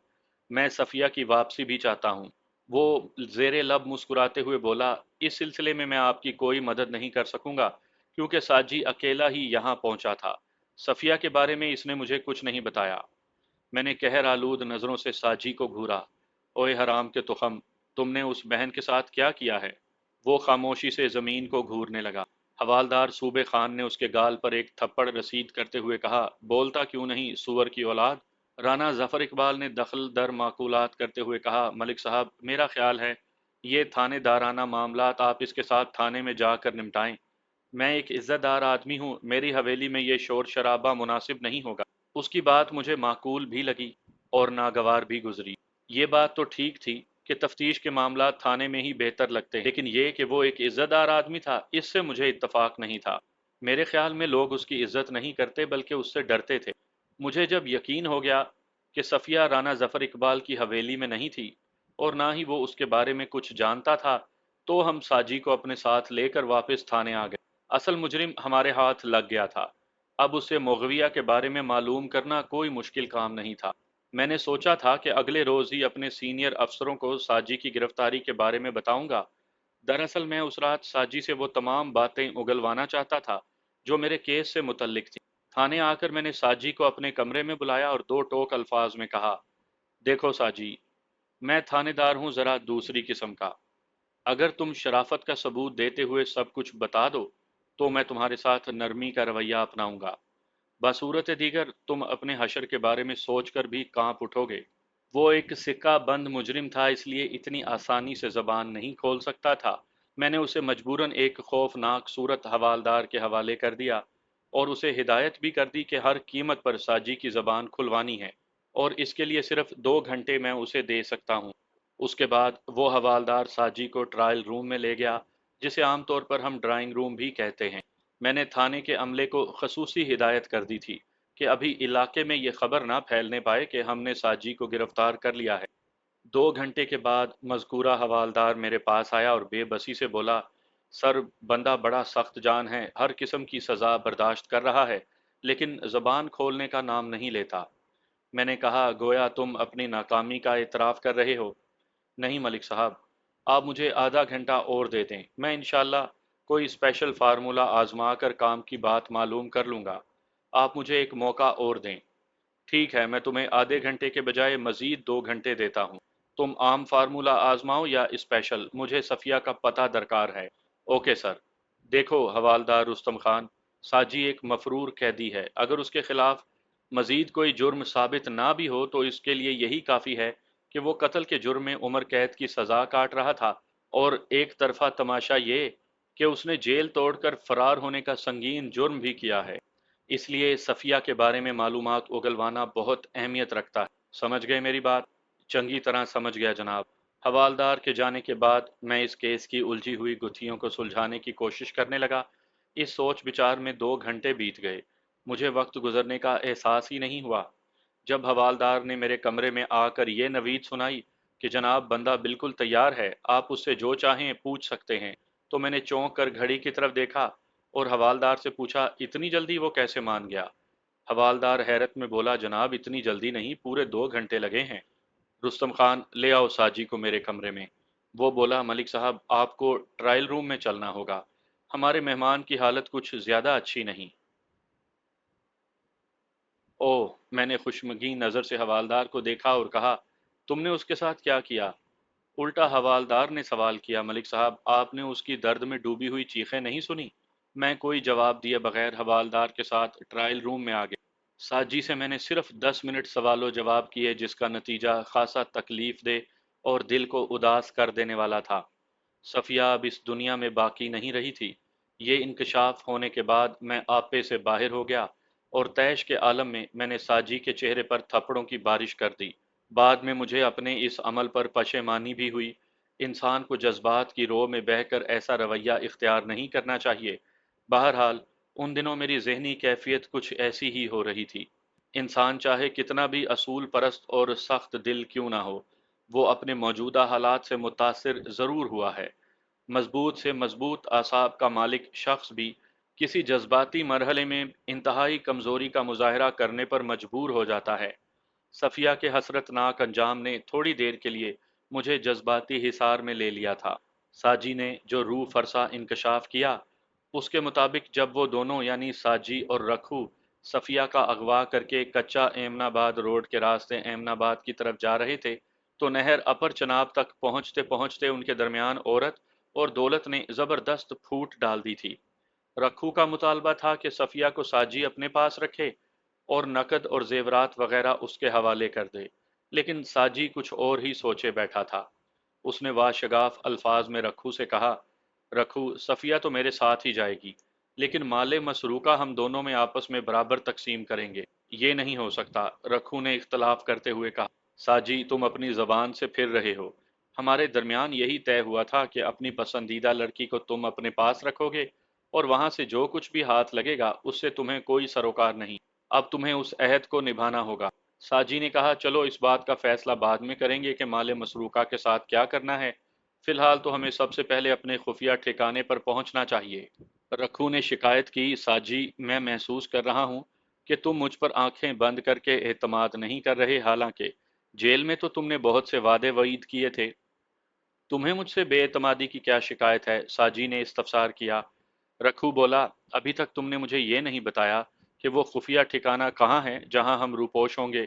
मैं सफ़िया की वापसी भी चाहता हूँ। वो ज़ेरे लब मुस्कुराते हुए बोला, इस सिलसिले में मैं आपकी कोई मदद नहीं कर सकूंगा, क्योंकि साजी अकेला ही यहाँ पहुंचा था। सफ़िया के बारे में इसने मुझे कुछ नहीं बताया। मैंने कहर आलूद नज़रों से साजी को घूरा। ओए हराम के तुखम, तुमने उस बहन के साथ क्या किया है? वो खामोशी से ज़मीन को घूरने लगा। हवालदार सूबे खान ने उसके गाल पर एक थप्पड़ रसीद करते हुए कहा, बोलता क्यों नहीं सूअर की औलाद? राना जफर इकबाल ने दखल दर माकूलात करते हुए कहा, मलिक साहब, मेरा ख्याल है ये थानेदाराना मामलात आप इसके साथ थाने में जाकर निपटाएं। मैं एक इज्जतदार आदमी हूँ, मेरी हवेली में ये शोर शराबा मुनासिब नहीं होगा। उसकी बात मुझे माकूल भी लगी और नागवार भी गुजरी। ये बात तो ठीक थी कि तफ्तीश के मामला थाने में ही बेहतर लगते हैं, लेकिन ये कि वो एक इज्जतदार आदमी था, इससे मुझे इत्तफाक नहीं था। मेरे ख्याल में लोग उसकी इज्जत नहीं करते बल्कि उससे डरते थे। मुझे जब यकीन हो गया कि सफ़िया राना जफ़र इकबाल की हवेली में नहीं थी और ना ही वो उसके बारे में कुछ जानता था, तो हम साजी को अपने साथ लेकर वापस थाने आ गए। असल मुजरिम हमारे हाथ लग गया था। अब उसे मुग़विया के बारे में मालूम करना कोई मुश्किल काम नहीं था। मैंने सोचा था कि अगले रोज़ ही अपने सीनियर अफसरों को साजी की गिरफ्तारी के बारे में बताऊंगा। दरअसल मैं उस रात साजी से वो तमाम बातें उगलवाना चाहता था जो मेरे केस से मुतल्लिक थी। थाने आकर मैंने साजी को अपने कमरे में बुलाया और दो टोक अल्फाज में कहा, देखो साजी, मैं थानेदार हूँ ज़रा दूसरी किस्म का। अगर तुम शराफत का सबूत देते हुए सब कुछ बता दो तो मैं तुम्हारे साथ नरमी का रवैया अपनाऊंगा। बसूरत दीगर तुम अपने हशर के बारे में सोचकर भी कांप उठोगे। वो एक सिक्का बंद मुजरिम था, इसलिए इतनी आसानी से जबान नहीं खोल सकता था। मैंने उसे मजबूरन एक खौफनाक सूरत हवालदार के हवाले कर दिया और उसे हिदायत भी कर दी कि हर कीमत पर साजी की जबान खुलवानी है और इसके लिए सिर्फ 2 घंटे मैं उसे दे सकता हूँ। उसके बाद वो हवालदार साजी को ट्रायल रूम में ले गया, जिसे आमतौर पर हम ड्राइंग रूम भी कहते हैं। मैंने थाने के अमले को खसूसी हिदायत कर दी थी कि अभी इलाके में ये खबर ना फैलने पाए कि हमने साजी को गिरफ्तार कर लिया है। 2 घंटे के बाद मजकूरा हवालदार मेरे पास आया और बेबसी से बोला, सर, बंदा बड़ा सख्त जान है, हर किस्म की सज़ा बर्दाश्त कर रहा है, लेकिन ज़बान खोलने का नाम नहीं लेता। मैंने कहा, गोया तुम अपनी नाकामी का इतराफ़ कर रहे हो। नहीं मलिक साहब, आप मुझे आधा घंटा और दे दें, मैं इंशाल्लाह कोई स्पेशल फार्मूला आजमा कर काम की बात मालूम कर लूँगा। आप मुझे एक मौका और दें। ठीक है, मैं तुम्हें आधे घंटे के बजाय मज़ीद 2 घंटे देता हूँ। तुम आम फार्मूला आजमाओ या स्पेशल, मुझे सफ़िया का पता दरकार है। Okay sir. देखो हवालदार रुस्तम खान, साजी एक मफरूर कैदी है। अगर उसके खिलाफ मजीद कोई जुर्म साबित ना भी हो तो इसके लिए यही काफ़ी है कि वो कत्ल के जुर्म में उम्र कैद की सज़ा काट रहा था, और एक तरफा तमाशा ये कि उसने जेल तोड़कर फरार होने का संगीन जुर्म भी किया है। इसलिए सफ़िया के बारे में मालूमात उगलवाना बहुत अहमियत रखता है। समझ गए मेरी बात? चंगी तरह समझ गया जनाब। हवालदार के जाने के बाद मैं इस केस की उलझी हुई गुत्थियों को सुलझाने की कोशिश करने लगा। इस सोच विचार में 2 घंटे बीत गए। मुझे वक्त गुजरने का एहसास ही नहीं हुआ। जब हवालदार ने मेरे कमरे में आकर ये नवीद सुनाई कि जनाब बंदा बिल्कुल तैयार है, आप उससे जो चाहें पूछ सकते हैं, तो मैंने चौंक कर घड़ी की तरफ देखा और हवालदार से पूछा, इतनी जल्दी वो कैसे मान गया? हवालदार हैरत में बोला, जनाब इतनी जल्दी नहीं, पूरे 2 घंटे लगे हैं। रुस्तम खान, ले आओ साजी को मेरे कमरे में। वो बोला, मलिक साहब आपको ट्रायल रूम में चलना होगा, हमारे मेहमान की हालत कुछ ज्यादा अच्छी नहीं। ओह, मैंने खुशमगीन नजर से हवालदार को देखा और कहा, तुमने उसके साथ क्या किया? उल्टा हवालदार ने सवाल किया, मलिक साहब आपने उसकी दर्द में डूबी हुई चीखें नहीं सुनी? मैं कोई जवाब दिए बगैर हवालदार के साथ ट्रायल रूम में आ गया। साजी से मैंने सिर्फ 10 मिनट सवालों जवाब किए, जिसका नतीजा खासा तकलीफ दे और दिल को उदास कर देने वाला था। सफिया अब इस दुनिया में बाकी नहीं रही थी। ये इंकशाफ होने के बाद मैं आपे से बाहर हो गया और तैश के आलम में मैंने साजी के चेहरे पर थप्पड़ों की बारिश कर दी। बाद में मुझे अपने इस अमल पर पशेमानी भी हुई। इंसान को जज्बात की रो में बहकर ऐसा रवैया इख्तियार नहीं करना चाहिए। बहरहाल उन दिनों मेरी जहनी कैफियत कुछ ऐसी ही हो रही थी। इंसान चाहे कितना भी असूल परस्त और सख्त दिल क्यों ना हो, वो अपने मौजूदा हालात से मुतासिर ज़रूर हुआ है। मजबूत से मजबूत आसाब का मालिक शख्स भी किसी जज्बाती मरहले में इंतहाई कमज़ोरी का मुजाहरा करने पर मजबूर हो जाता है। सफिया के हसरतनाक अंजाम ने थोड़ी देर के लिए मुझे जज्बाती हिसार में ले लिया था। साजी ने जो रूह फरसा इंकशाफ किया, उसके मुताबिक जब वो दोनों यानी साजी और रखू सफिया का अगवा करके कच्चा एमनाबाद रोड के रास्ते एमनाबाद की तरफ जा रहे थे, तो नहर अपर चनाब तक पहुंचते पहुंचते उनके दरमियान औरत और दौलत ने जबरदस्त फूट डाल दी थी। रखू का मुतालबा था कि सफिया को साजी अपने पास रखे और नकद और जेवरात वगैरह उसके हवाले कर दे, लेकिन साजी कुछ और ही सोचे बैठा था। उसने वाशगाफ अल्फाज में रखू से कहा, रखू सफिया तो मेरे साथ ही जाएगी, लेकिन माले मसरूका हम दोनों में आपस में बराबर तकसीम करेंगे। ये नहीं हो सकता, रखू ने इख्तलाफ करते हुए कहा। साजी तुम अपनी जबान से फिर रहे हो, हमारे दरमियान यही तय हुआ था कि अपनी पसंदीदा लड़की को तुम अपने पास रखोगे और वहां से जो कुछ भी हाथ लगेगा उससे तुम्हें कोई सरोकार नहीं। अब तुम्हें उस अहद को निभाना होगा। साजी ने कहा, चलो इस बात का फैसला बाद में करेंगे कि माले मसरूका के साथ क्या करना है। फिलहाल तो हमें सबसे पहले अपने खुफिया ठिकाने पर पहुंचना चाहिए। रखू ने शिकायत की, साजी मैं महसूस कर रहा हूं कि तुम मुझ पर आंखें बंद करके एतमाद नहीं कर रहे, हालांकि जेल में तो तुमने बहुत से वादे वईद किए थे। तुम्हें मुझसे बेएतमादी की क्या शिकायत है? साजी ने इस्तफसार किया। रखू बोला, अभी तक तुमने मुझे ये नहीं बताया कि वो खुफिया ठिकाना कहाँ है जहां हम रूपोश होंगे।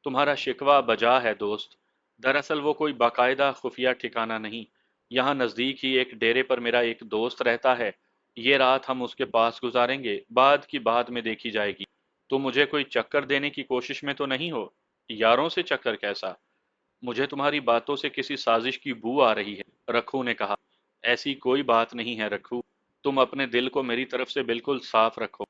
तुम्हारा शिकवा बजा है दोस्त। दरअसल वो कोई बाकायदा खुफिया ठिकाना नहीं, यहाँ नज़दीक ही एक डेरे पर मेरा एक दोस्त रहता है। ये रात हम उसके पास गुजारेंगे, बाद की बाद में देखी जाएगी। तुम मुझे कोई चक्कर देने की कोशिश में तो नहीं हो? यारों से चक्कर कैसा? मुझे तुम्हारी बातों से किसी साजिश की बू आ रही है, रखू ने कहा। ऐसी कोई बात नहीं है रखू, तुम अपने दिल को मेरी तरफ से बिल्कुल साफ रखो।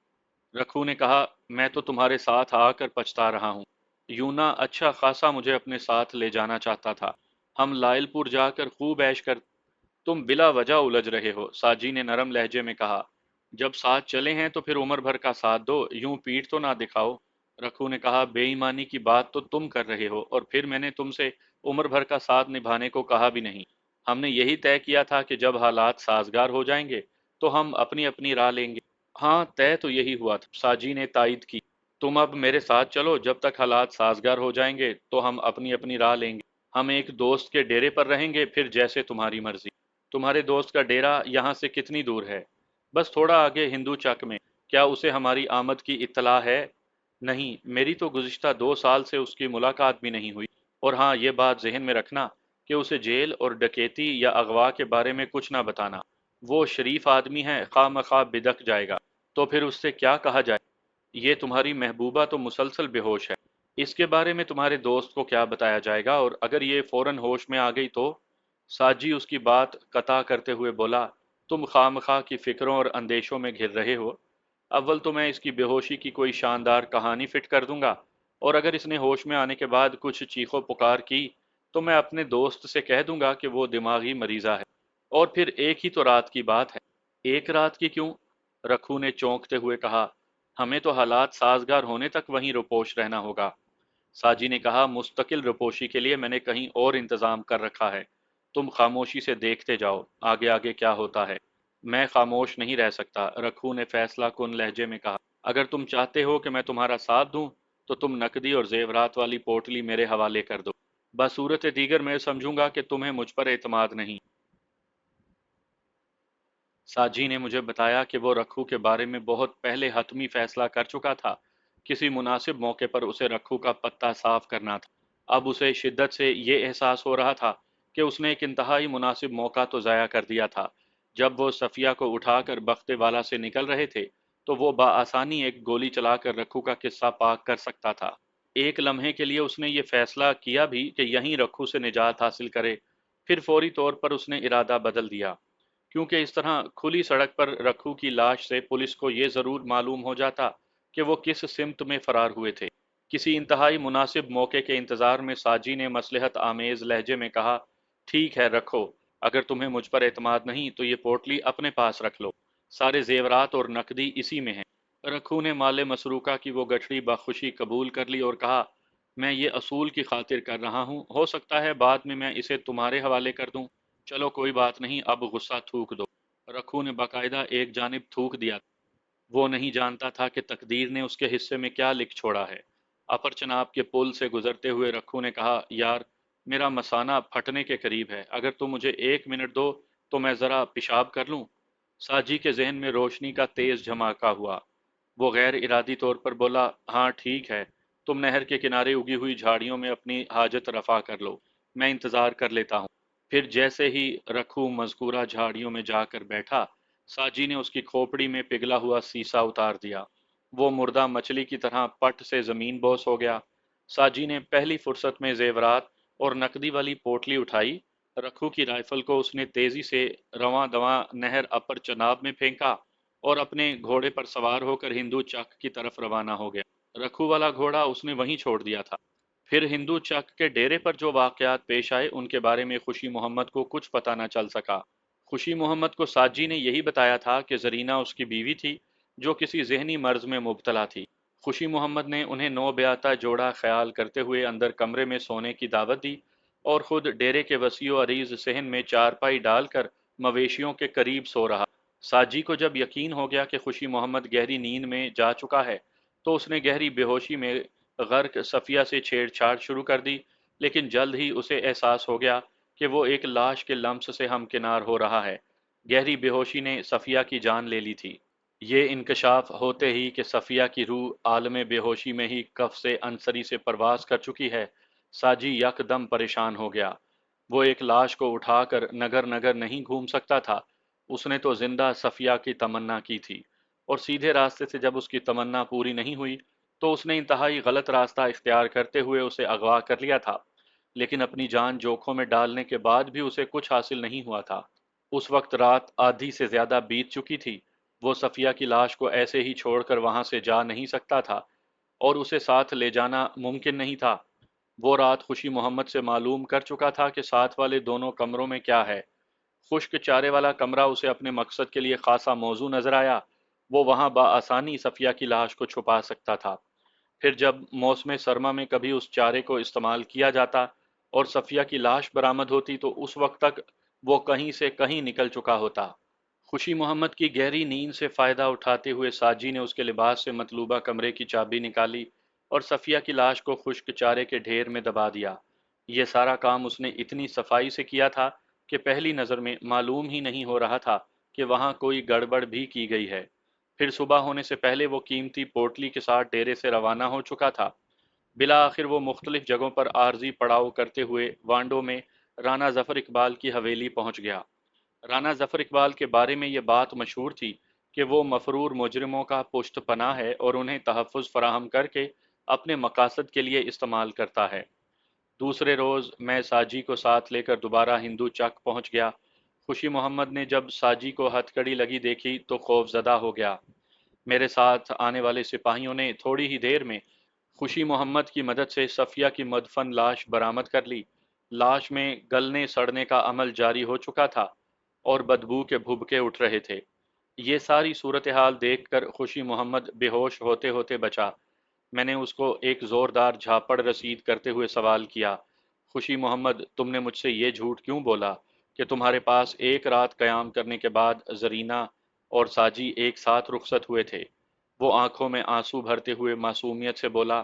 रखू ने कहा, मैं तो तुम्हारे साथ आकर पछता रहा हूँ। यूना अच्छा खासा मुझे अपने साथ ले जाना चाहता था, हम लायलपुर जाकर खूब ऐश कर। तुम बिला वजह उलझ रहे हो, साजी ने नरम लहजे में कहा। जब साथ चले हैं तो फिर उम्र भर का साथ दो, यूं पीठ तो ना दिखाओ। रखू ने कहा, बेईमानी की बात तो तुम कर रहे हो और फिर मैंने तुमसे उम्र भर का साथ निभाने को कहा भी नहीं। हमने यही तय किया था कि जब हालात साजगार हो जाएंगे तो हम अपनी अपनी राह लेंगे। हाँ, तय तो यही हुआ था, साजी ने तायद की। तुम अब मेरे साथ चलो, जब तक हालात साजगार हो जाएंगे तो हम अपनी अपनी राह लेंगे। हम एक दोस्त के डेरे पर रहेंगे, फिर जैसे तुम्हारी मर्जी। तुम्हारे दोस्त का डेरा यहाँ से कितनी दूर है? बस थोड़ा आगे हिंदू चक में। क्या उसे हमारी आमद की इत्तला है? नहीं, मेरी तो गुज़िश्ता 2 साल से उसकी मुलाकात भी नहीं हुई। और हाँ, ये बात जहन में रखना कि उसे जेल और डकैती या अगवा के बारे में कुछ ना बताना। वो शरीफ आदमी है, खा मखा बिदक जाएगा तो फिर उससे क्या कहा जाए। ये तुम्हारी महबूबा तो मुसलसल बेहोश है, इसके बारे में तुम्हारे दोस्त को क्या बताया जाएगा? और अगर ये फौरन होश में आ गई तो? साजी उसकी बात कता करते हुए बोला, तुम खामखा की फिक्रों और अंदेशों में घिर रहे हो। अव्वल तो मैं इसकी बेहोशी की कोई शानदार कहानी फिट कर दूंगा, और अगर इसने होश में आने के बाद कुछ चीखो पुकार की तो मैं अपने दोस्त से कह दूंगा कि वो दिमागी मरीजा है। और फिर एक ही तो रात की बात है। एक रात की क्यों? रखू ने चौंकते हुए कहा। हमें तो हालात साजगार होने तक वहीं रुपोश रहना होगा। साजी ने कहा, मुस्तकिल रुपोशी के लिए मैंने कहीं और इंतजाम कर रखा है। तुम खामोशी से देखते जाओ आगे आगे क्या होता है। मैं खामोश नहीं रह सकता, रखू ने फैसला कुन लहजे में कहा। अगर तुम चाहते हो कि मैं तुम्हारा साथ दूं, तो तुम नकदी और जेवरात वाली पोटली मेरे हवाले कर दो। बसूरत दीगर मैं समझूंगा कि तुम्हें मुझ पर एतमाद नहीं। साजी ने मुझे बताया कि वो रखू के बारे में बहुत पहले हतमी फैसला कर चुका था। किसी मुनासिब मौके पर उसे रखू का पत्ता साफ करना था। अब उसे शिद्दत से ये एहसास हो रहा था कि उसने एक इंतहाई मुनासिब मौका तो ज़ाया कर दिया था। जब वो सफ़िया को उठाकर बख्ते वाला से निकल रहे थे, तो वो बाआसानी एक गोली चलाकर रखू का किस्सा पाक कर सकता था। एक लम्हे के लिए उसने ये फैसला किया भी कि यहीं रखू से निजात हासिल करे। फिर फौरी तौर पर उसने इरादा बदल दिया, क्योंकि इस तरह खुली सड़क पर रखू की लाश से पुलिस को ये ज़रूर मालूम हो जाता कि वो किस सिमत में फरार हुए थे। किसी इंतहाई मुनासिब मौके के इंतज़ार में साजी ने मसलहत आमेज़ लहजे में कहा, ठीक है रखो, अगर तुम्हें मुझ पर एतमाद नहीं तो ये पोटली अपने पास रख लो। सारे जेवरात और नकदी इसी में है। रखू ने माले मसरूका की वो गठरी बखुशी कबूल कर ली और कहा, मैं ये असूल की खातिर कर रहा हूँ, हो सकता है बाद में मैं इसे तुम्हारे हवाले कर दूँ। चलो कोई बात नहीं, अब गुस्सा थूक दो। रखू ने बाकायदा एक जानिब थूक दिया। वो नहीं जानता था कि तकदीर ने उसके हिस्से में क्या लिख छोड़ा है। अपर चनाब के पुल से गुजरते हुए रखू ने कहा, यार, मेरा मसाना फटने के करीब है, अगर तुम मुझे 1 मिनट दो तो मैं ज़रा पेशाब कर लूँ। साजी के जहन में रोशनी का तेज झमाका हुआ। वो गैर इरादी तौर पर बोला, हाँ ठीक है, तुम नहर के किनारे उगी हुई झाड़ियों में अपनी हाजत रफा कर लो, मैं इंतज़ार कर लेता हूँ। फिर जैसे ही रखू मज़कूरा झाड़ियों में जाकर बैठा, साजी ने उसकी खोपड़ी में पिघला हुआ सीसा उतार दिया। वो मुर्दा मछली की तरह पट से ज़मीन बोस हो गया। साजी ने पहली फुर्सत में जेवरात और नकदी वाली पोटली उठाई। रखू की राइफल को उसने तेजी से रवां दवां नहर अपर चनाब में फेंका और अपने घोड़े पर सवार होकर हिंदू चक की तरफ रवाना हो गया। रखू वाला घोड़ा उसने वहीं छोड़ दिया था। फिर हिंदू चक के डेरे पर जो वाकयात पेश आए उनके बारे में खुशी मोहम्मद को कुछ पता न चल सका। खुशी मोहम्मद को साजी ने यही बताया था कि जरीना उसकी बीवी थी, जो किसी जहनी मर्ज में मुब्तला थी। खुशी मोहम्मद ने उन्हें नौ ब्याता जोड़ा ख्याल करते हुए अंदर कमरे में सोने की दावत दी और खुद डेरे के वसीओ अरीज सहन में चारपाई डालकर मवेशियों के करीब सो रहा। साजी को जब यकीन हो गया कि खुशी मोहम्मद गहरी नींद में जा चुका है, तो उसने गहरी बेहोशी में गर्क सफिया से छेड़छाड़ शुरू कर दी। लेकिन जल्द ही उसे एहसास हो गया कि वो एक लाश के लम्स से हमकिनार हो रहा है। गहरी बेहोशी ने सफिया की जान ले ली थी। ये इंकशाफ होते ही कि सफिया की रूह आलम बेहोशी में ही कफ से अनसरी से परवास कर चुकी है, साजी यकदम परेशान हो गया। वो एक लाश को उठाकर नगर नगर नहीं घूम सकता था। उसने तो जिंदा सफिया की तमन्ना की थी, और सीधे रास्ते से जब उसकी तमन्ना पूरी नहीं हुई, तो उसने इंतहाई गलत रास्ता इख्तियार करते हुए उसे अगवा कर लिया था। लेकिन अपनी जान जोखों में डालने के बाद भी उसे कुछ हासिल नहीं हुआ था। उस वक्त रात आधी से ज्यादा बीत चुकी थी। वो सफिया की लाश को ऐसे ही छोड़कर वहां से जा नहीं सकता था, और उसे साथ ले जाना मुमकिन नहीं था। वो रात खुशी मोहम्मद से मालूम कर चुका था कि साथ वाले दोनों कमरों में क्या है। खुश्क चारे वाला कमरा उसे अपने मकसद के लिए खासा मौजू नजर आया। वो वहां बाआसानी सफिया की लाश को छुपा सकता था। फिर जब मौसम सरमा में कभी उस चारे को इस्तेमाल किया जाता और सफिया की लाश बरामद होती, तो उस वक्त तक वो कहीं से कहीं निकल चुका होता। खुशी मोहम्मद की गहरी नींद से फायदा उठाते हुए साजी ने उसके लिबास से मतलूबा कमरे की चाबी निकाली और सफिया की लाश को खुश्क चारे के ढेर में दबा दिया। ये सारा काम उसने इतनी सफाई से किया था कि पहली नज़र में मालूम ही नहीं हो रहा था कि वहां कोई गड़बड़ भी की गई है। फिर सुबह होने से पहले वो कीमती पोटली के साथ डेरे से रवाना हो चुका था। बिला आखिर वो मुख्तलिफ जगहों पर आर्जी पड़ाव करते हुए वांडो में राना जफर इकबाल की हवेली पहुंच गया। राना जफर इकबाल के बारे में ये बात मशहूर थी कि वो मफरूर मुजरिमों का पुश्त पनाह है और उन्हें तहफ़्फ़ुज़ फराहम करके अपने मकासद के लिए इस्तेमाल करता है। दूसरे रोज़ मैं साजी को साथ लेकर दोबारा हिंदू चक पहुंच गया। खुशी मोहम्मद ने जब साजी को हथकड़ी लगी देखी तो खौफजदा हो गया। मेरे साथ आने वाले सिपाहियों ने थोड़ी ही देर में खुशी मोहम्मद की मदद से सफिया की मदफन लाश बरामद कर ली। लाश में गलने सड़ने का अमल जारी हो चुका था और बदबू के भुभके उठ रहे थे। ये सारी सूरत हाल देखकर खुशी मोहम्मद बेहोश होते होते बचा। मैंने उसको एक ज़ोरदार झापड़ रसीद करते हुए सवाल किया, खुशी मोहम्मद, तुमने मुझसे ये झूठ क्यों बोला कि तुम्हारे पास एक रात क़याम करने के बाद ज़रीना और साजी एक साथ रुखसत हुए थे? वो आंखों में आंसू भरते हुए मासूमियत से बोला,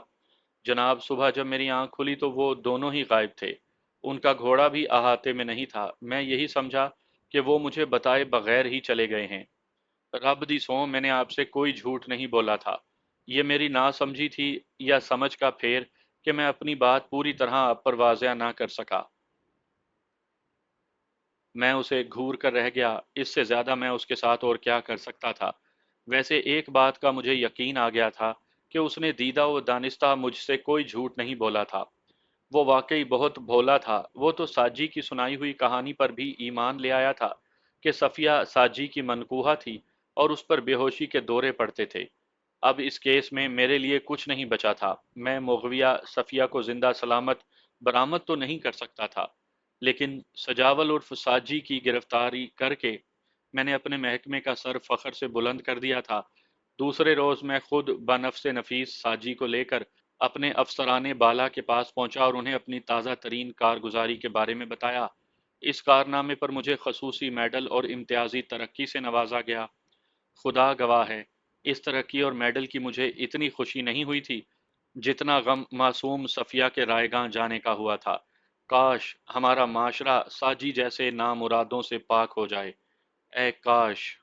जनाब, सुबह जब मेरी आंख खुली तो वो दोनों ही गायब थे। उनका घोड़ा भी अहाते में नहीं था। मैं यही समझा कि वो मुझे बताए बगैर ही चले गए हैं। रब दी सौं, मैंने आपसे कोई झूठ नहीं बोला था। ये मेरी नासमझी थी या समझ का फेर कि मैं अपनी बात पूरी तरह आप पर वाज़िया ना कर सका। मैं उसे घूर कर रह गया। इससे ज़्यादा मैं उसके साथ और क्या कर सकता था। वैसे एक बात का मुझे यकीन आ गया था कि उसने दीदा व दानिस्ता मुझसे कोई झूठ नहीं बोला था। वो वाकई बहुत भोला था। वो तो साजी की सुनाई हुई कहानी पर भी ईमान ले आया था कि सफ़िया साजी की मनकूहा थी और उस पर बेहोशी के दौरे पड़ते थे। अब इस केस में मेरे लिए कुछ नहीं बचा था। मैं मुग़विया सफ़िया को जिंदा सलामत बरामद तो नहीं कर सकता था, लेकिन सजावल उर्फ साजी की गिरफ्तारी करके मैंने अपने महकमे का सर फ़ख्र से बुलंद कर दिया था। दूसरे रोज़ मैं खुद बनफ्स नफीस साजी को लेकर अपने अफसराने बाला के पास पहुंचा और उन्हें अपनी ताज़ा तरीन कारगुजारी के बारे में बताया। इस कारनामे पर मुझे खसूसी मेडल और इम्तियाजी तरक्की से नवाजा गया। खुदा गवाह है, इस तरक्की और मेडल की मुझे इतनी खुशी नहीं हुई थी जितना गम मासूम सफ़िया के रायगां जाने का हुआ था। काश हमारा माशरा साजी जैसे नामुरादों से पाक हो जाए। ए काश